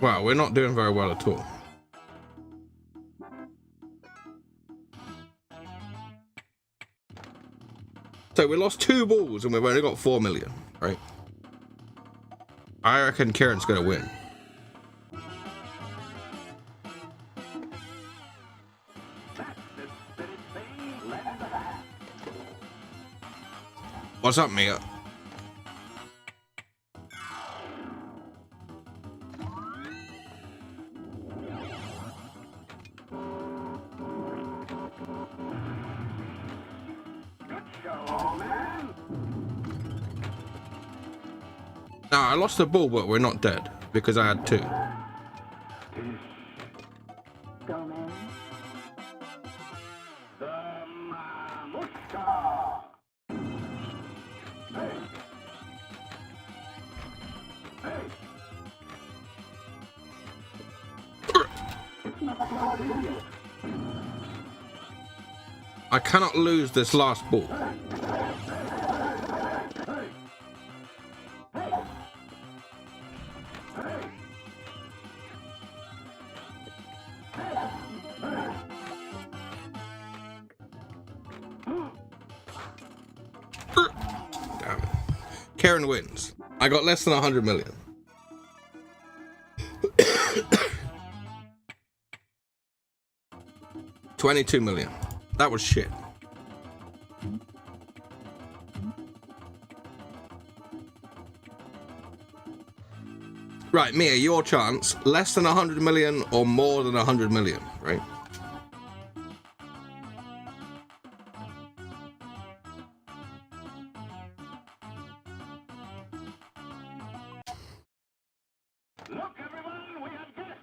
Wow, we're not doing very well at all. So we lost 2 balls and we've only got 4 million, right? I reckon Kieran's gonna win. What's up, Mia? Now, I lost the ball, but we're not dead because I had 2. Go, man. I cannot lose this last ball. Karen wins. I got less than 100 million. $22 million. That was shit. Right, Mia, your chance. Less than 100 million or more than 100 million, right? Look, everyone, we have guests.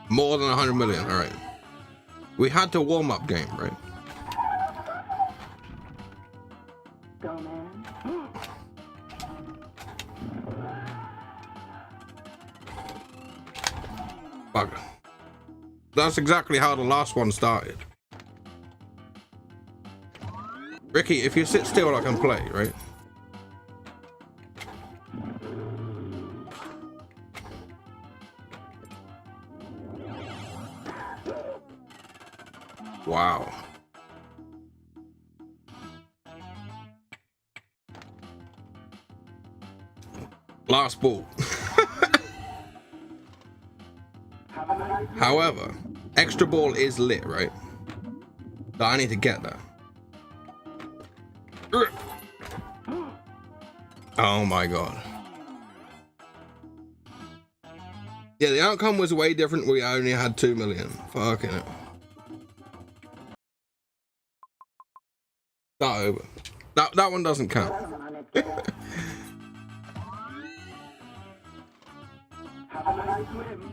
More than 100 million, all right. We had the warm-up game, right? Go, man. Bugger. That's exactly how the last one started. Ricky, if you sit still, I can play, right? Wow. Last ball. However, extra ball is lit, right? So I need to get that. Oh my god. Yeah, the outcome was way different. We only had 2 million. Fucking it. Start over. That one doesn't count. Have a nice swim.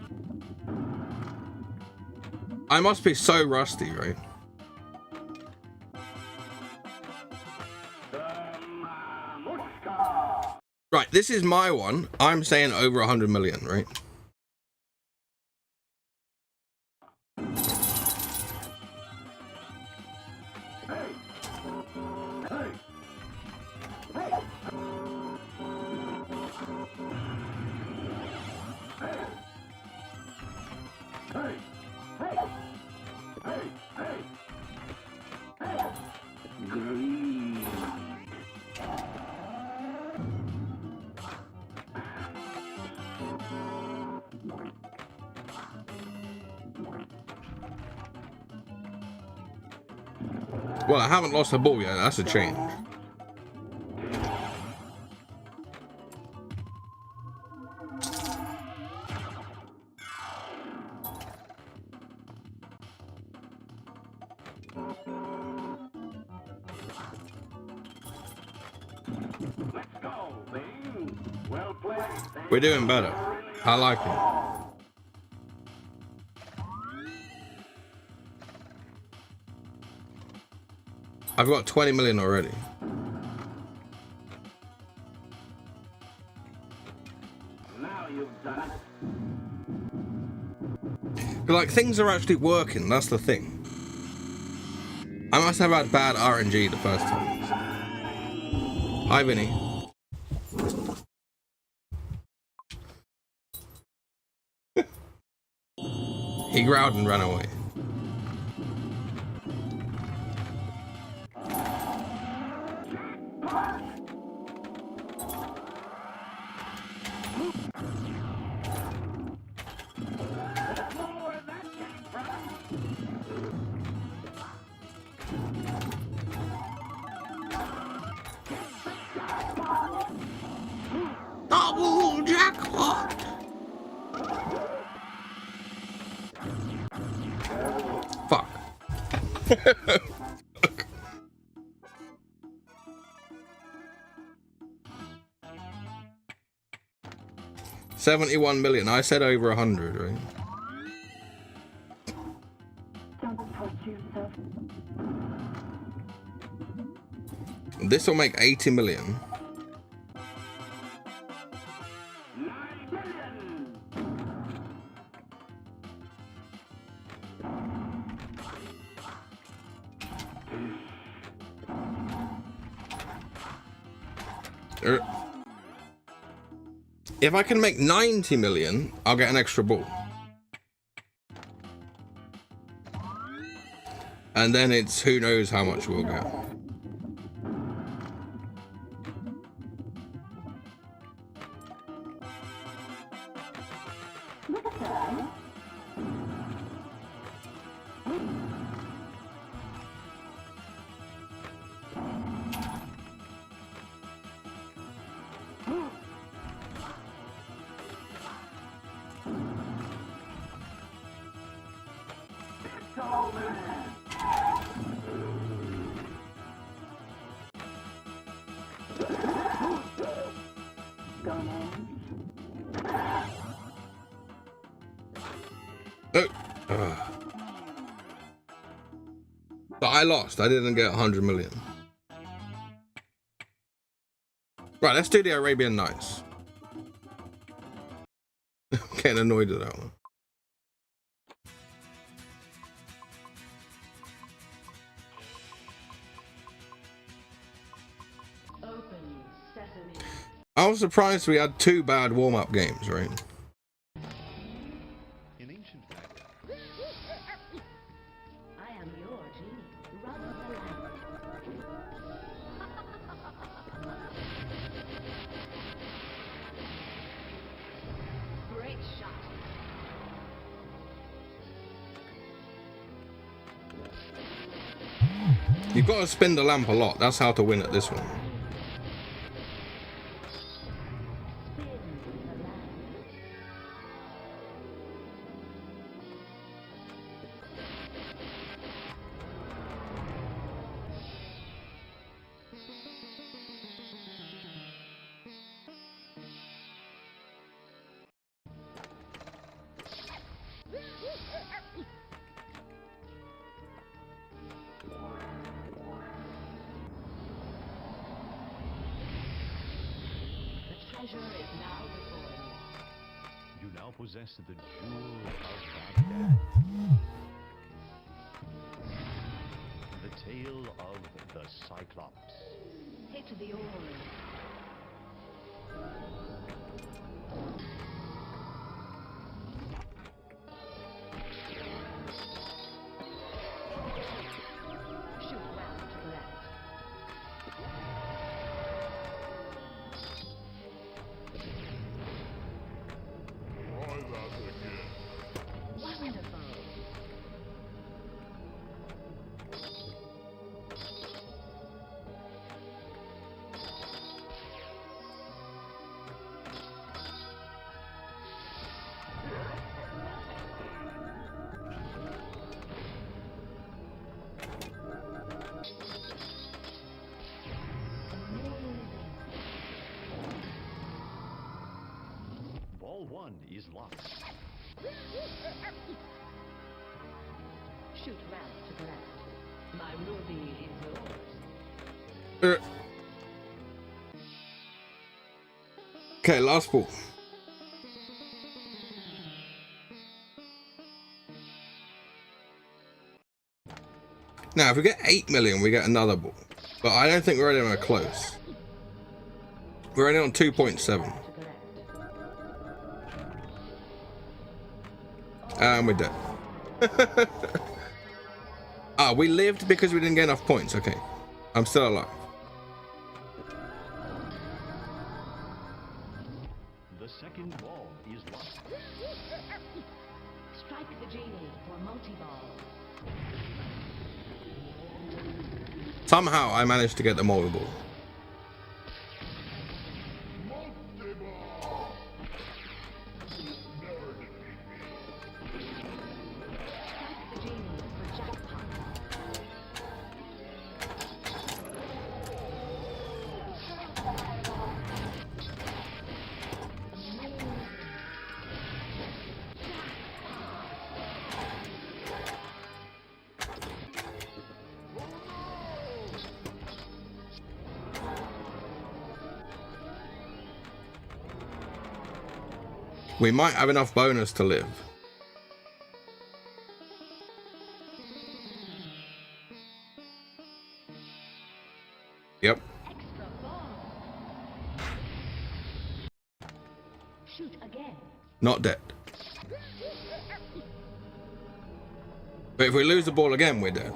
I must be so rusty, right? Right, this is my one. I'm saying over 100 million, right? Well, I haven't lost the ball yet. That's a change. Let's go, Bing. Well played. We're doing better. I like it. I've got 20 million already. Now you've done it. But like, things are actually working. That's the thing. I must have had bad RNG the first time. Hi, Vinny. He growled and ran away. Double jackpot! Fuck. 71 million. I said over 100, right? Don't touch yourself. This will make 80 million. 9 million. If I can make 90 million, I'll get an extra ball. And then it's who knows how much we'll get. Look at that. Oh. But I lost. I didn't get 100 million. Right, let's do the Arabian Nights. Getting annoyed at that one. Open sesame. I was surprised we had 2 bad warm-up games, right? In ancient Baghdad, I am your genie. Rub the lamp. Great shot. You've got to spin the lamp a lot. That's how to win at this one. Spin the lamp. The treasure is now before you. you now possess the jewel of Baghdad. The tale of the Cyclops. Hit the orb. Shoot well to the left. Wonderful. Ball 1 is lost. Shoot well to the left. My ruby is yours. Okay, last ball. Now, if we get 8 million, we get another ball. But I don't think we're anywhere close. We're only on 2.7. To the left. And we're dead. Ah, we lived because we didn't get enough points. Okay. I'm still alive. The second ball is lost. Strike the genie for multi-ball. Somehow I managed to get the multi-ball. Strike the genie for jackpot. We might have enough bonus to live. Yep. Extra ball. Shoot again. Not dead. But if we lose the ball again, we're dead.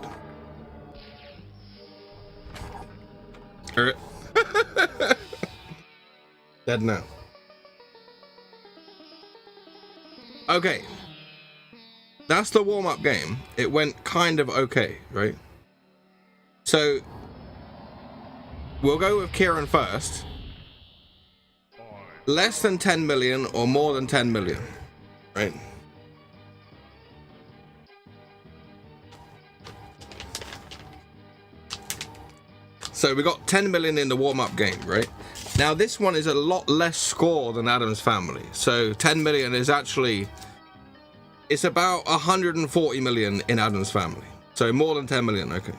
Dead now. Okay. That's the warm-up game. It went kind of okay, right? So we'll go with Kieran first. Less than 10 million or more than 10 million, right? So we got 10 million in the warm-up game, right? Now this one is a lot less score than Adam's Family. So 10 million is actually, it's about 140 million in Adam's Family. So more than 10 million, okay.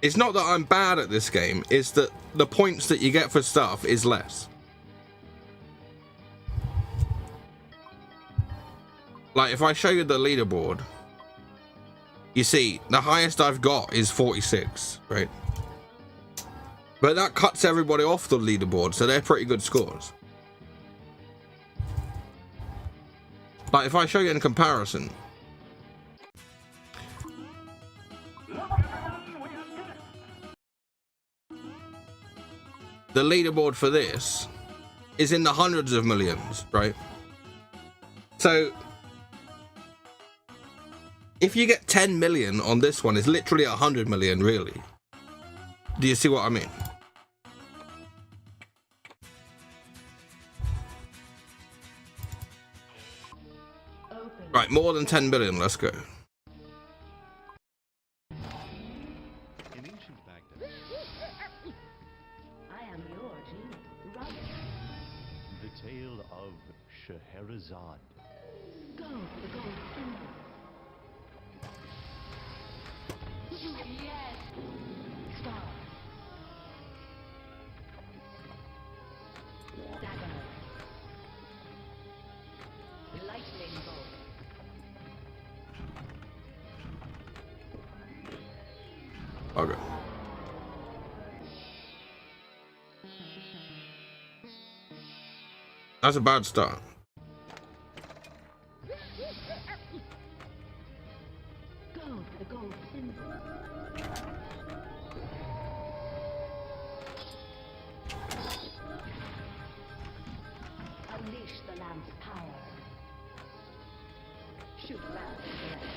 It's not that I'm bad at this game, it's that the points that you get for stuff is less. Like if I show you the leaderboard, you see the highest I've got is 46, right? But that cuts everybody off the leaderboard, so they're pretty good scores. Like if I show you in comparison, the leaderboard for this is in the hundreds of millions, right? So if you get 10 million on this one, it's literally 100 million, really. Do you see what I mean? Open. Right, more than 10 billion, let's go. In ancient Baghdad, I am your genie. Run. the tale of Scheherazade. Go for the gold symbol. Yes. Star. Dagger. Lightning bolt. Okay. That's a bad start. Go for the gold symbol. Unleash the lamp's power. Shoot round to the left.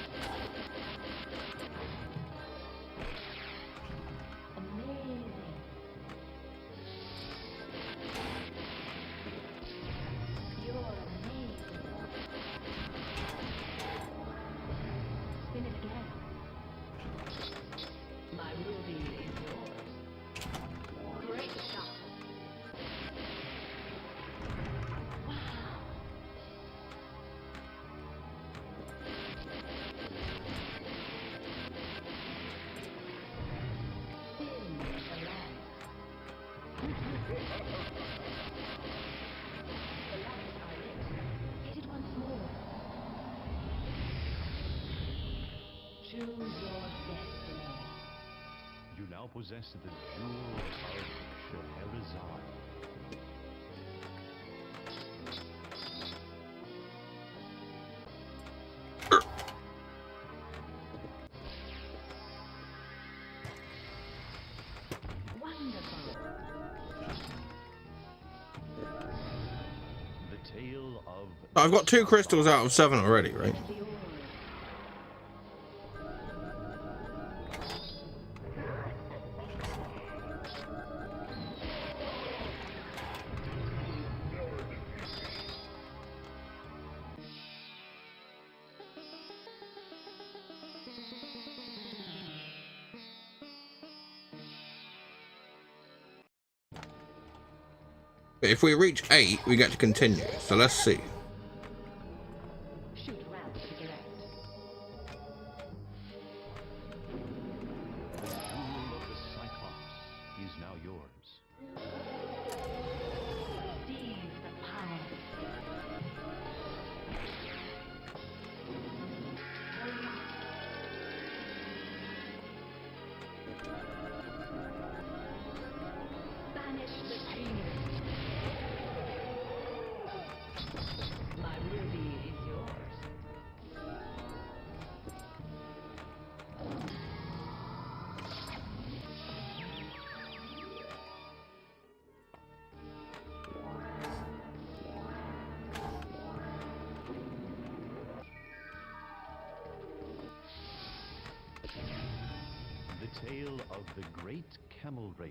Amazing. You're amazing. Spin it again. My ruby is yours. Great shot. Wow. Spin the lamp. The lamps are lit. Hit it once more. Choose your destiny. You now possess the jewel of Scheherazade. Wonderful. The tale of I've got 2 crystals out of 7 already, right? The orb. If we reach 8, we get to continue. So let's see. Shoot round to the left. the jewel of the Cyclops is now yours. Seize the power. Hurry up. Banish the genius. The tale of the great camel race.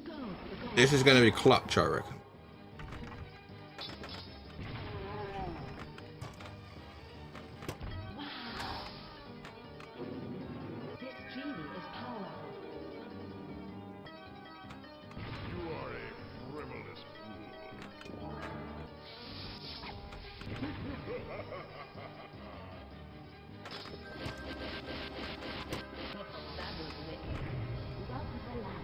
Go for the gold. This is going to be clutch, I reckon. This genie is powerful. You are a frivolous fool. Welcome to land.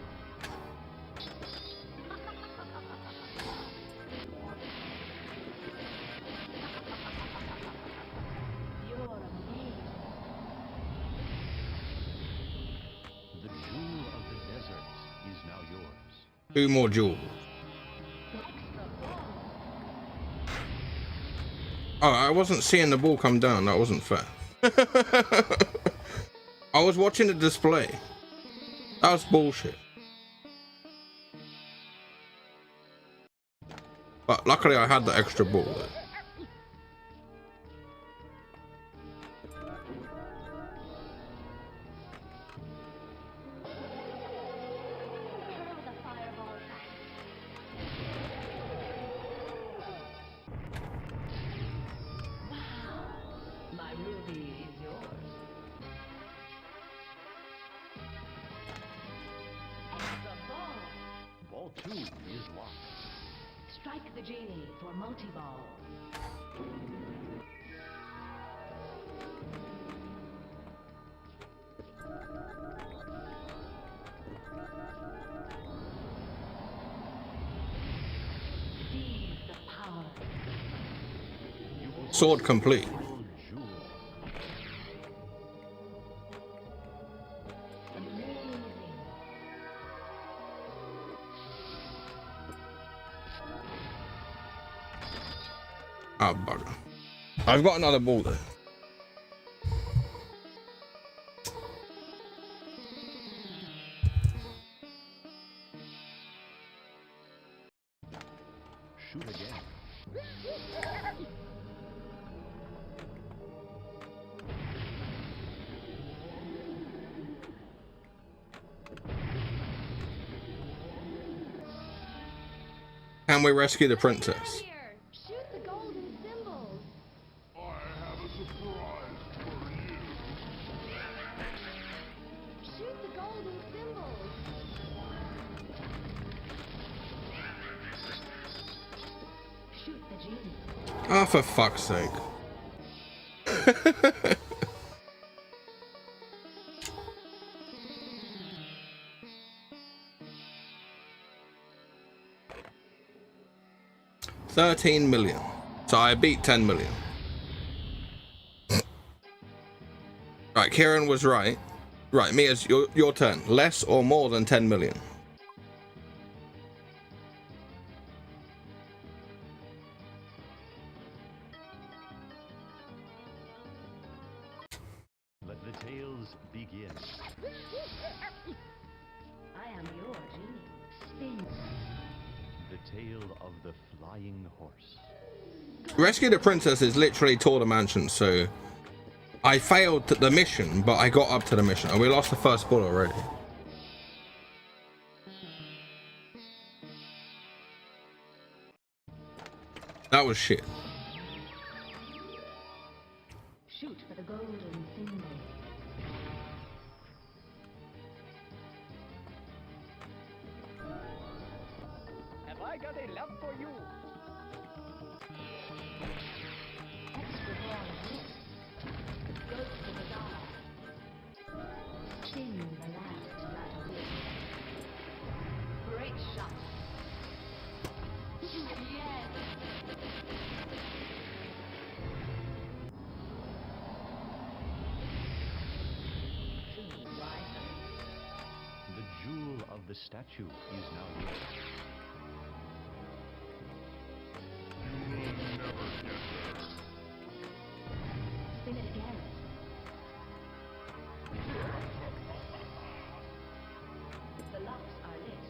You're amazing. The jewel of the desert is now yours. 2 more jewels. Extra ball. Oh, I wasn't seeing the ball come down. That wasn't fair. I was watching the display. That was bullshit. But luckily I had the extra ball there. Hurl the fireball back. Wow. My ruby is yours. Extra ball. Ball 2 is locked. Strike the genie for multi-ball. Seize the power. Sword complete. Emerald jewel. Amazing. Oh, bugger. I've got another ball there. Shoot again. Can we rescue the princess? Here, shoot the golden symbols. I have a surprise for you. Shoot the golden symbols. Shoot the genie. Oh, for fuck's sake. $13 million. So I beat 10 million. Right, Kieran was right. Right, Mia's your turn. Less or more than 10 million? Let the tales begin. I am your genie. Spin. The tale of the flying horse. Rescue the princess is literally tour the mansion, so I failed the mission, but I got up to the mission, and we lost the first ball already. That was shit. Shoot for the golden symbol. Have I got a love for you? Extra ball hit. Goes to the bazaar. Spin the last rattle. Great shot. Yes. Choose wisely. The jewel of the statue is now yours. You will never get there. Spin it again. The locks are lit.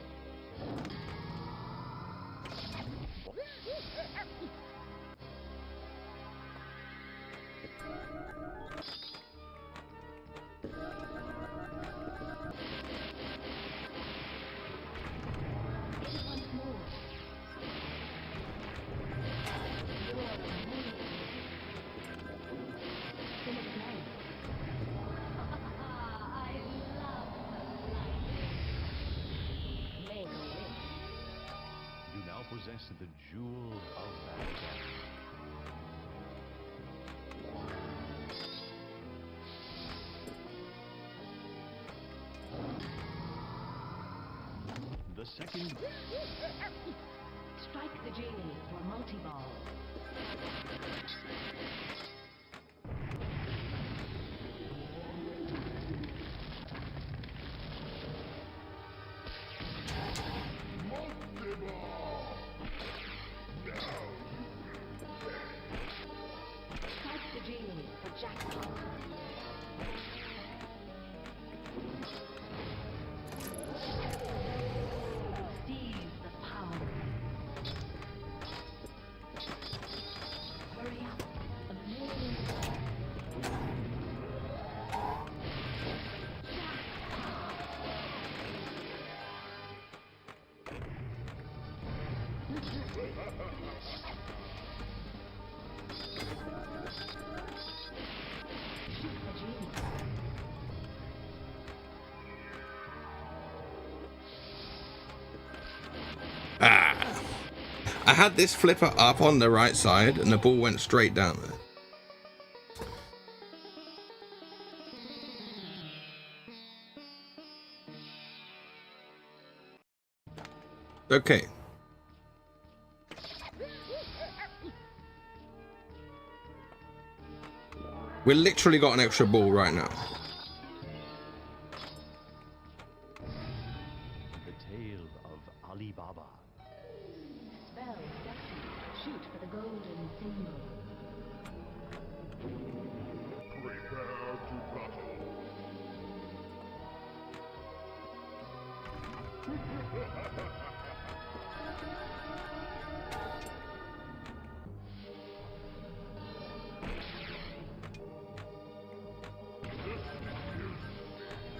possess the jewel of Baghdad. The second... Strike the genie for multi-ball. Strike the genie for jackpot. Seize the power. Hurry up. Amazing. Shoot the genie. Ah. I had this flipper up on the right side and the ball went straight down there. Okay. We literally got an extra ball right now. The tale of Ali Baba. Spell sexy. Shoot for the golden symbol. Prepare to battle.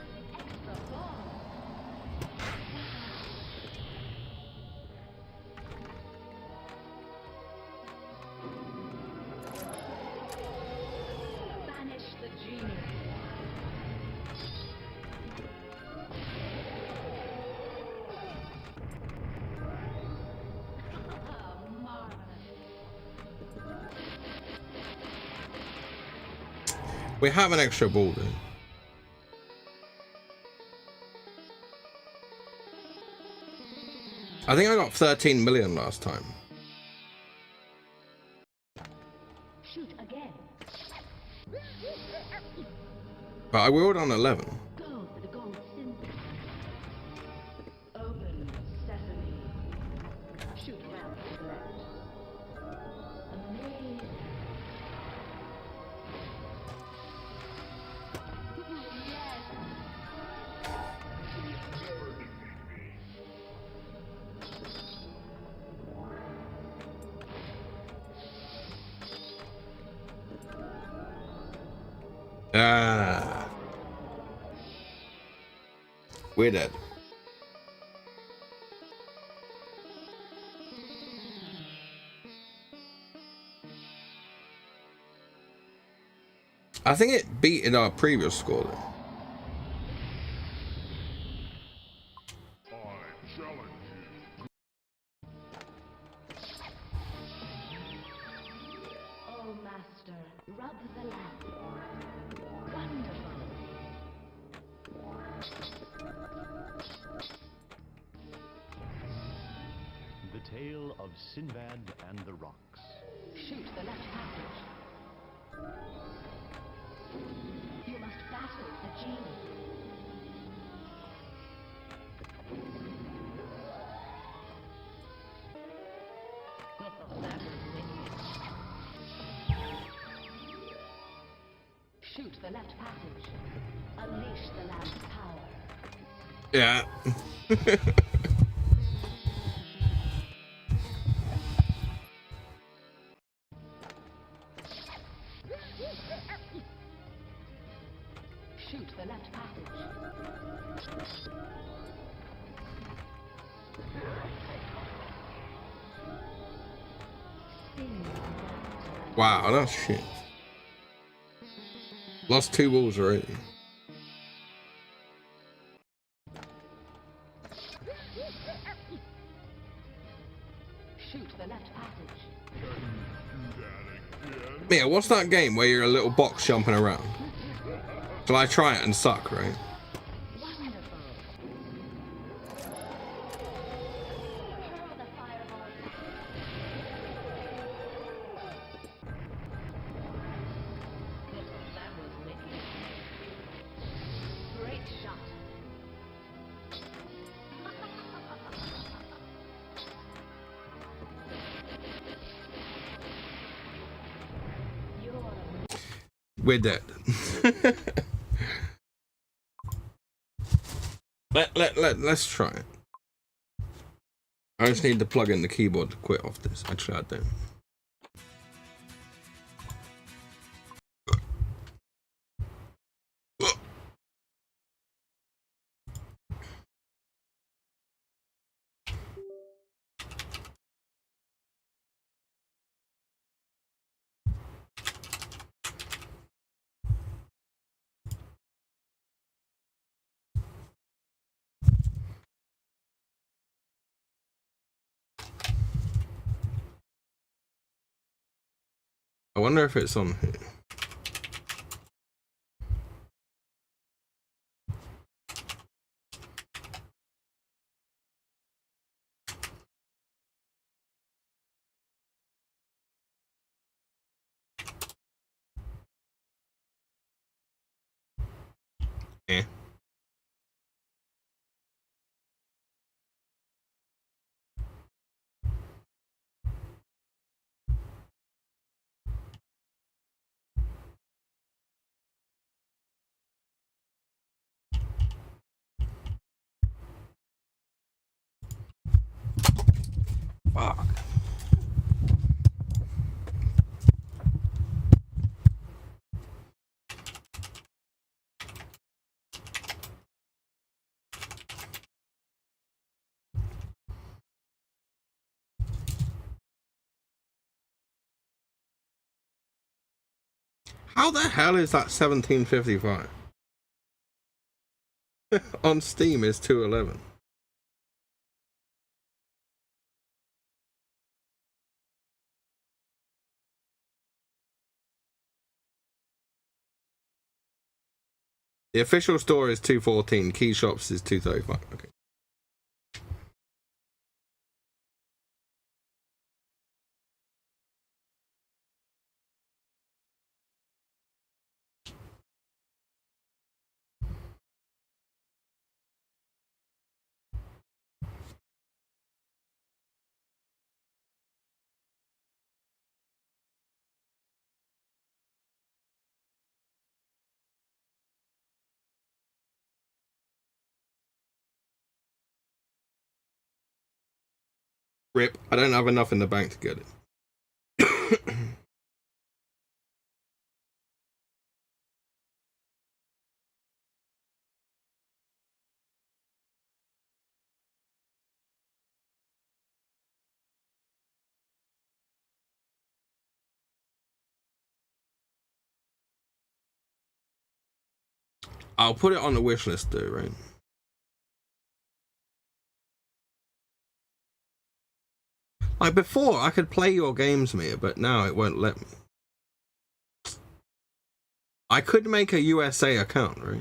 Extra ball. Banish the genie. Marvelous. We have an extra ball there. I think I got 13 million last time. Shoot again. But I willed on 11. Go for the gold symbol. Open sesame. Shoot round to the left. Amazing. Yes. Ah. We're dead. I think it beat in our previous score though. I challenge you. Oh, master, rub the lamp. Wonderful. The tale of Sinbad and the Rocks. Shoot the left passage. You must battle the genie. That was wicked. Shoot the left passage. Unleash the lamp's power. Yeah. Shoot the left passage. Wow, that's shit. Lost 2 balls already. shoot the left passage. Mia, what's that game where you're a little box jumping around? Shall I try it and suck, right? Wonderful. Hurl the fireball. That was wicked. Great shot. We're dead. Let's try it. I just need to plug in the keyboard to quit off this. Actually, I don't. I wonder if it's on here. Eh. Fuck. How the hell is that 1755? On Steam is 211. The official store is 214. Key shops is 235. Okay. Rip. I don't have enough in the bank to get it. I'll put it on the wish list though, right? Like before, I could play your games, Mia, but now it won't let me. I could make a USA account, right?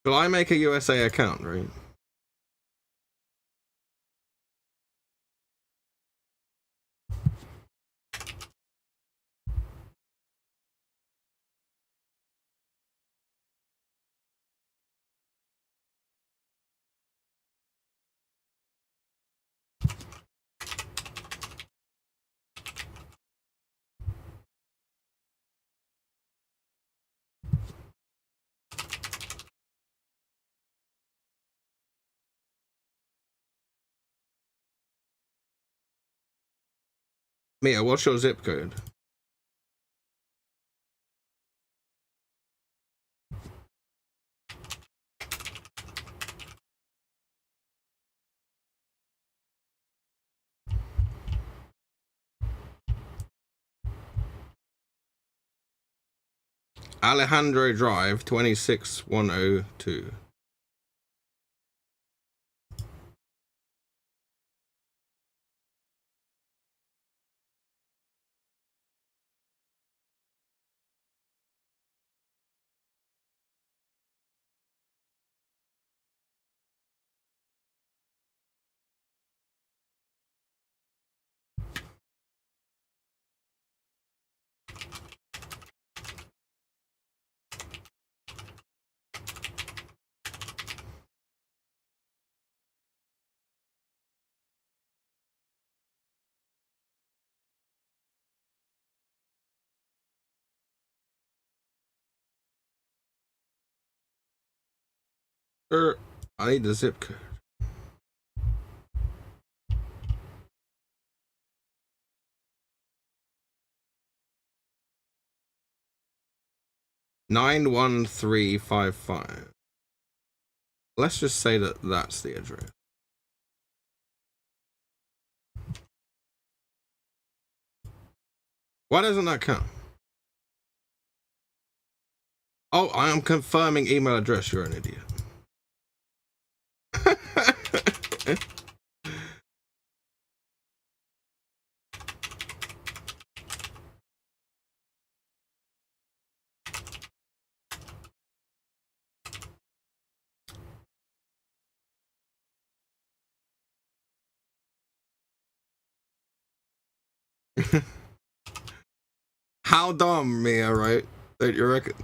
Will I make a USA account, right? Mia, what's your zip code? Alejandro Drive 26102. I need the zip code. $91355. Let's just say that that's the address. Why doesn't that count? Oh, I am confirming email address. You're an idiot. How dumb, Mia, right? Don't you reckon?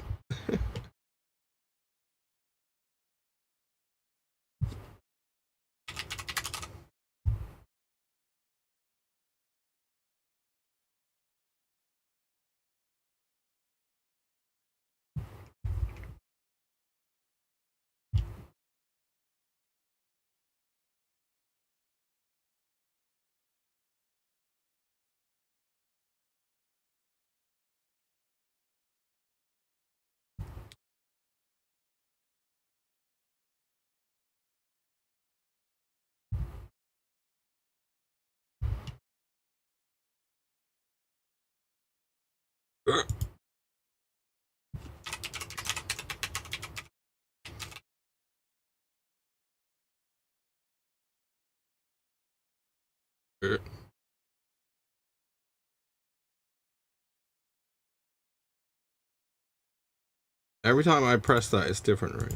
Every time I press that, it's different, right?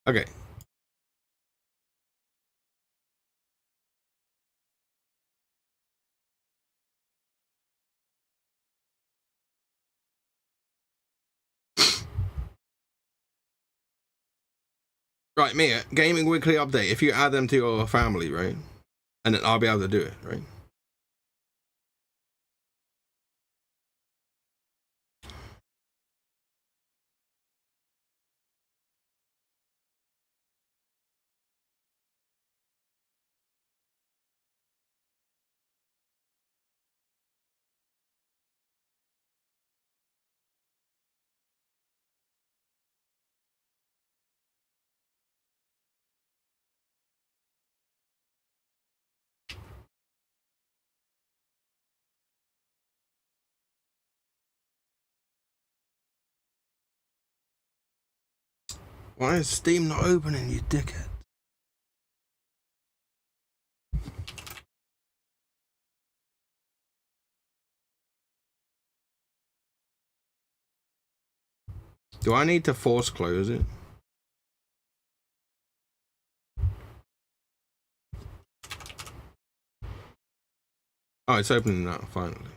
Okay. Right, Mia, Gaming Weekly Update. If you add them to your family, right? And then I'll be able to do it, right? Why is Steam not opening, you dickhead? Do I need to force close it? Oh, it's opening now, finally.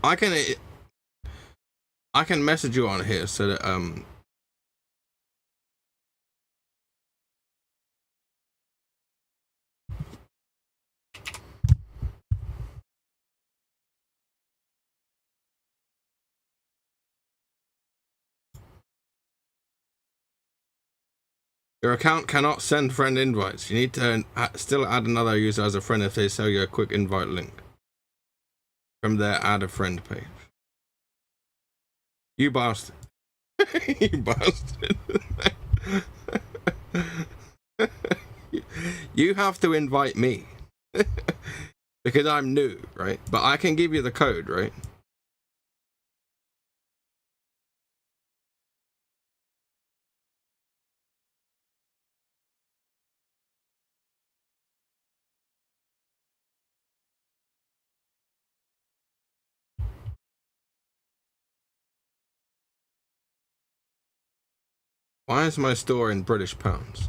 I can message you on here so that your account cannot send friend invites. You need to still add another user as a friend if they sell you a quick invite link from their add a friend page. You bastard. You bastard. You have to invite me. Because I'm new, right? But I can give you the code, right? Why is my store in British pounds?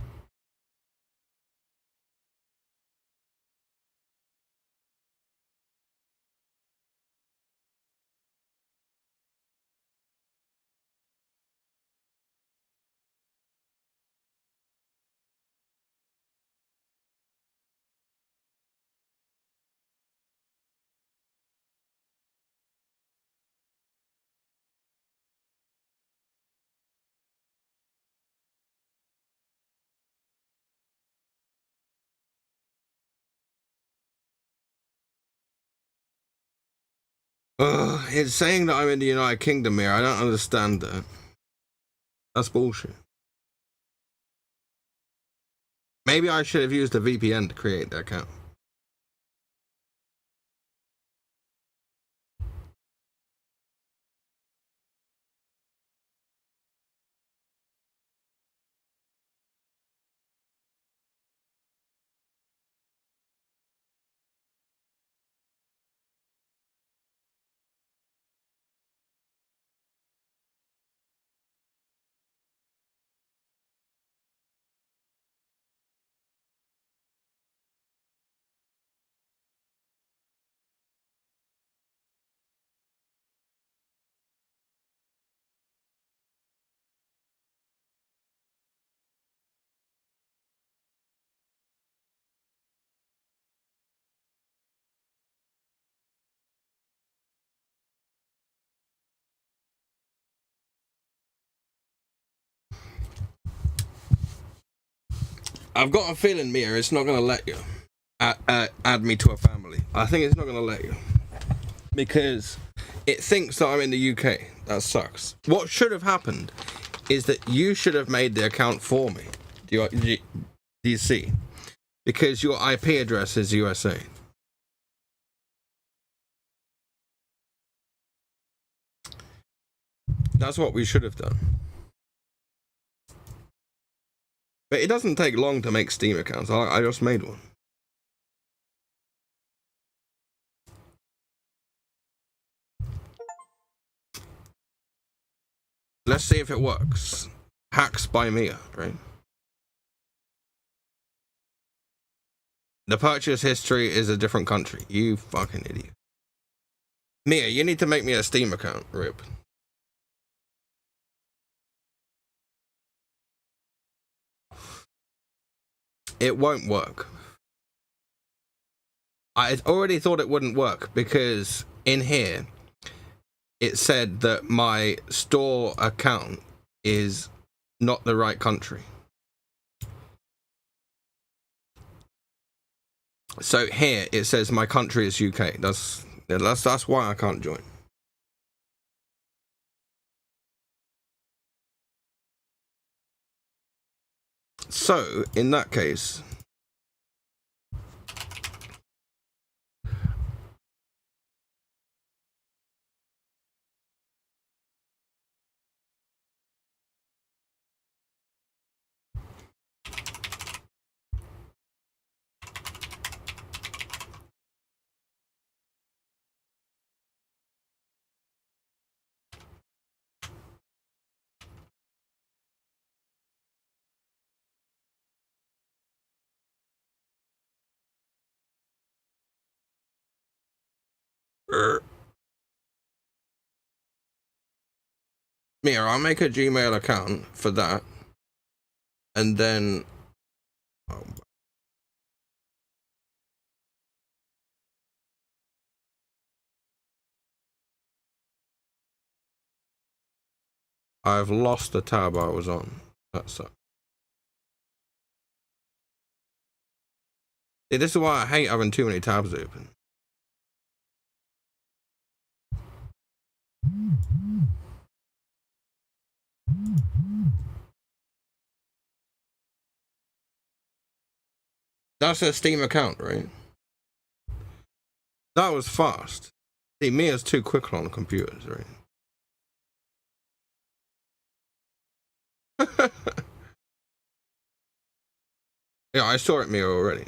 It's saying that I'm in the United Kingdom here. I don't understand that. That's bullshit. Maybe I should have used a VPN to create the account. I've got a feeling, Mia, it's not going to let you add me to a family. I think it's not going to let you. Because it thinks that I'm in the UK. That sucks. What should have happened is that you should have made the account for me. Do you see? Because your IP address is USA. That's what we should have done. But it doesn't take long to make Steam accounts. I just made one. Let's see if it works. Hacks by Mia, right? The purchase history is a different country. You fucking idiot. Mia, you need to make me a Steam account, Rip. It won't work. I already thought it wouldn't work because in here it said that my store account is not the right country. So here it says my country is UK. That's why I can't join. So in that case, Mia, I'll make a Gmail account for that, and then I've lost the tab I was on. That sucks. See, this is why I hate having too many tabs open. That's a Steam account, right? That was fast. See, Mia's too quick on computers, right? Yeah, I saw it, Mia, already.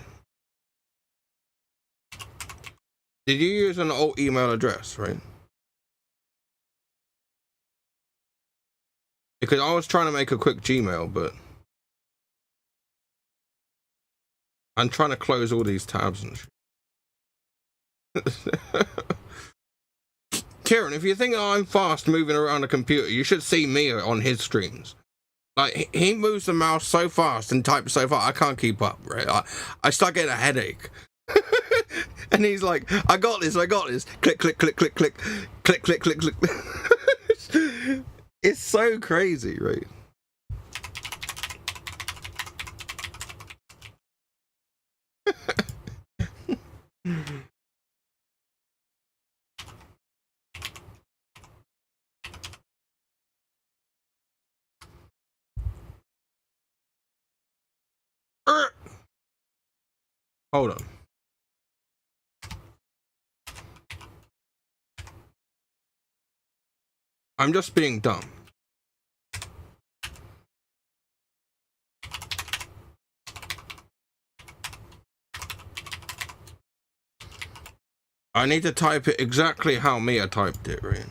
Did you use an old email address, right? Because I was trying to make a quick Gmail, but I'm trying to close all these tabs and shit. Kieran, if you think I'm fast moving around a computer, you should see Mia on his streams. Like, he moves the mouse so fast and types so fast, I can't keep up, right? I start getting a headache. And he's like, I got this. Click, click, click, click, click, click, click, click, click. It's so crazy, right? Hold on. I'm just being dumb. I need to type it exactly how Mia typed it, right?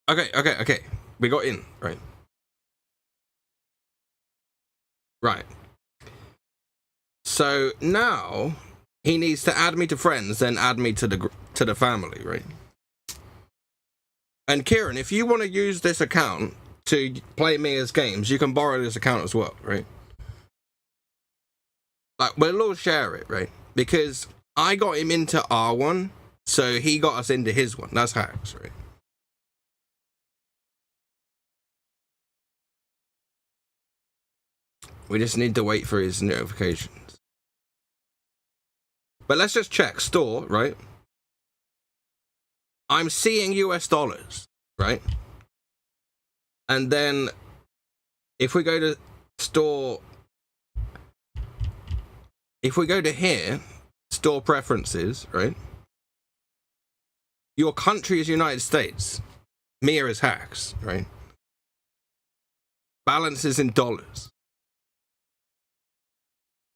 Okay. We got in, right? Right. So now he needs to add me to friends, then add me to the family, right? And Kieran, if you want to use this account to play Mia's games, you can borrow this account as well, right? Like, we'll all share it, right? Because I got him into our one, so he got us into his one. That's hacks, right? We just need to wait for his notifications. But let's just check store, right? I'm seeing US dollars, right? And then if we go to store, if we go to here, store preferences, right? Your country is United States. Mia is hacks, right? Balance is in dollars.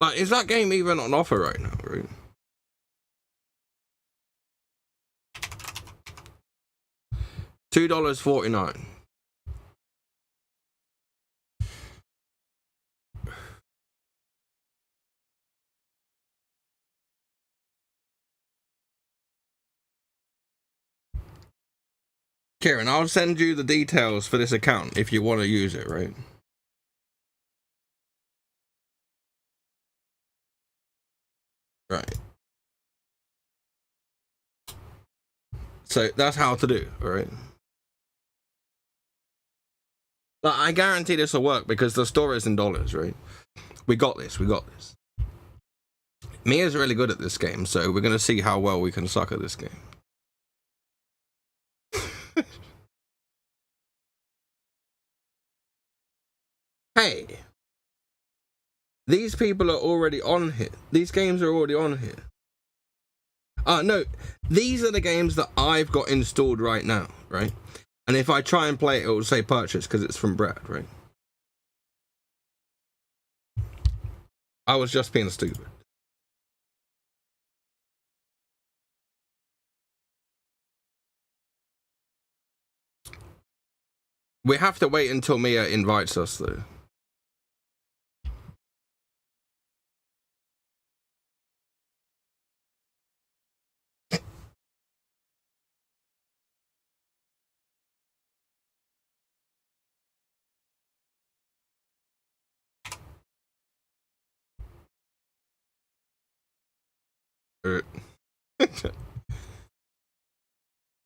Like, is that game even on offer right now, right? $2.49. Kieran, I'll send you the details for this account if you want to use it, right? Right. So that's how to do, alright? But I guarantee this will work because the store is in dollars, right? We got this. Mia's really good at this game, so we're going to see how well we can suck at this game. Hey! These people are already on here. These games are already on here. No, these are the games that I've got installed right now, right? And if I try and play it, it will say purchase because it's from Brad, right? I was just being stupid. We have to wait until Mia invites us, though.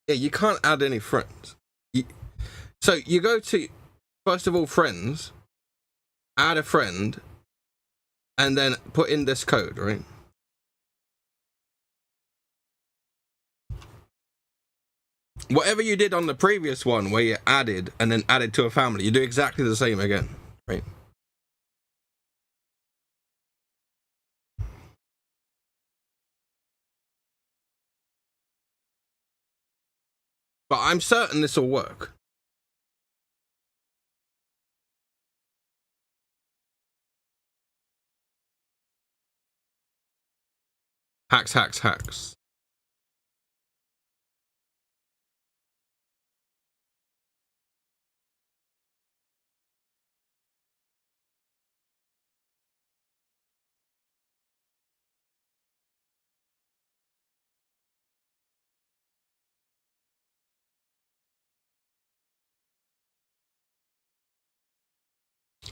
Yeah, you can't add any friends. So you go to, first of all, friends, add a friend, and then put in this code, right? Whatever you did on the previous one where you added and then added to a family, you do exactly the same again, right? But I'm certain this will work. Hacks, hacks, hacks.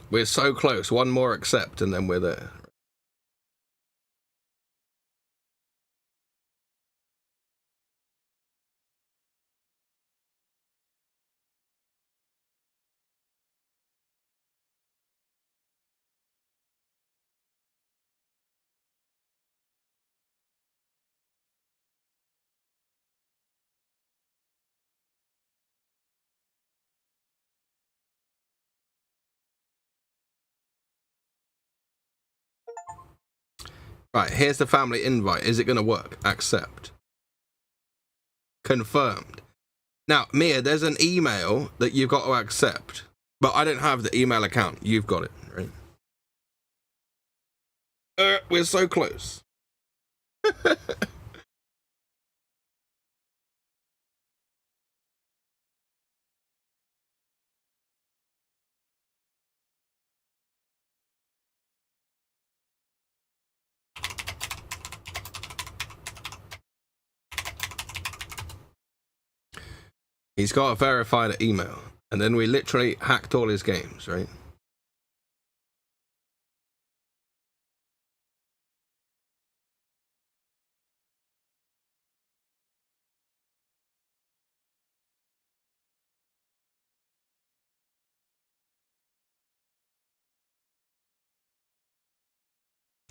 We're so close. One more accept and then we're there. Right, here's the family invite. Is it going to work? Accept. Confirmed. Now, Mia, there's an email that you've got to accept, but I don't have the email account. You've got it, right? We're so close. He's got to verify the email, and then we literally hacked all his games, right?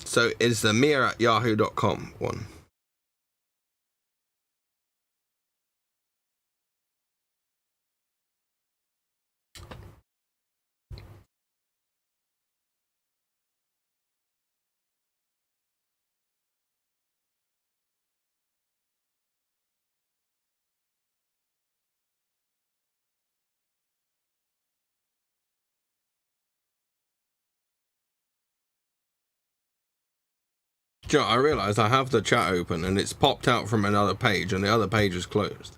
So is the Mia@yahoo.com one. Do you know, I realized I have the chat open and it's popped out from another page and the other page is closed.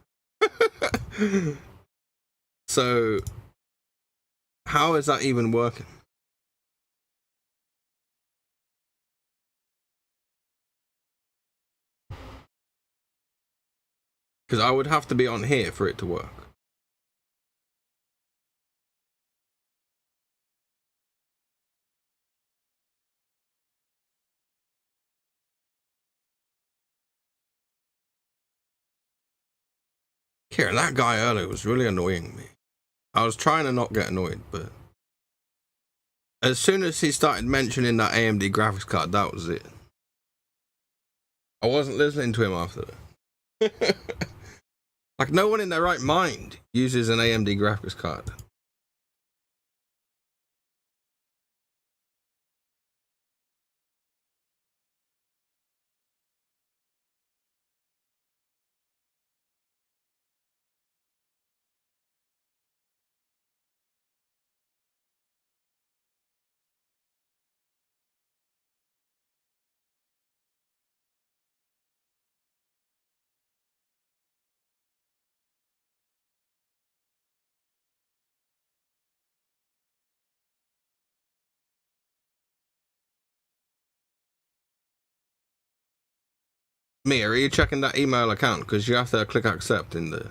So how is that even working? Because I would have to be on here for it to work. Kieran, that guy earlier was really annoying me. I was trying to not get annoyed, but as soon as he started mentioning that AMD graphics card, that was it. I wasn't listening to him after that. Like, no one in their right mind uses an AMD graphics card. Mia, are you checking that email account? Because you have to click accept in the...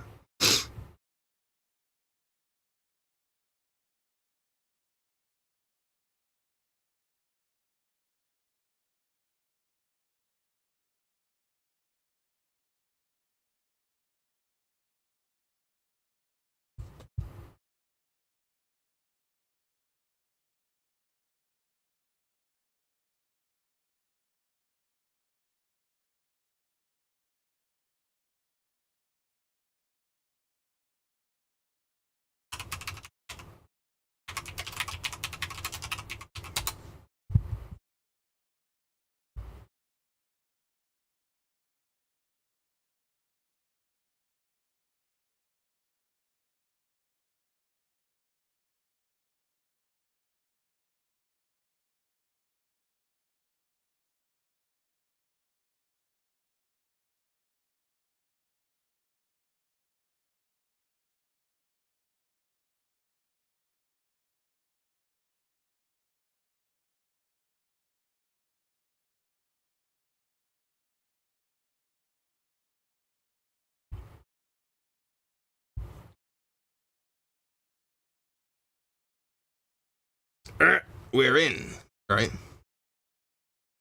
We're in, right?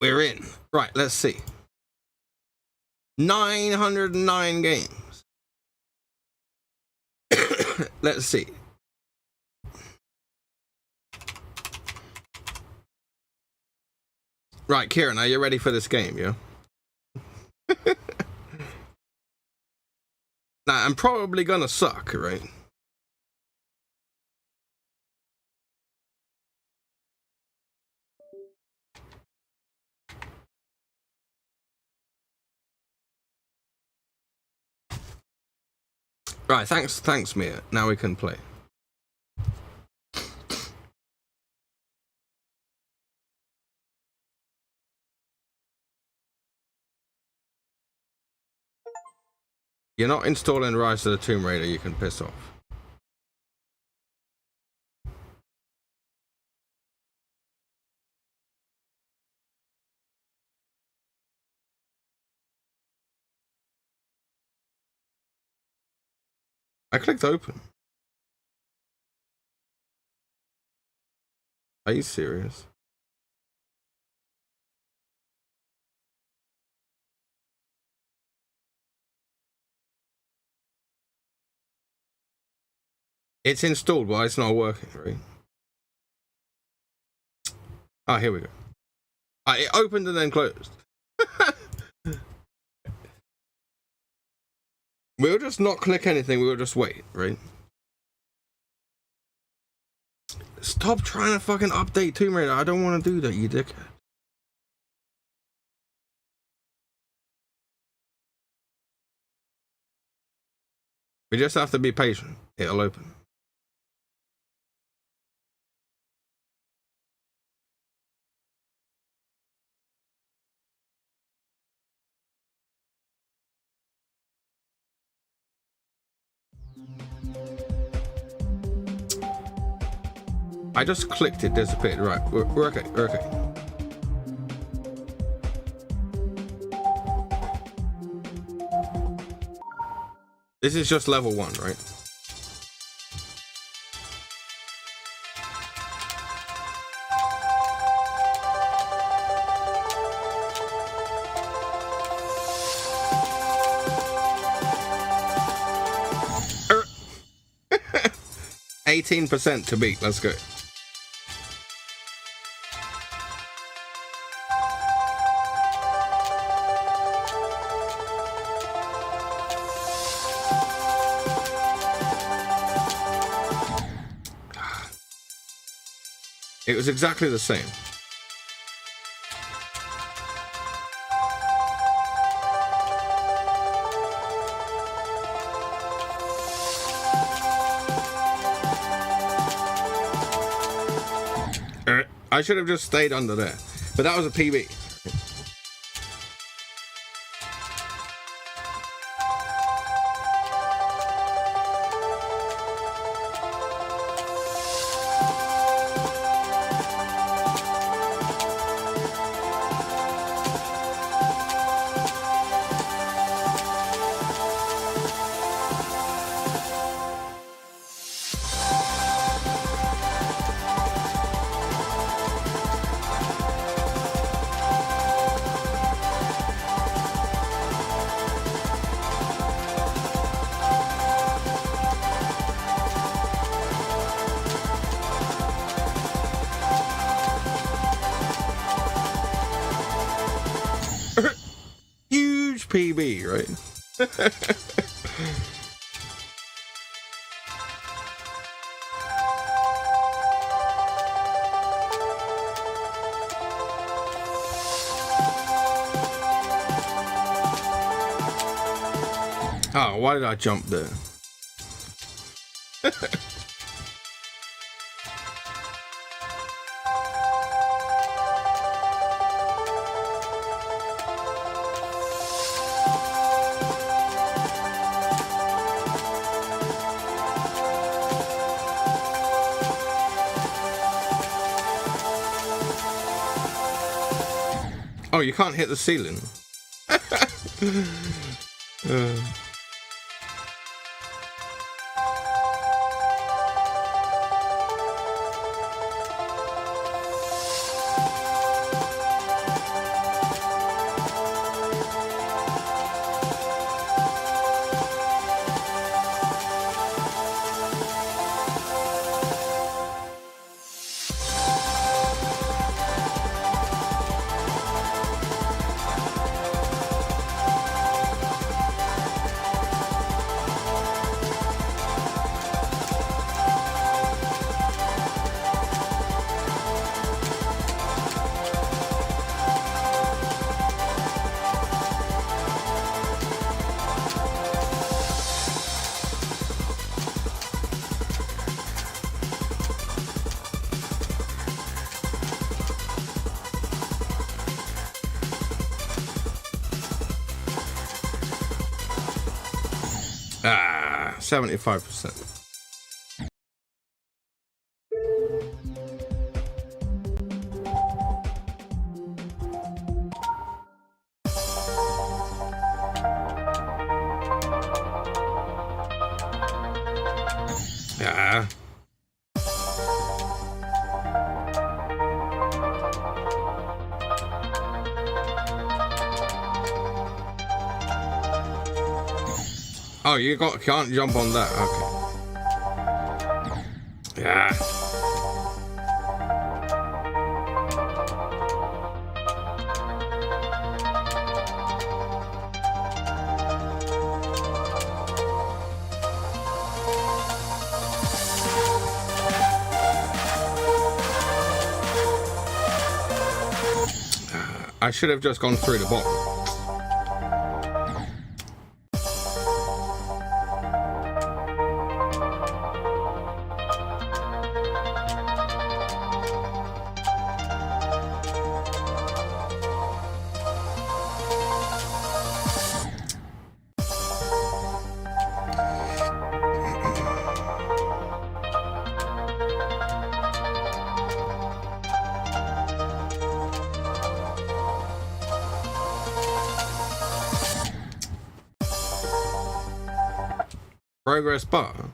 We're in. Right, let's see. 909 games. Let's see. Right, Kieran, are you ready for this game, yeah? Now, I'm probably gonna suck, right? Right, thanks, Mia. Now we can play. You're not installing Rise of the Tomb Raider, you can piss off. I clicked open. Are you serious? It's installed, but it's not working, right? Ah, here we go. It opened and then closed. We'll just not click anything, we'll just wait, right? Stop trying to fucking update Tomb Raider. I don't want to do that, you dickhead. We just have to be patient. It'll open. I just clicked it, disappeared. Right, we're okay, we're okay. This is just level 1, right? Er 18% to beat, let's go. It was exactly the same. I should have just stayed under there, but that was a PB. PB, right? Oh, why did I jump there? Oh, you can't hit the ceiling. Ah, 75%. Ah. Oh, can't jump on that. Okay. Yeah. I should have just gone through the bottom. Progress bar.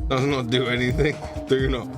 Does not do anything. Do not.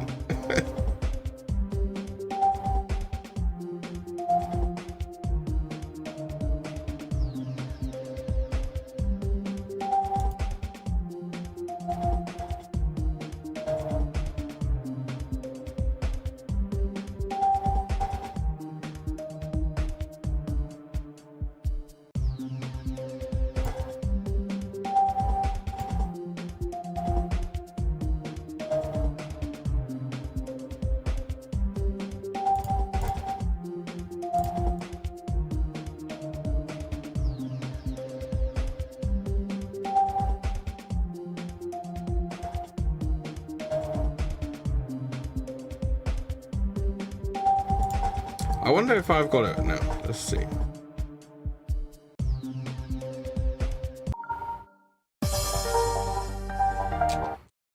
I wonder if I've got it now. Let's see.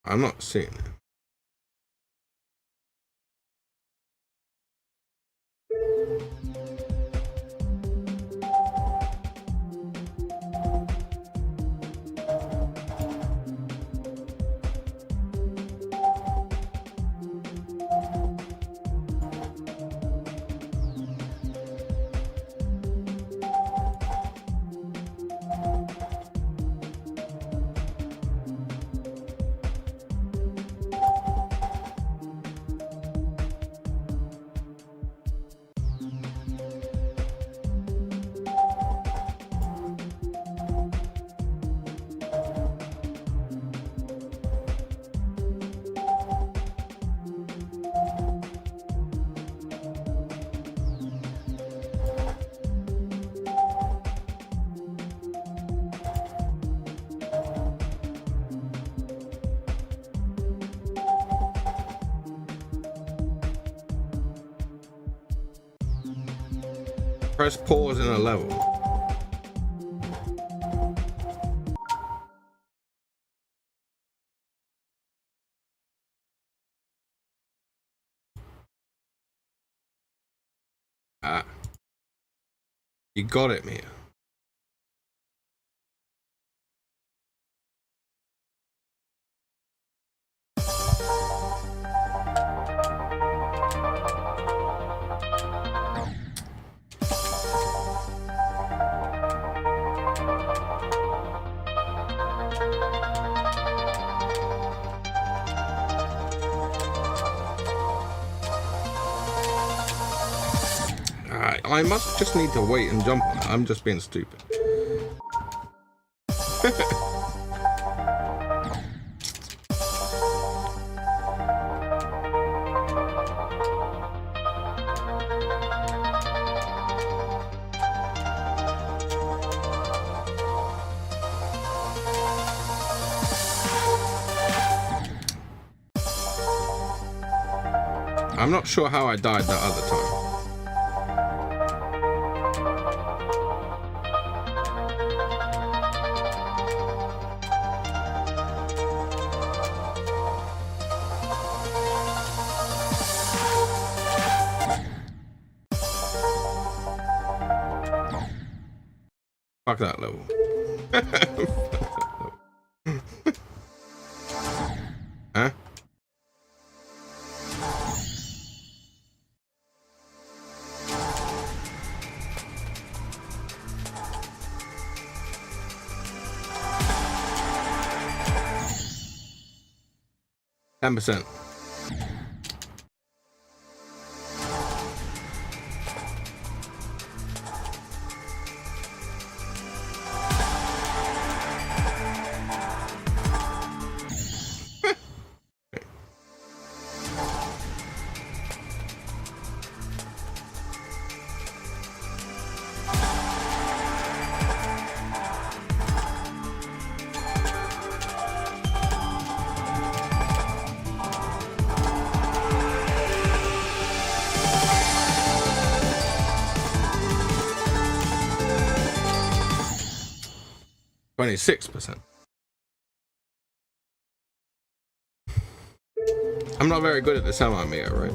I'm not seeing it. Press pause in a level. Ah. You got it, Mia. I must just need to wait and jump on it. I'm just being stupid. I'm not sure how I died that other time. Fuck that level. Huh? %. %. I'm not very good at this, am I, Mia, right?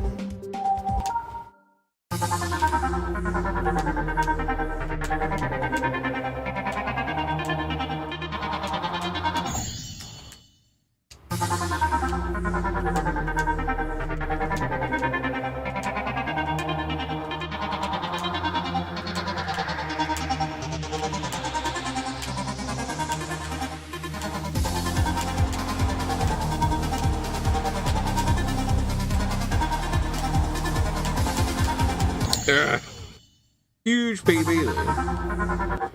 Huge PB there.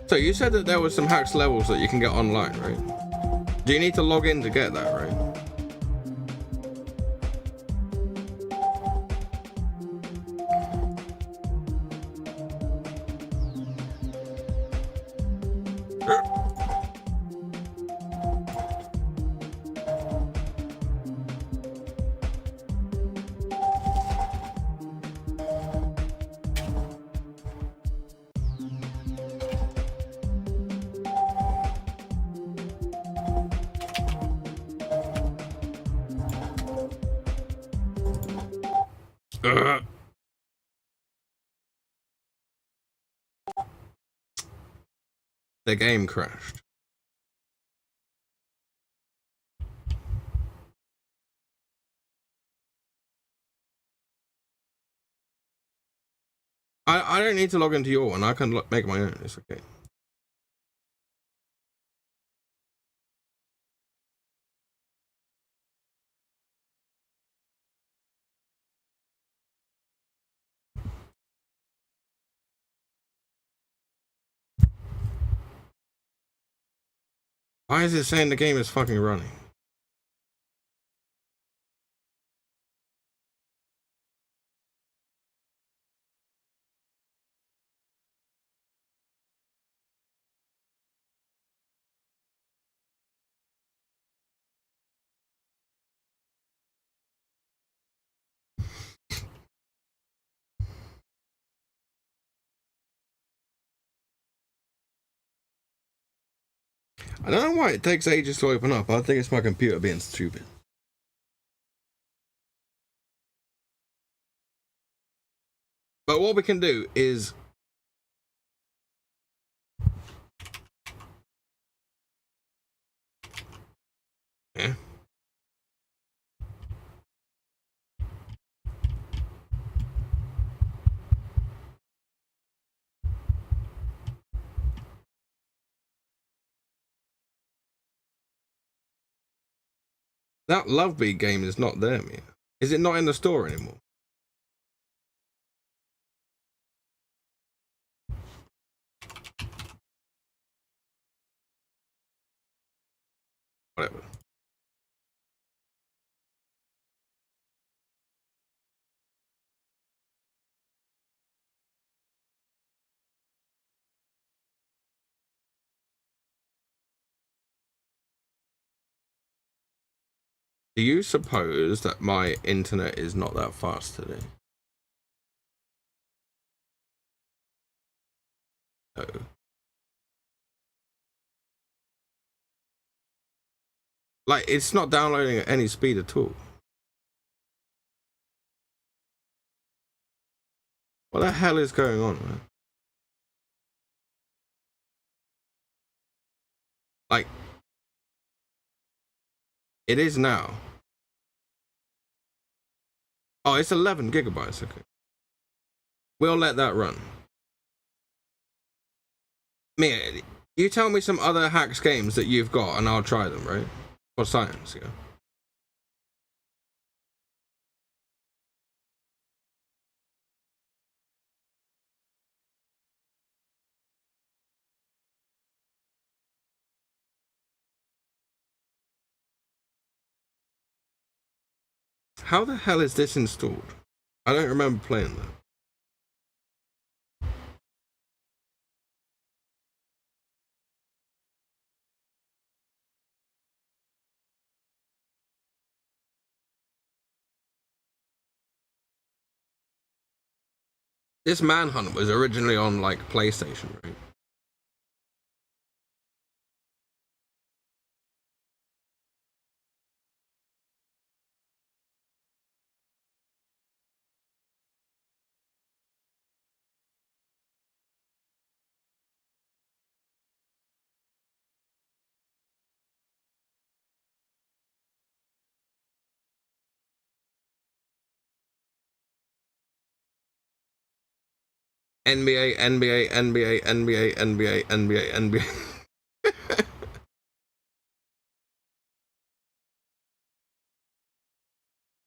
So you said that there were some hacks levels that you can get online, right? Do you need to log in to get that, right? The game crashed. I don't need to log into your one. I can make my own. It's okay. Why is it saying the game is fucking running? I don't know why it takes ages to open up. I think it's my computer being stupid. But what we can do is yeah. That Love Beat game is not there, man. Is it not in the store anymore? Whatever. Do you suppose that my internet is not that fast today? No. Like, it's not downloading at any speed at all. What the hell is going on, man? Like, it is now. Oh, it's 11 gigabytes, okay. We'll let that run. Mia, you tell me some other hacks games that you've got and I'll try them, right? For science, yeah. How the hell is this installed? I don't remember playing that. This Manhunt was originally on, like, PlayStation, right? NBA, NBA, NBA, NBA, NBA, NBA, NBA.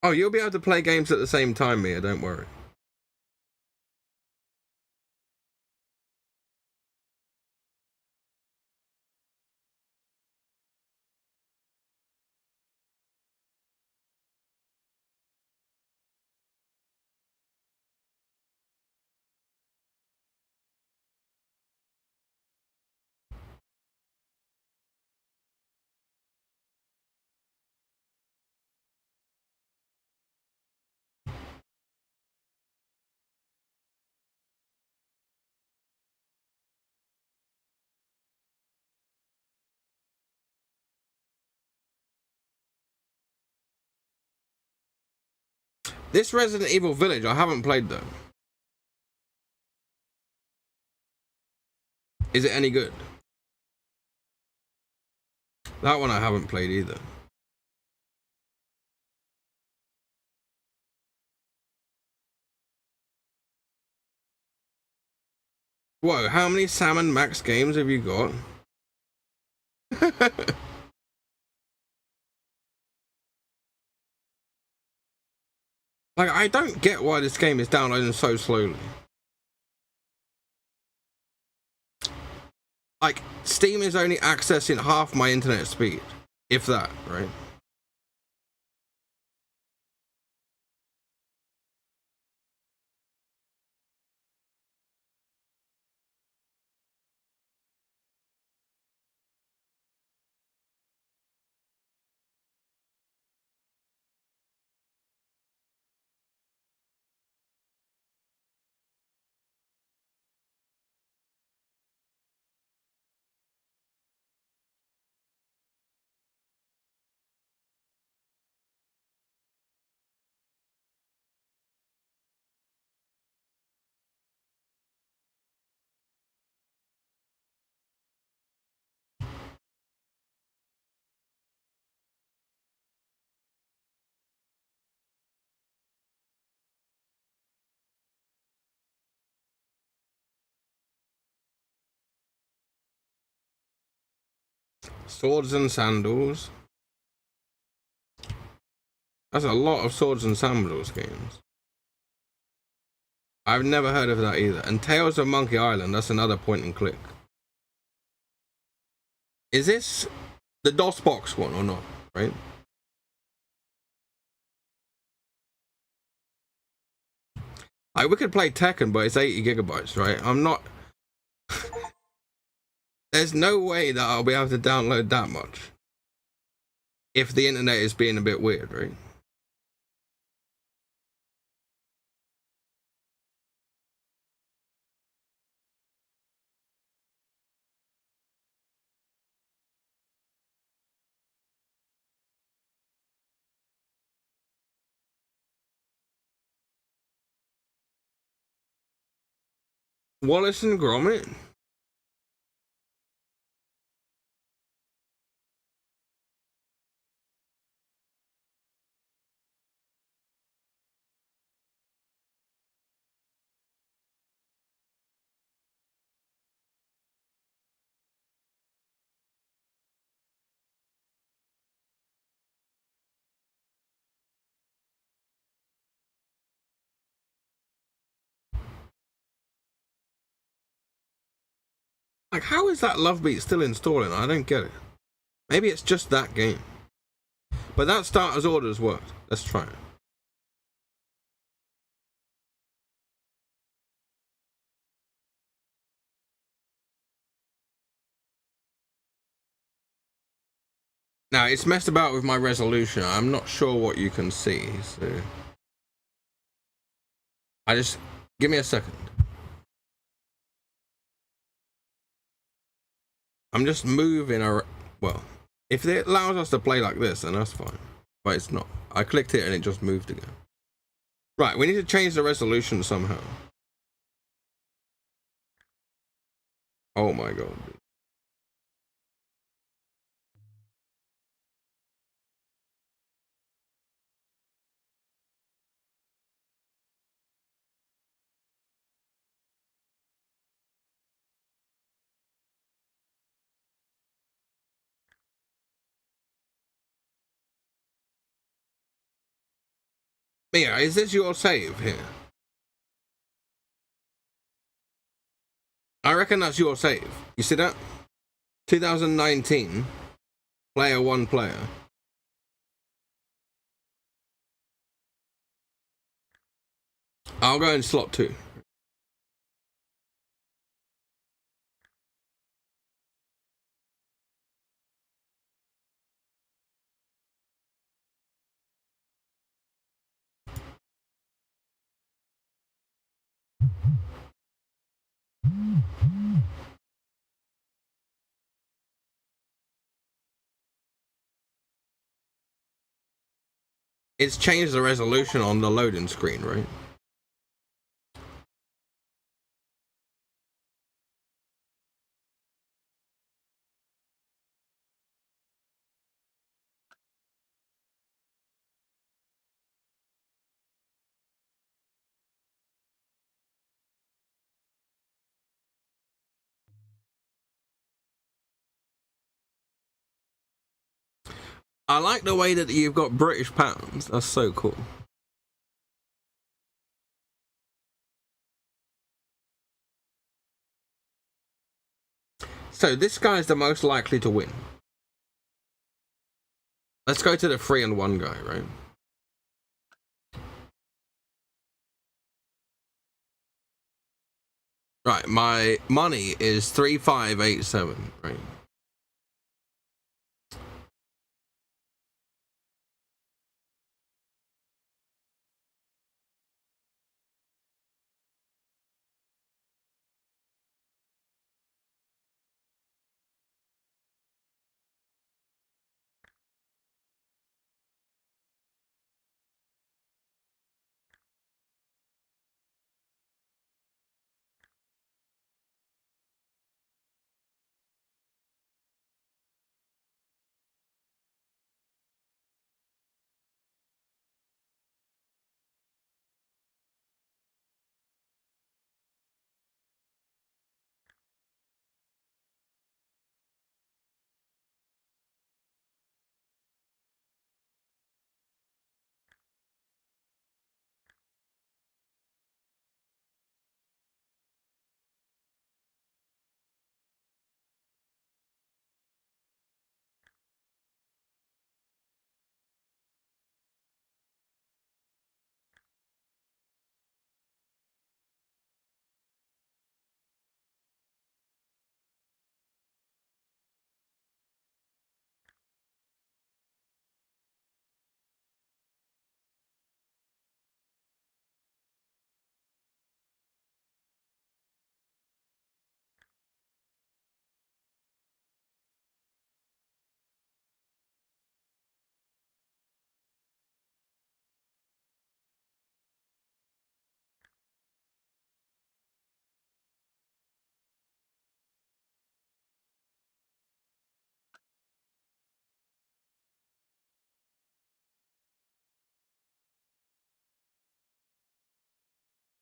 Oh, you'll be able to play games at the same time, Mia, don't worry. This Resident Evil Village, I haven't played though. Is it any good? That one I haven't played either. Whoa, how many Salmon Max games have you got? Like, I don't get why this game is downloading so slowly. Like, Steam is only accessing half my internet speed, if that, right? Swords and sandals. That's a lot of swords and sandals games. I've never heard of that either. And Tales of Monkey Island, that's another point and click. Is this the DOSBox one or not, right? Like, we could play Tekken, but it's 80 gigabytes, right? I'm not... There's no way that I'll be able to download that much. If the internet is being a bit weird, right? Wallace and Gromit? Like, how is that Love Beat still installing? I don't get it. Maybe it's just that game. But that starter's orders worked. Let's try it. Now, it's messed about with my resolution. I'm not sure what you can see, so... Give me a second. I'm just moving well, if it allows us to play like this, then that's fine. But it's not. I clicked it and it just moved again. Right, we need to change the resolution somehow. Oh my god. Mia, is this your save here? I reckon that's your save. You see that? 2019. Player 1 player. I'll go in slot 2. It's changed the resolution on the loading screen, right? I like the way that you've got British pounds. That's so cool. So this guy's the most likely to win. Let's go to the 3 and 1 guy, right? Right, my money is 3587, right?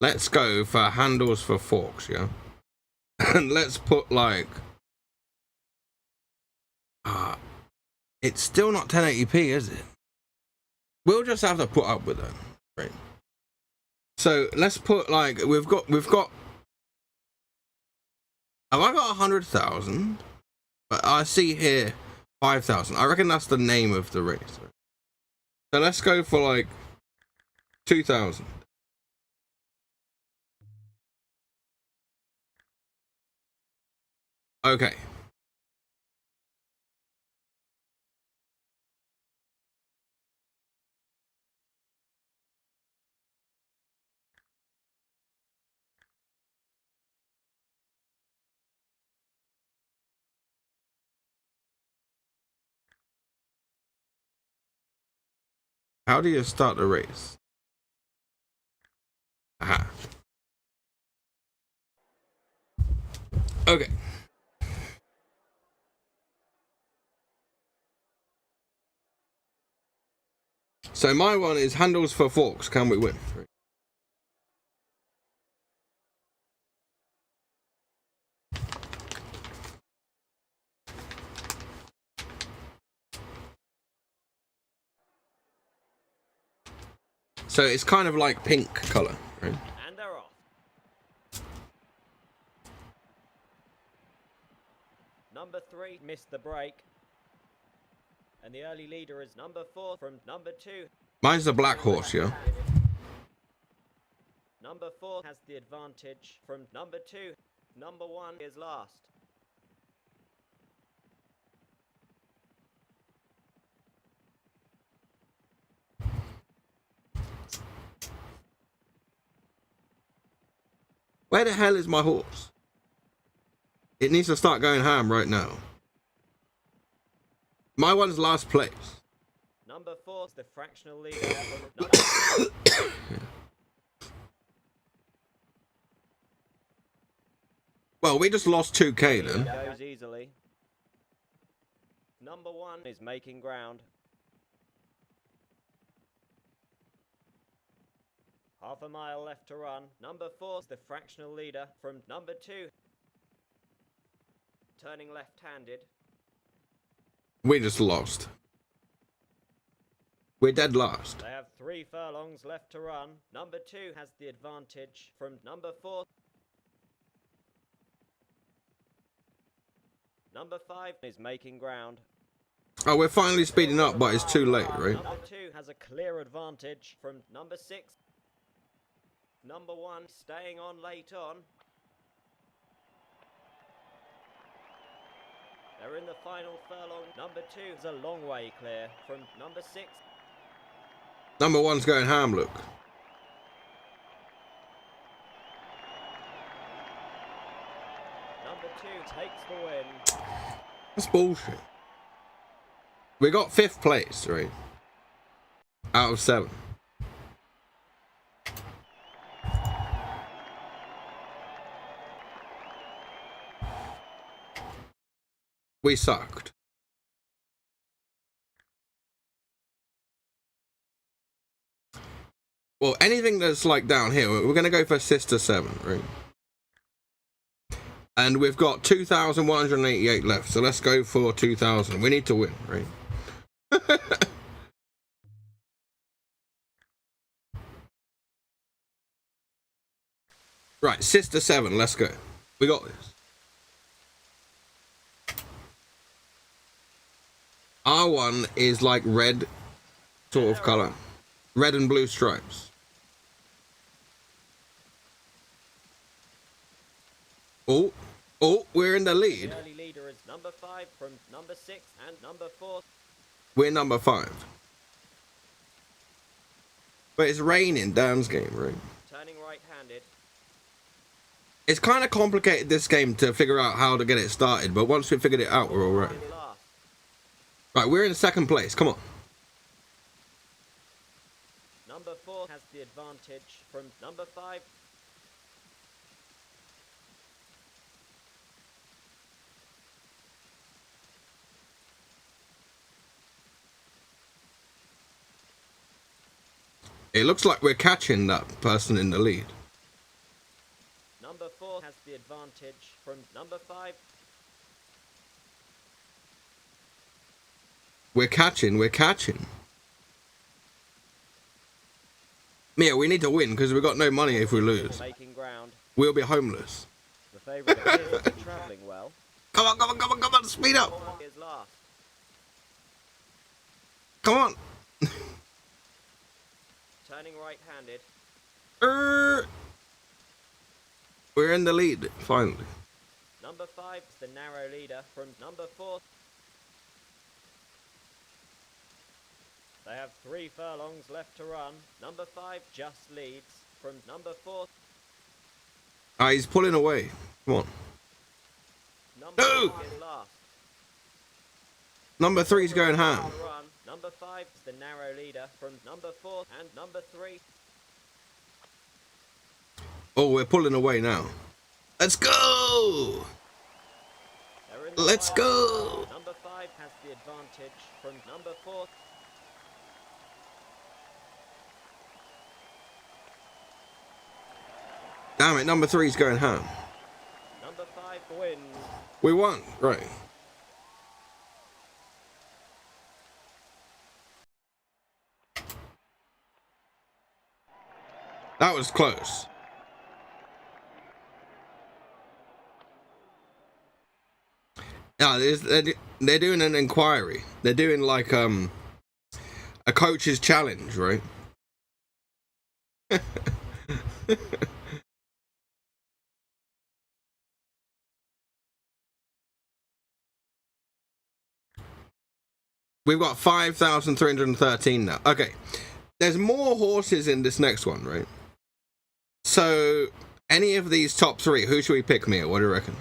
Let's go for handles for forks, yeah? And let's put like... it's still not 1080p, is it? We'll just have to put up with it, right? So let's put like, we've got... Have I got 100,000? But I see here 5,000. I reckon that's the name of the race. So let's go for like 2,000. Okay. How do you start the race? Aha. Okay. So my one is handles for forks. Can we win? So it's kind of like pink color, right? And they're off. Number 3 missed the break. And the early leader is number 4 from number 2. Mine's the black horse, yeah? Number 4 has the advantage from number 2. Number 1 is last. Where the hell is my horse? It needs to start going ham right now. My one's last place. Number 4 is the fractional leader. Number Well, we just lost 2k then. goes easily. Number 1 is making ground. Half a mile left to run. Number 4 is the fractional leader from number 2. Turning left-handed. We just lost. We're dead last. They have 3 furlongs left to run. Number 2 has the advantage from number 4. Number 5 is making ground. Oh, we're finally speeding up, but it's too late, right? Number 2 has a clear advantage from number 6. Number 1 staying on late on. They're in the final furlong. Number 2 is a long way clear from number 6. Number 1's going ham, look. Number 2 takes the win. That's bullshit. We got 5th place, right? Out of 7. We sucked. Well, anything that's like down here, we're going to go for Sister 7, right? And we've got 2,188 left, so let's go for 2,000. We need to win, right? Right, Sister 7, let's go. We got this. R1 is like red sort of color. Red and blue stripes. Oh, we're in the lead. The early leader is number 5 from number 6 and number 4. We're number 5. But it's raining, Dan's game, right? Turning right-handed. It's kind of complicated, this game, to figure out how to get it started, but once we figured it out, we're alright. Last. Right, we're in 2nd place, come on. Number 4 has the advantage from number 5. It looks like we're catching that person in the lead. the advantage from number 5. We're catching, we're catching. Yeah, we need to win because we've got no money if we lose. Making ground. We'll be homeless. The favourite appears to be travelling well. Come on, come on, come on, come on, speed up. Is last. Come on. Turning right-handed. We're in the lead, finally. Number 5 is the narrow leader from number 4. They have 3 furlongs left to run. Number 5 just leads from number 4. Ah, he's pulling away. Come on. Number No! 4 is last. Number 3's going ham. On the run. Number 5 is the narrow leader from number 4 and number 3. Oh, we're pulling away now. Let's go! They're in the Let's final. go! Number 5 has the advantage from number 4. Damn it, number 3's going ham. Number 5 wins. We won, right. That was close. Yeah, they're doing an inquiry. They're doing like a coach's challenge, right? We've got 5,313 now. Okay. There's more horses in this next one, right? So, any of these top 3, who should we pick, Mia? What do you reckon?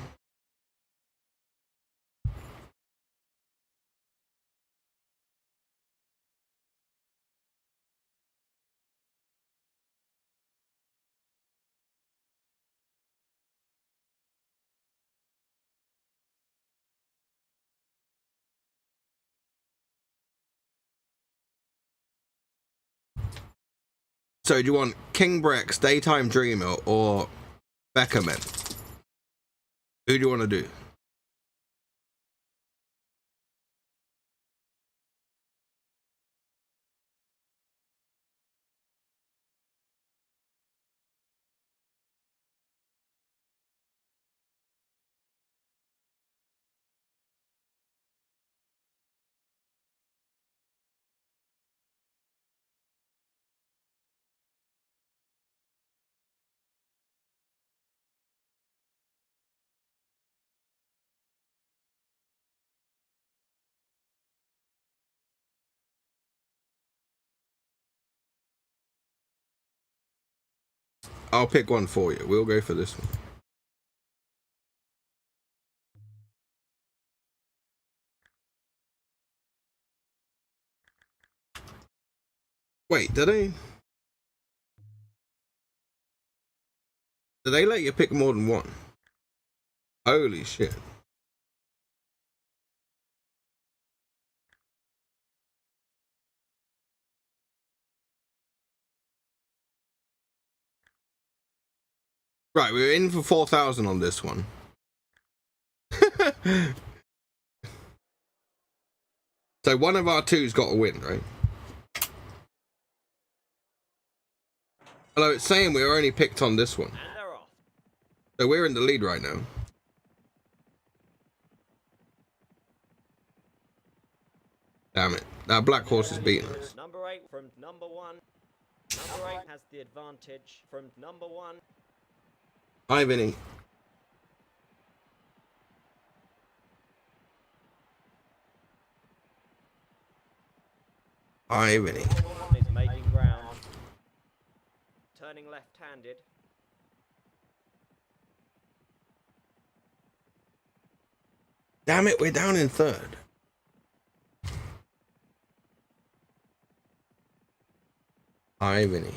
So, do you want King Brex, Daytime Dreamer, or Beckerman? Who do you want to do? I'll pick one for you. We'll go for this one. Wait, did they let you pick more than one? Holy shit. Right, we're in for 4,000 on this one. So one of our two's got to win, right? Although it's saying we were only picked on this one. And they're off. So we're in the lead right now. Damn it. That black horse is beating us. Number 8 from number 1. Number 8 has the advantage from number 1. Hi, Vinny. Hi, Vinny. Is making ground. Turning left-handed. Damn it, we're down in 3rd. Hi, Vinny.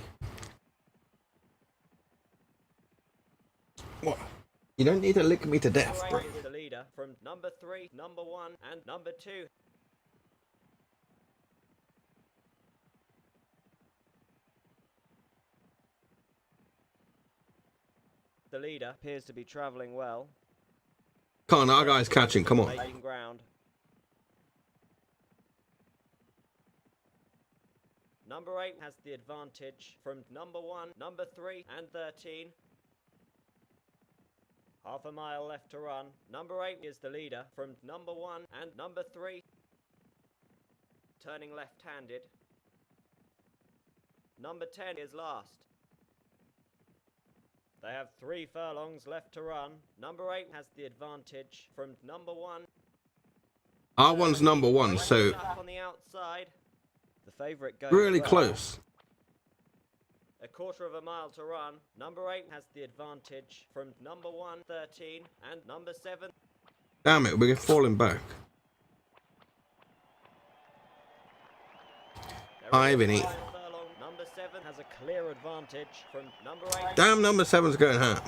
What? You don't need to lick me to death, bro. Number 8 is the leader from number 3, number 1, and number 2. The the leader. Appears to be travelling well. Come on, our guy's catching. Come on. Making ground. Number 8 has the advantage from number 1, number 3, and 13. Half a mile left to run. Number 8 is the leader from number 1 and number 3. Turning left-handed. Number 10 is last. They have 3 furlongs left to run. Number 8 has the advantage from number 1. Our one's number 1, so Up on the outside. The favourite goes really well. close. A quarter of a mile to run. Number 8 has the advantage from number 1, 13, and number 7. Damn it, we're falling back. Hi, Vinny. Number 7 has a clear advantage from number 8. Damn, number 7's going hurt.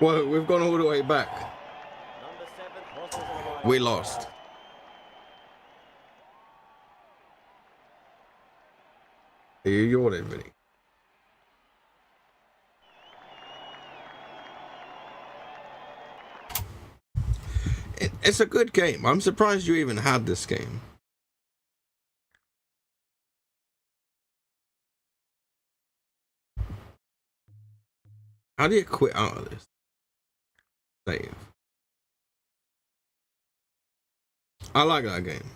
Whoa, we've gone all the way back. Number 7 crosses the line. We lost. Are you yawning, Vinny? It's a good game. I'm surprised you even had this game. How do you quit out of this? Save. I like that game.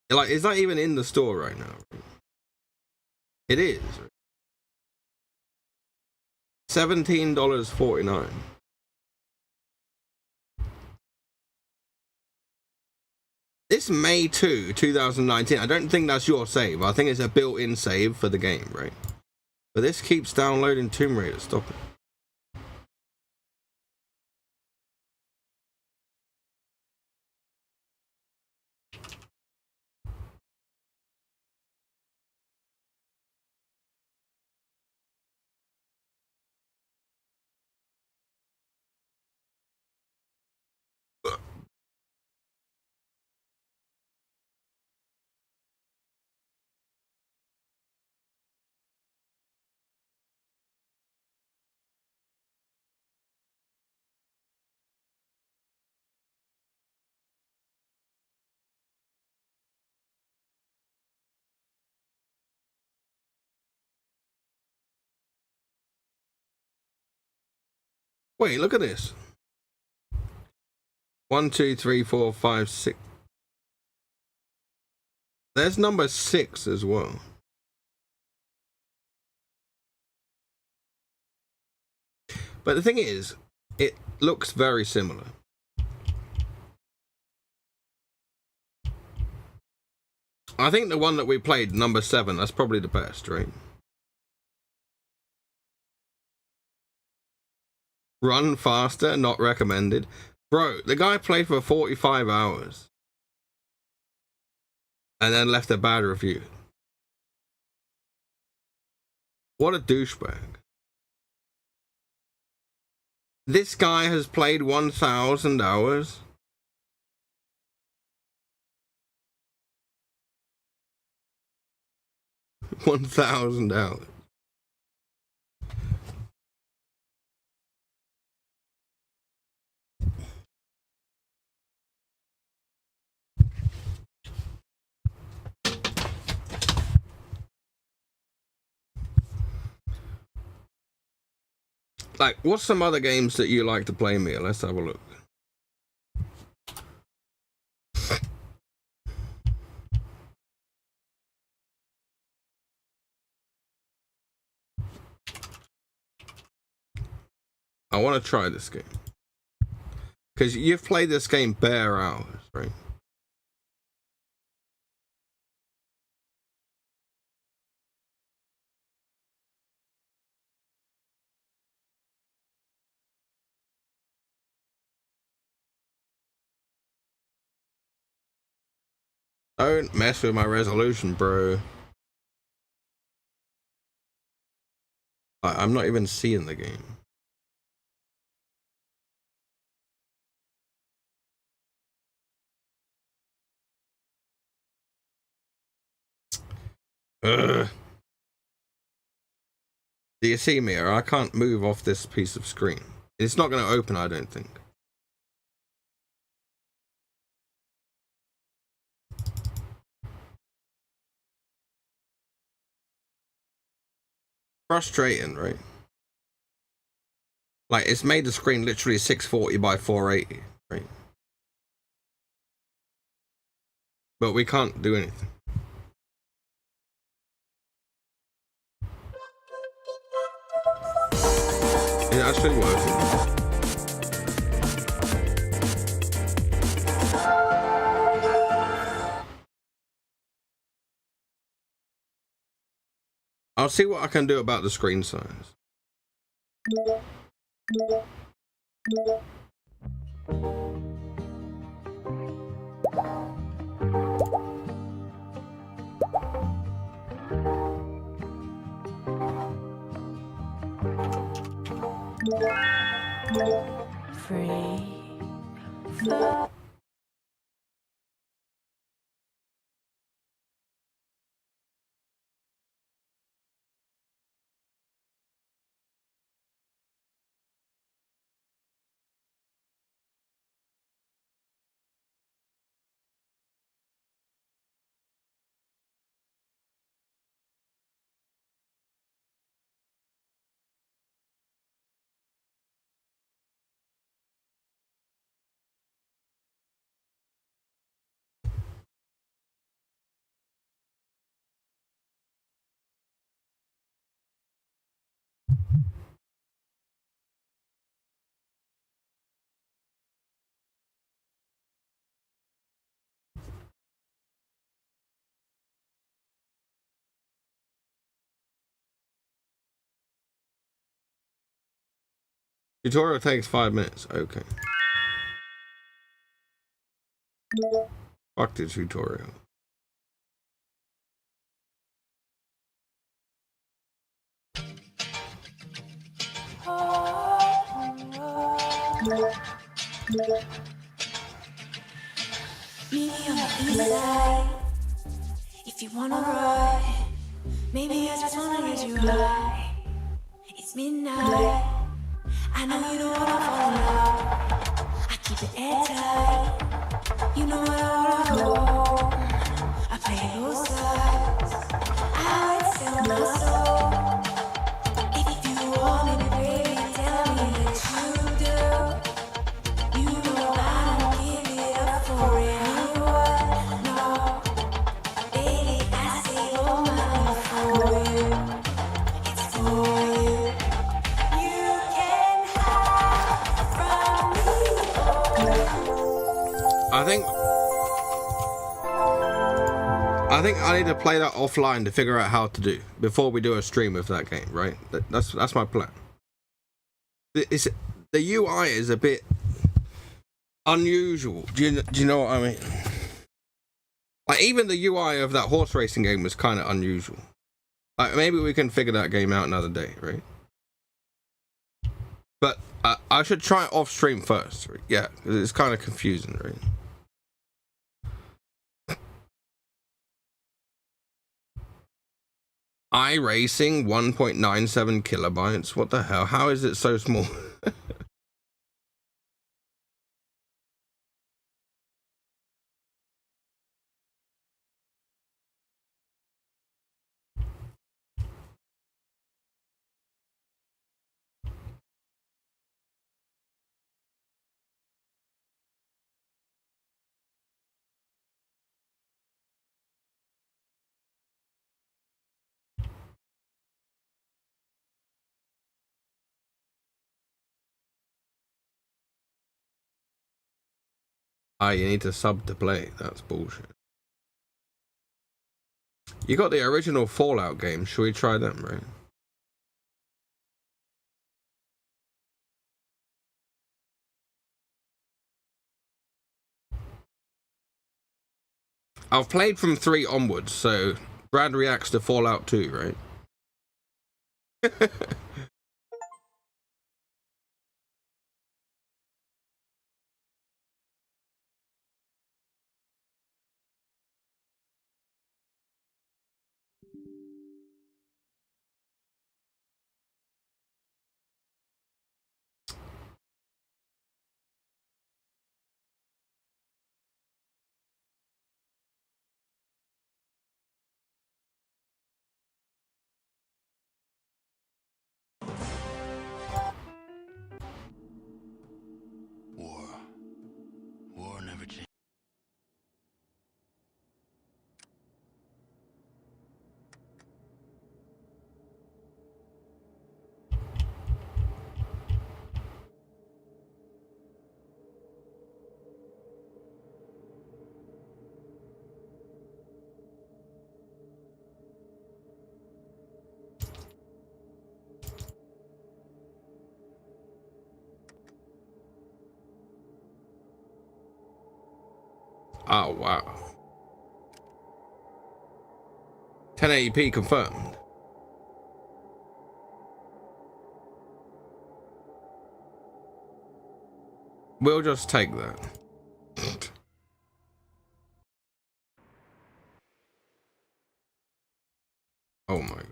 Like, it's not even in the store right now. It is. $17.49. This May 2, 2019. I don't think that's your save. I think it's a built-in save for the game, right? But this keeps downloading Tomb Raider. Stop it. Wait, look at this. 1, 2, 3, 4, 5, 6. There's number 6 as well. But the thing is, it looks very similar. I think the one that we played, number 7, that's probably the best, right? Run faster, not recommended. Bro, the guy played for 45 hours. And then left a bad review. What a douchebag. This guy has played 1,000 hours. $1,000. Like, what's some other games that you like to play, Mia? Let's have a look. I want to try this game. Because you've played this game bare hours, right? Don't mess with my resolution, bro. I'm not even seeing the game. Ugh. Do you see me? Or I can't move off this piece of screen. It's not going to open, I don't think. Frustrating, right? Like, it's made the screen literally 640 by 480, right? But we can't do anything. It's actually working. I'll see what I can do about the screen size. Free. Tutorial takes 5 minutes. Okay. Fuck the tutorial. Meet me on the east side. If you wanna ride, maybe I just wanna get you high. It's midnight. I know you don't wanna fall in love. I keep it airtight. You know what I wanna go. I play both sides. I would sell my soul. If you want it, baby, tell me that you do. You know I don't give it up for anyone. No, baby, I say all my love for you. It's for you. You can hide from me. I think I need to play that offline to figure out how to do before we do a stream of that game, right? That's my plan. The UI is a bit unusual. Do you know what I mean? Like, even the UI of that horse racing game was kind of unusual. Like, maybe we can figure that game out another day, right? But I should try it off stream first, right? Yeah, because it's kind of confusing, right? iRacing 1.97 kilobytes. What the hell? How is it so small? You need to sub to play. That's bullshit. You got the original Fallout game. Should we try them, right? I've played from 3 onwards, so Brad reacts to Fallout 2, right? Oh, wow. 1080p confirmed. We'll just take that. Oh my god.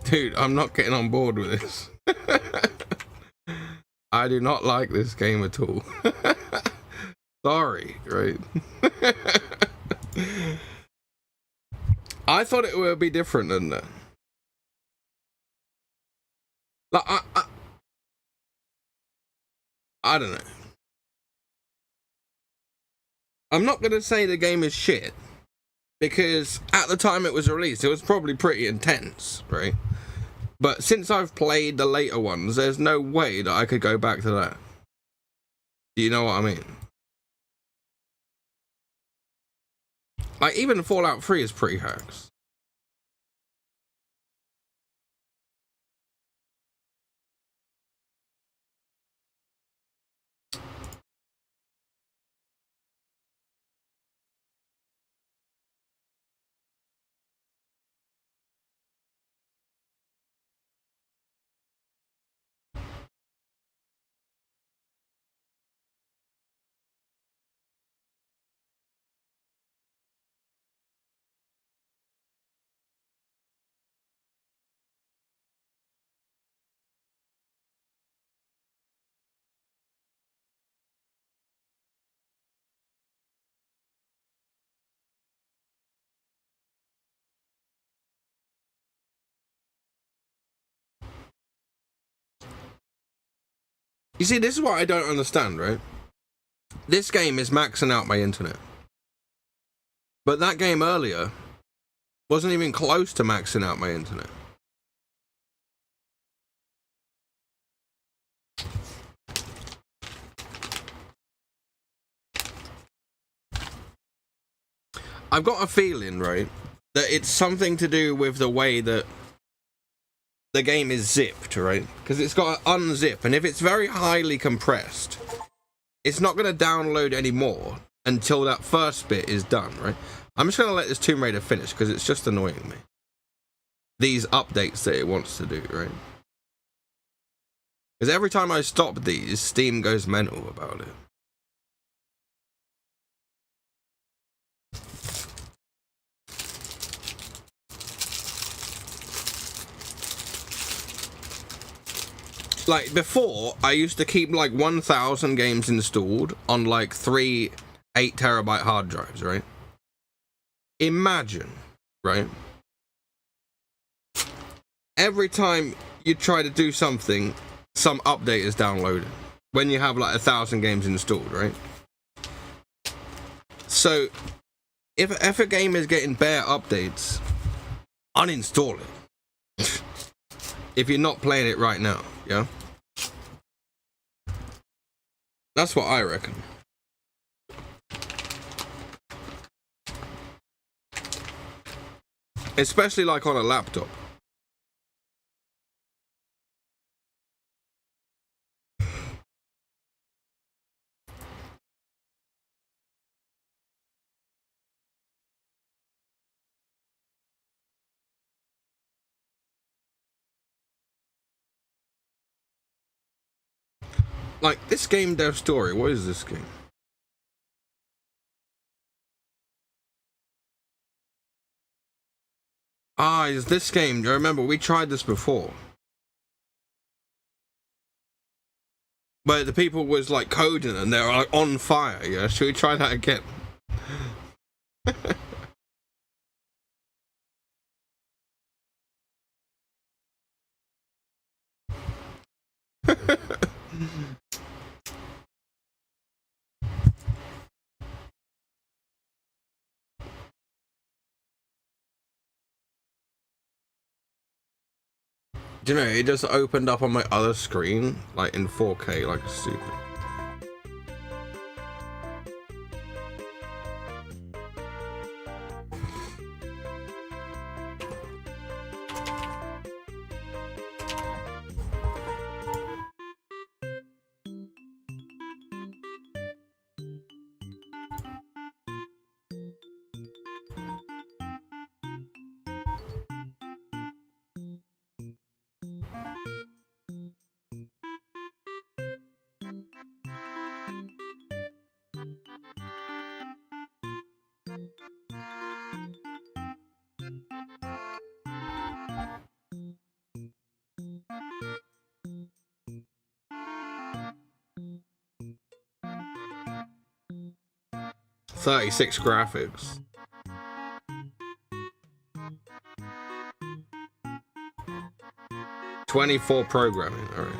Dude, I'm not getting on board with this. I do not like this game at all. Sorry, right? I thought it would be different than that. Like, I don't know. I'm not going to say the game is shit, because at the time it was released, it was probably pretty intense, right? But since I've played the later ones, there's no way that I could go back to that. Do you know what I mean? Like, even Fallout 3 is pretty hacks. You see, this is what I don't understand, right? This game is maxing out my internet. But that game earlier wasn't even close to maxing out my internet. I've got a feeling, right, that it's something to do with the way that the game is zipped, right? Because it's got to unzip, and if it's very highly compressed, it's not going to download anymore until that first bit is done, right? I'm just going to let this Tomb Raider finish because it's just annoying me. These updates that it wants to do, right? Because every time I stop these, Steam goes mental about it. Like, before, I used to keep, like, 1,000 games installed on, like, 3 8-terabyte hard drives, right? Imagine, right? Every time you try to do something, some update is downloaded. When you have, like, 1,000 games installed, right? So, if a game is getting bare updates, uninstall it. If you're not playing it right now, yeah? That's what I reckon. Especially like on a laptop. Like, this game dev story, what is this game? Ah, is this game? I remember we tried this before. But the people was like coding and they were like on fire, yeah? Should we try that again? Do you know, it just opened up on my other screen, like in 4K, like stupid. $36 graphics. $24 programming. All right.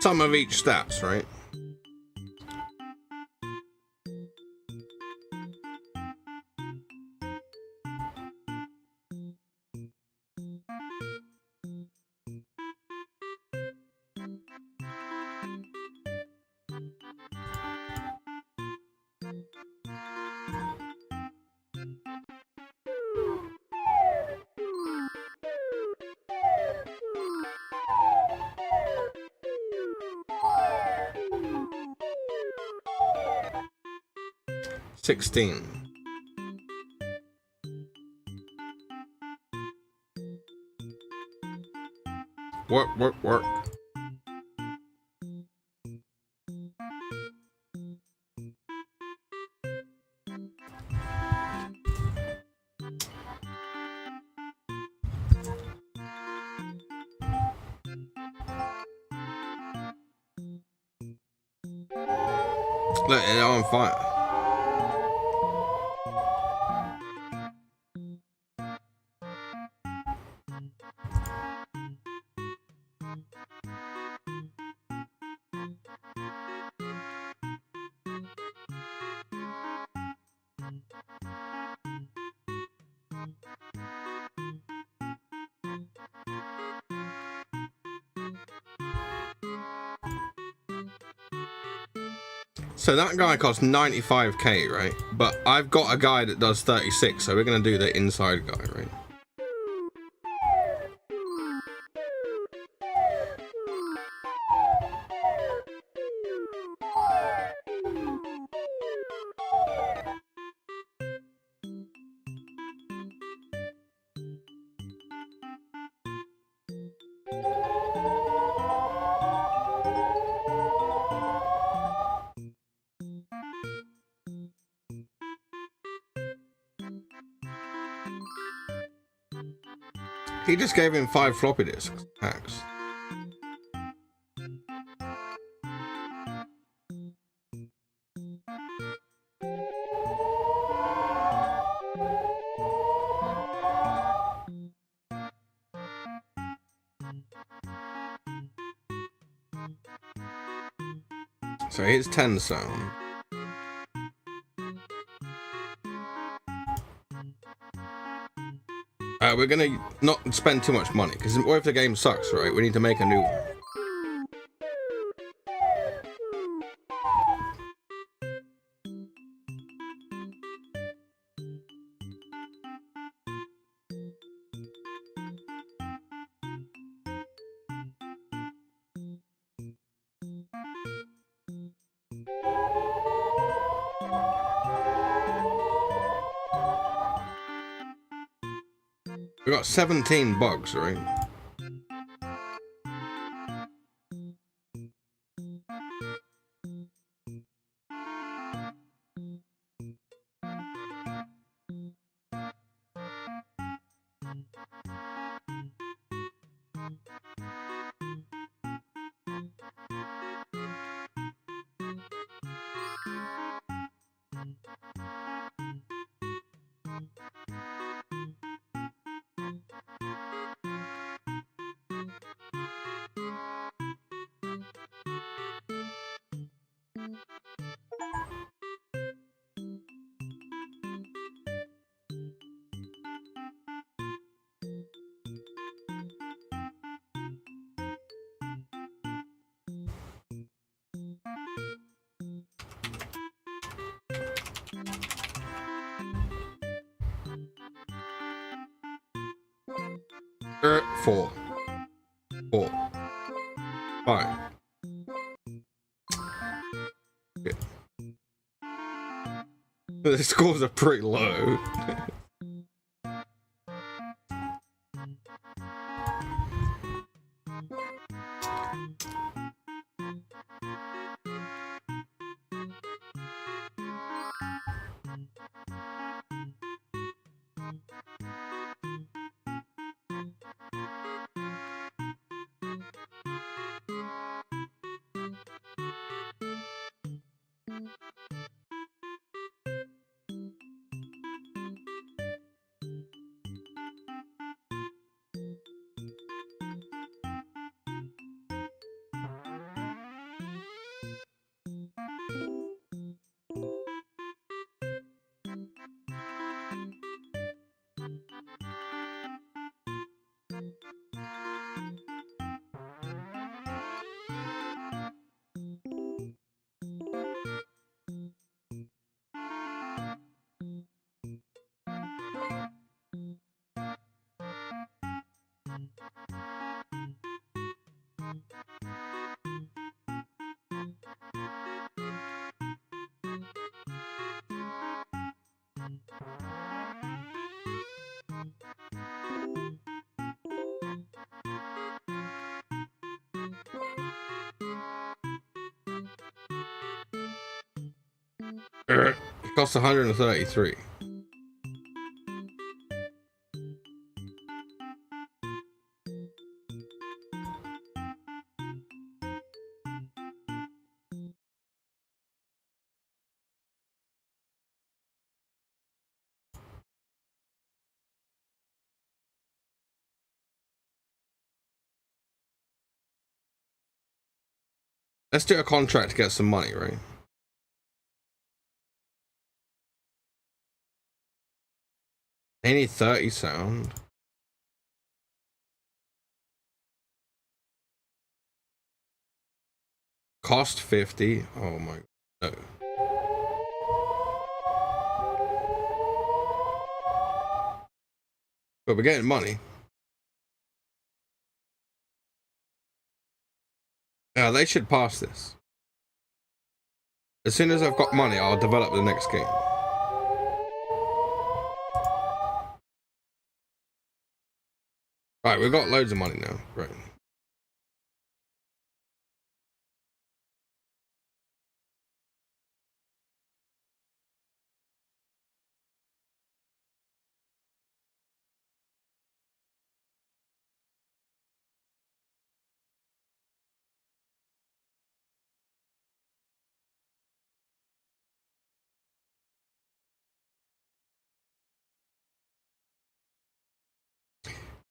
Some of each stats, right? $16. Work. Look, it's on fire. So that guy costs 95k, right? But I've got a guy that does 36, so we're gonna do the inside guy, right? He just gave him 5 floppy disks packs. So here's 10 sound. We're gonna not spend too much money, because what if the game sucks, right? We need to make a new one. We got 17 bugs, right? Four. 5. Okay. The scores are pretty low. It costs 133. Let's do a contract to get some money, right? They need 30 sound. Cost 50. Oh my god. No. But we're getting money. Yeah, they should pass this. As soon as I've got money, I'll develop the next game. Right, we've got loads of money now. Right.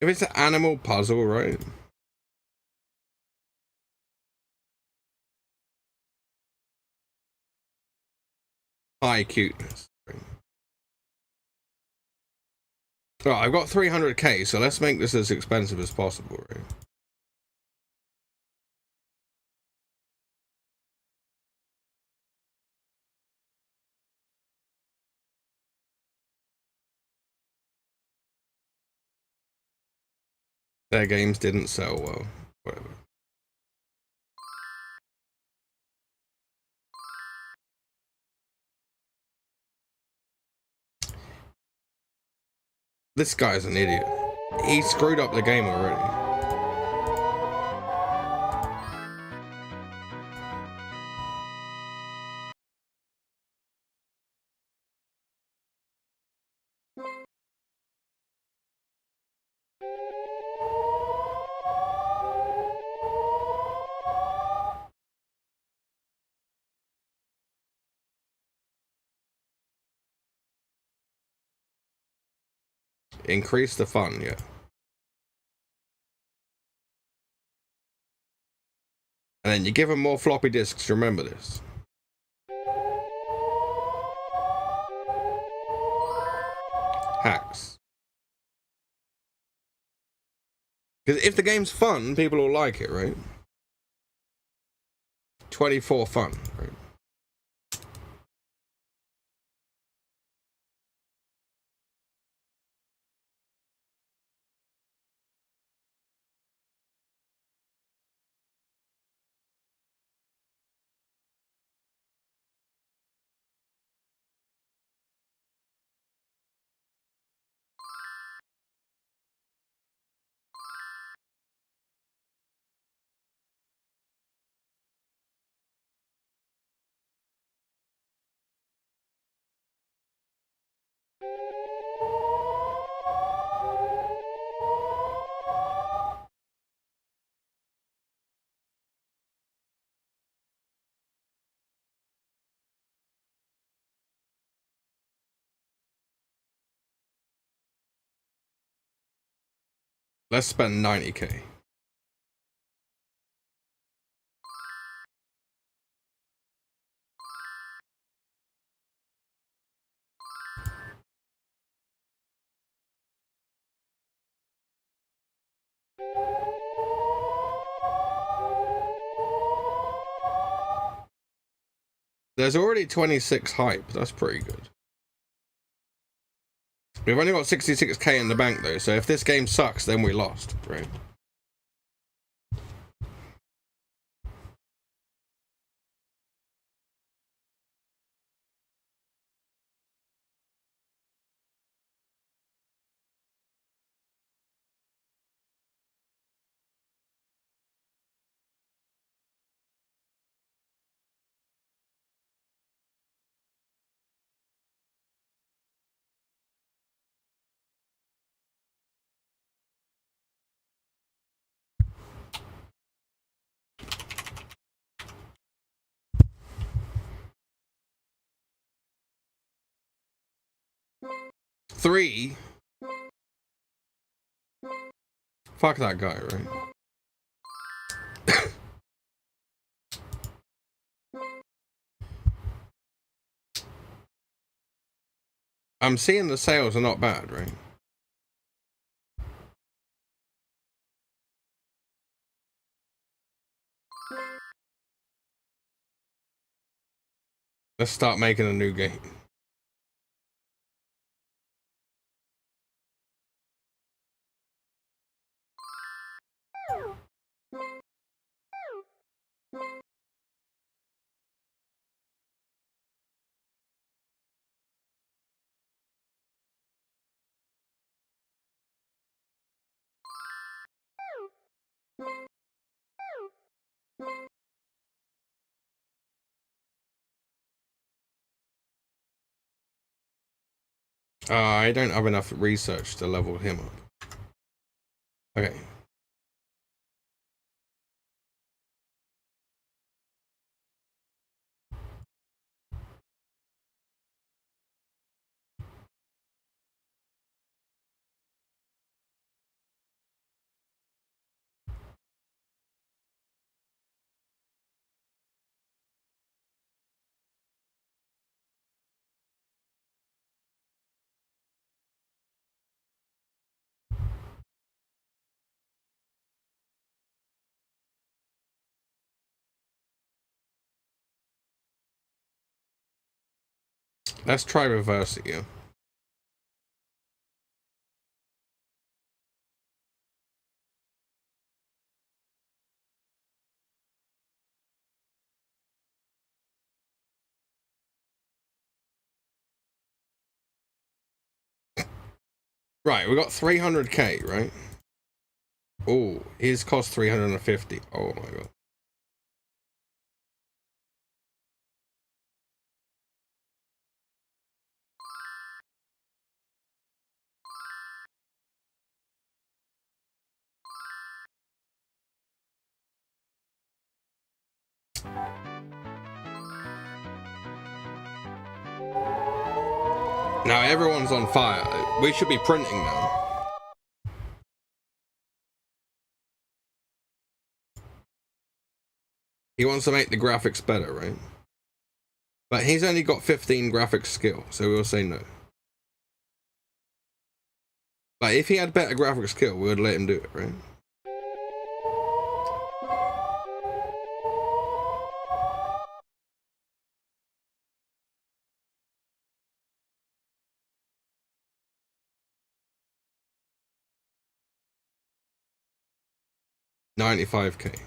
If it's an animal puzzle, right? High cuteness. Right? All right, I've got 300k, so let's make this as expensive as possible, right? Their games didn't sell well. Whatever. This guy's an idiot. He screwed up the game already. Increase the fun, yeah. And then you give them more floppy disks, remember this. Hacks. Because if the game's fun, people will like it, right? 24 fun, right? Let's spend 90k. There's already 26 hype. That's pretty good. We've only got 66k in the bank though, so if this game sucks, then we lost, right? Three. Fuck that guy, right? I'm seeing the sales are not bad, right? Let's start making a new game. I don't have enough research to level him up. Okay. Let's try reversing you. Right, we got 300k, right? Oh, his cost 350. Oh my god. Now everyone's on fire. We should be printing now. He wants to make the graphics better, right? But he's only got 15 graphics skill, so we'll say no. But if he had better graphics skill, we would let him do it, right? $95k.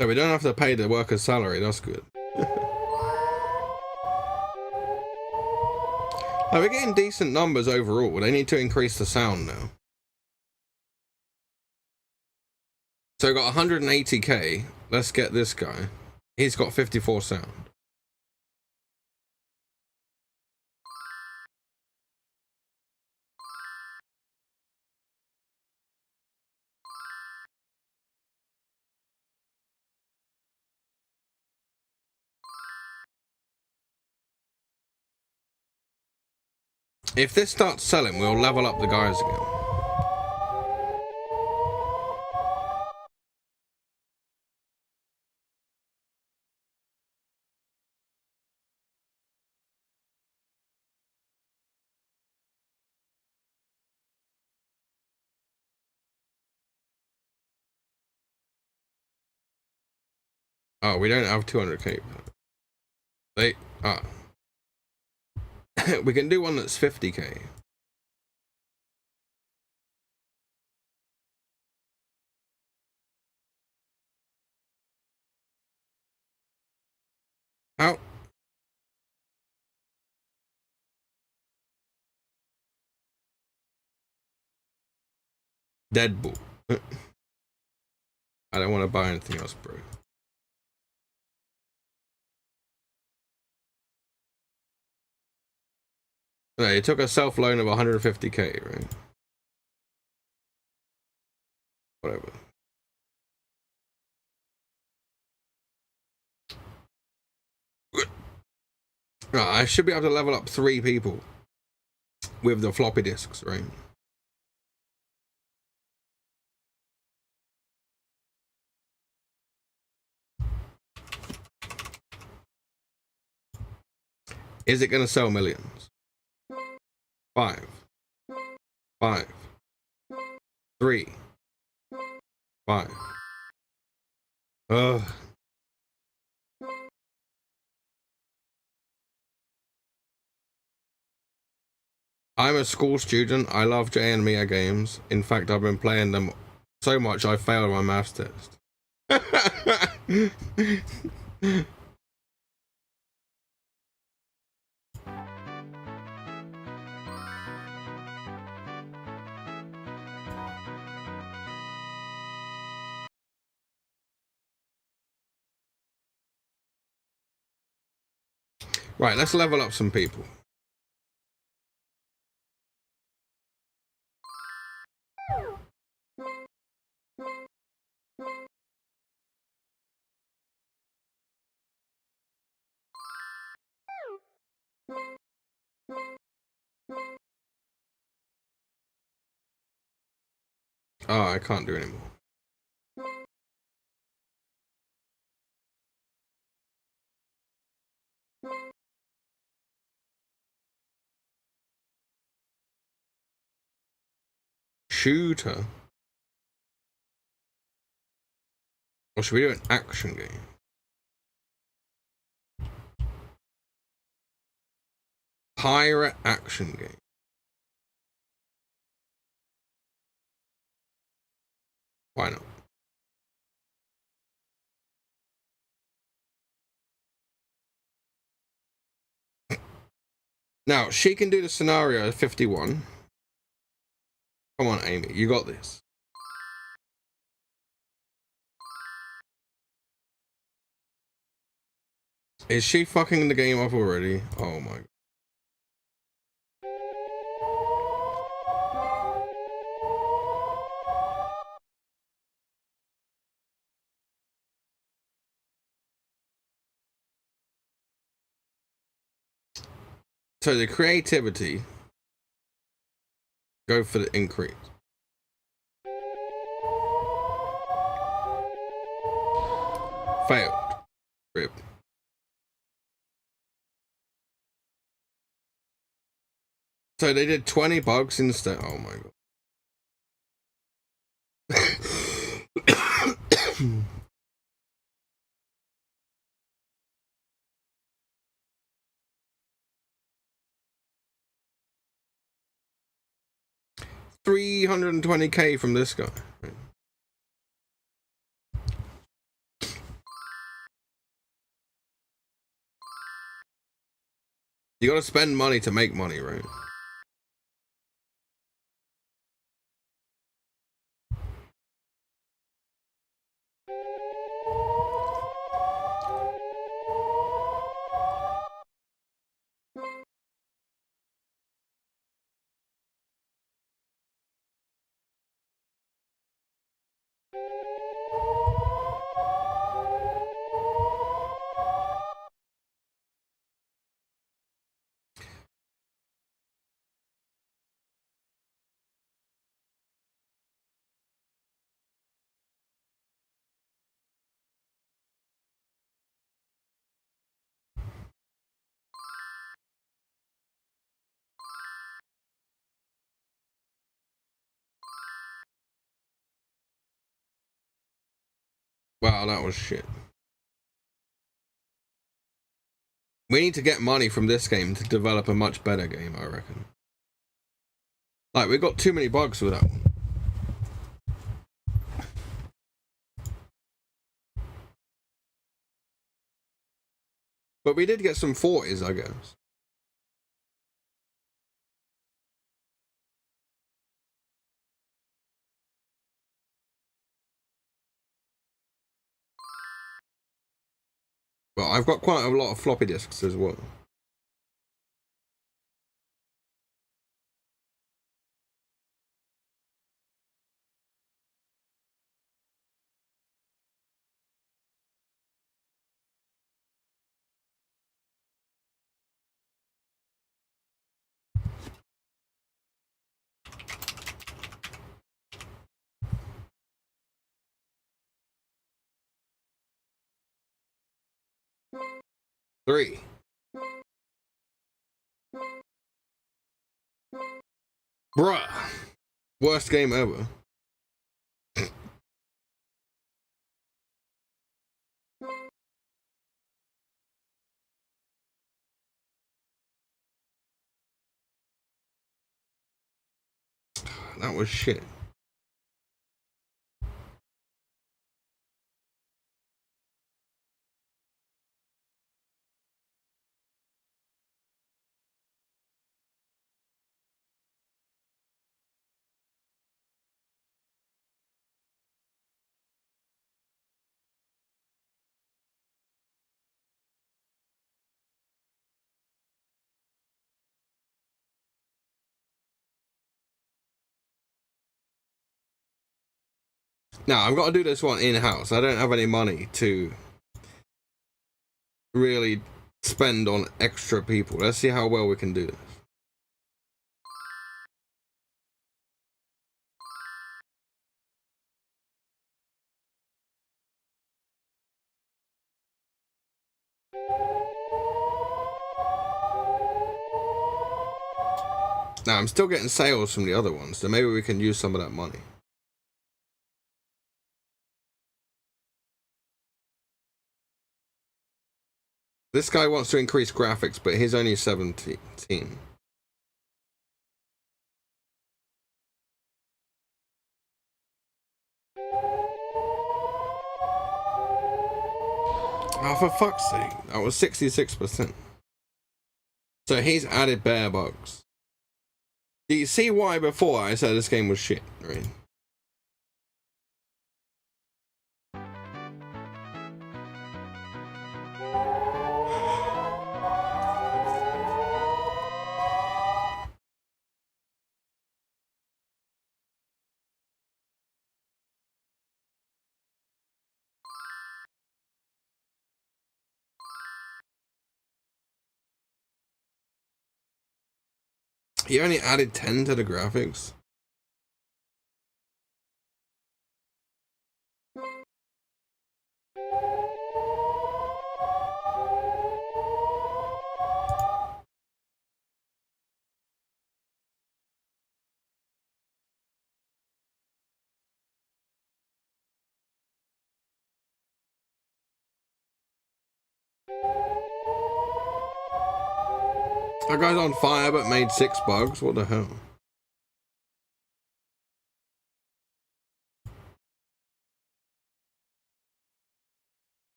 So we don't have to pay the worker's salary, that's good. We're getting decent numbers overall. They need to increase the sound now. So we got 180k. Let's get this guy. He's got 54 sound. If this starts selling, we'll level up the guys again. Oh, we don't have 200k. We can do one that's 50k. How? Deadpool. I don't want to buy anything else, bro. No, it took a self loan of 150k, right? Whatever. Right, I should be able to level up 3 people with the floppy disks, right? Is it going to sell millions? 5, 5, 3, 5. Ugh. I'm a school student. I love J and Mia games. In fact, I've been playing them so much I failed my maths test. Right, let's level up some people. Oh, I can't do anymore. Shooter. Or should we do an action game? Pirate action game. Why not? Now, she can do the scenario 51. Come on, Amy, you got this. Is she fucking the game up already? Oh my god. So the creativity, go for the increase. Failed. Rip. So they did 20 bugs instead. Oh my god. 320k from this guy. You gotta spend money to make money, right? Wow, that was shit. We need to get money from this game to develop a much better game, I reckon. Like, we got too many bugs with that one. But we did get some 40s, I guess. But I've got quite a lot of floppy disks as well. Three. Bruh. Worst game ever. That was shit. Now, I've got to do this one in-house. I don't have any money to really spend on extra people. Let's see how well we can do this. Now, I'm still getting sales from the other ones, so maybe we can use some of that money. This guy wants to increase graphics, but he's only 17. Oh, for fuck's sake. That was 66%. So he's added bare bugs. Do you see why before I said this game was shit, right? He only added 10 to the graphics. That guy's on fire but made 6 bugs. What the hell?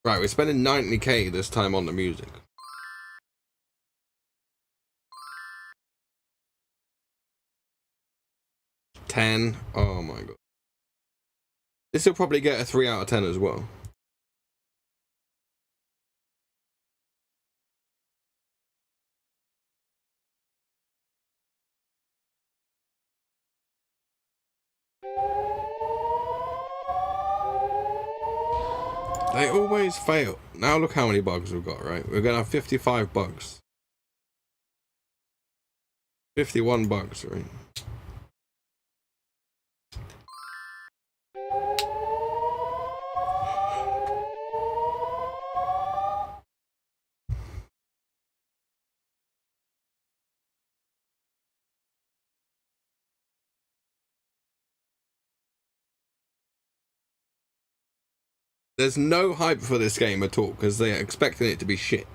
Right, we're spending 90k this time on the music. $10. Oh my god. This will probably get a 3 out of 10 as well. They always fail. Now look how many bugs we've got, right? We're gonna have 55 bugs. 51 bugs, right? There's no hype for this game at all because they're expecting it to be shit.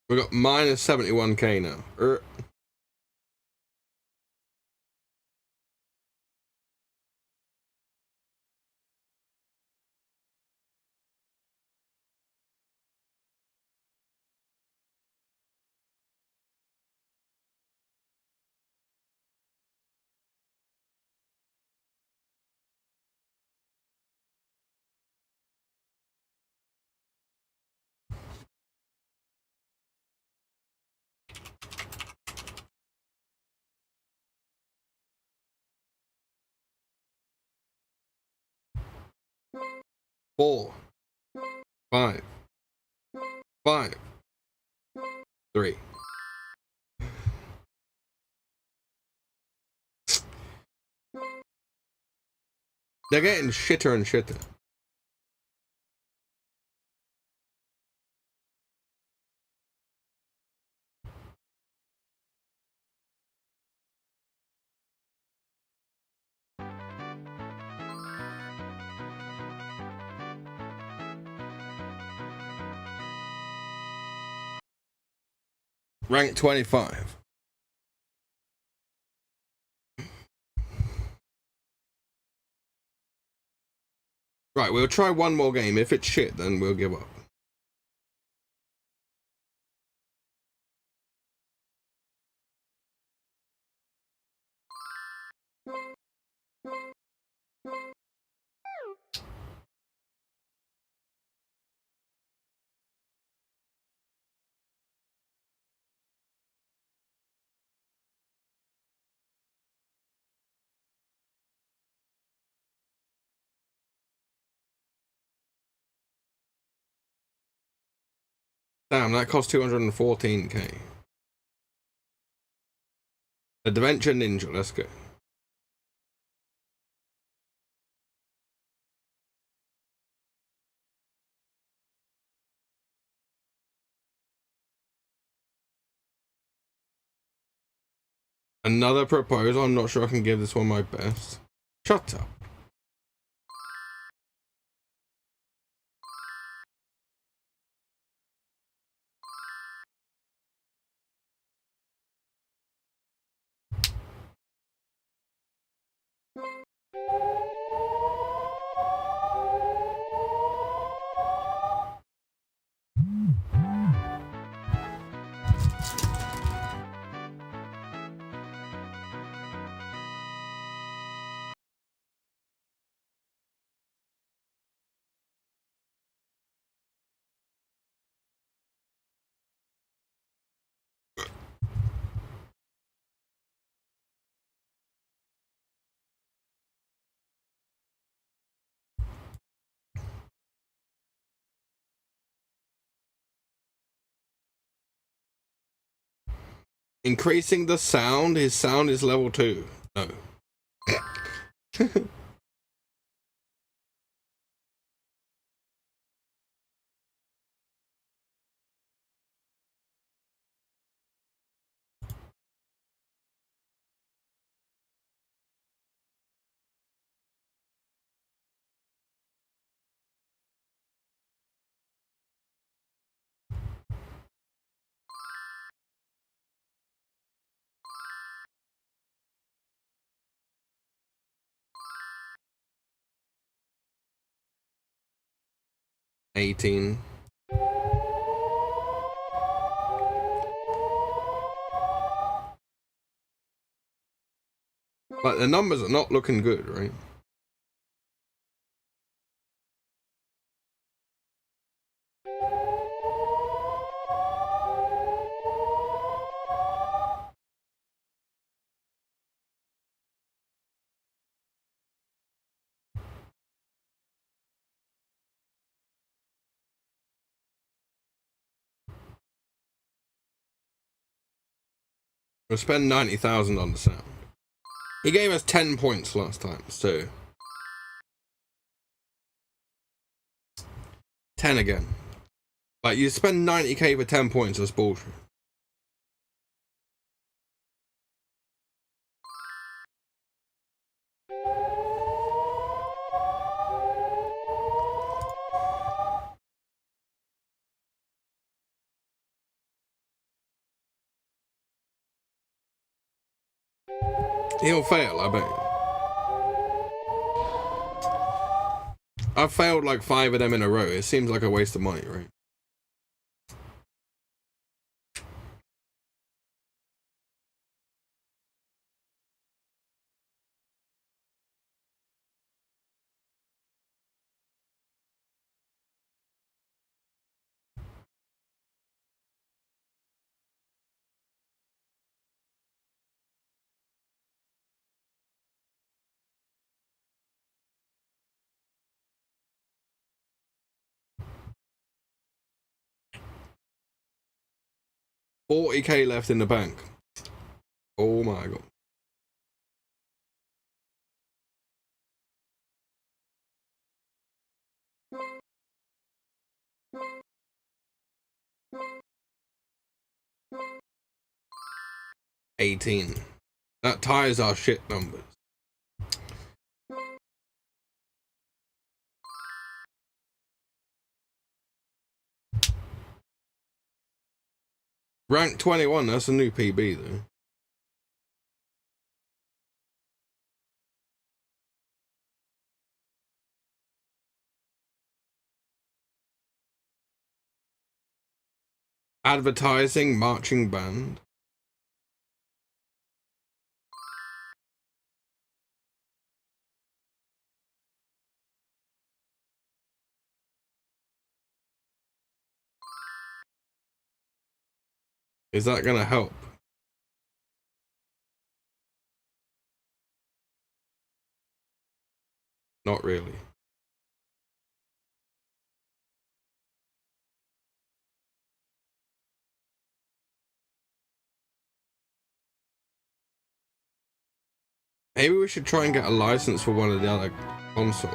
We got minus 71k now. Four, 5, 5, 3. They're getting shitter and shitter. Rank 25. Right, we'll try one more game. If it's shit, then we'll give up. Damn, that cost 214k. Adventure Ninja, let's go. Another proposal. I'm not sure I can give this one my best. Shut up. Increasing the sound. His sound is level 2. No. $18. But the numbers are not looking good, right? We'll spend 90,000 on the sound. He gave us 10 points last time, so 10 again. Like, you spend 90k for 10 points, that's bullshit. He'll fail, I bet. I've failed like 5 of them in a row. It seems like a waste of money, right? $40k left in the bank. Oh my god. $18. That ties our shit numbers. Rank 21, that's a new PB though. Advertising, marching band. Is that gonna help? Not really. Maybe we should try and get a license for one of the other consoles.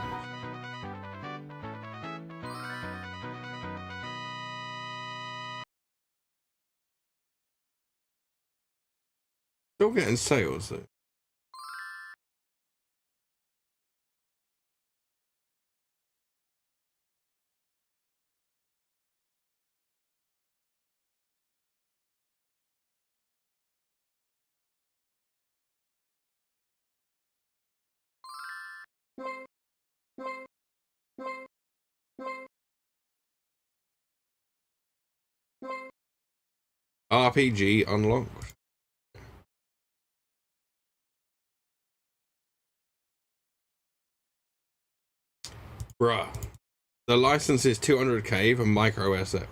Still getting sales though. RPG unlocked. Bruh. The license is 200k for micro SX.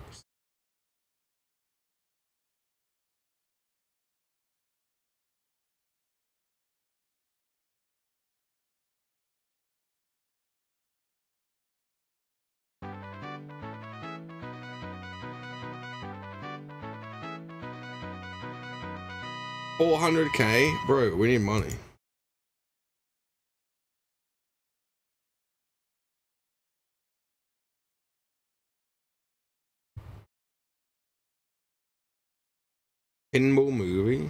$400k? Bro, we need money. Pinball movie.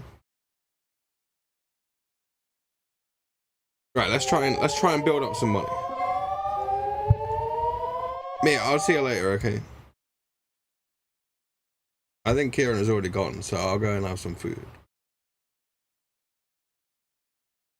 Right, let's try and build up some money. Mate, I'll see you later, okay? I think Kieran has already gone, so I'll go and have some food.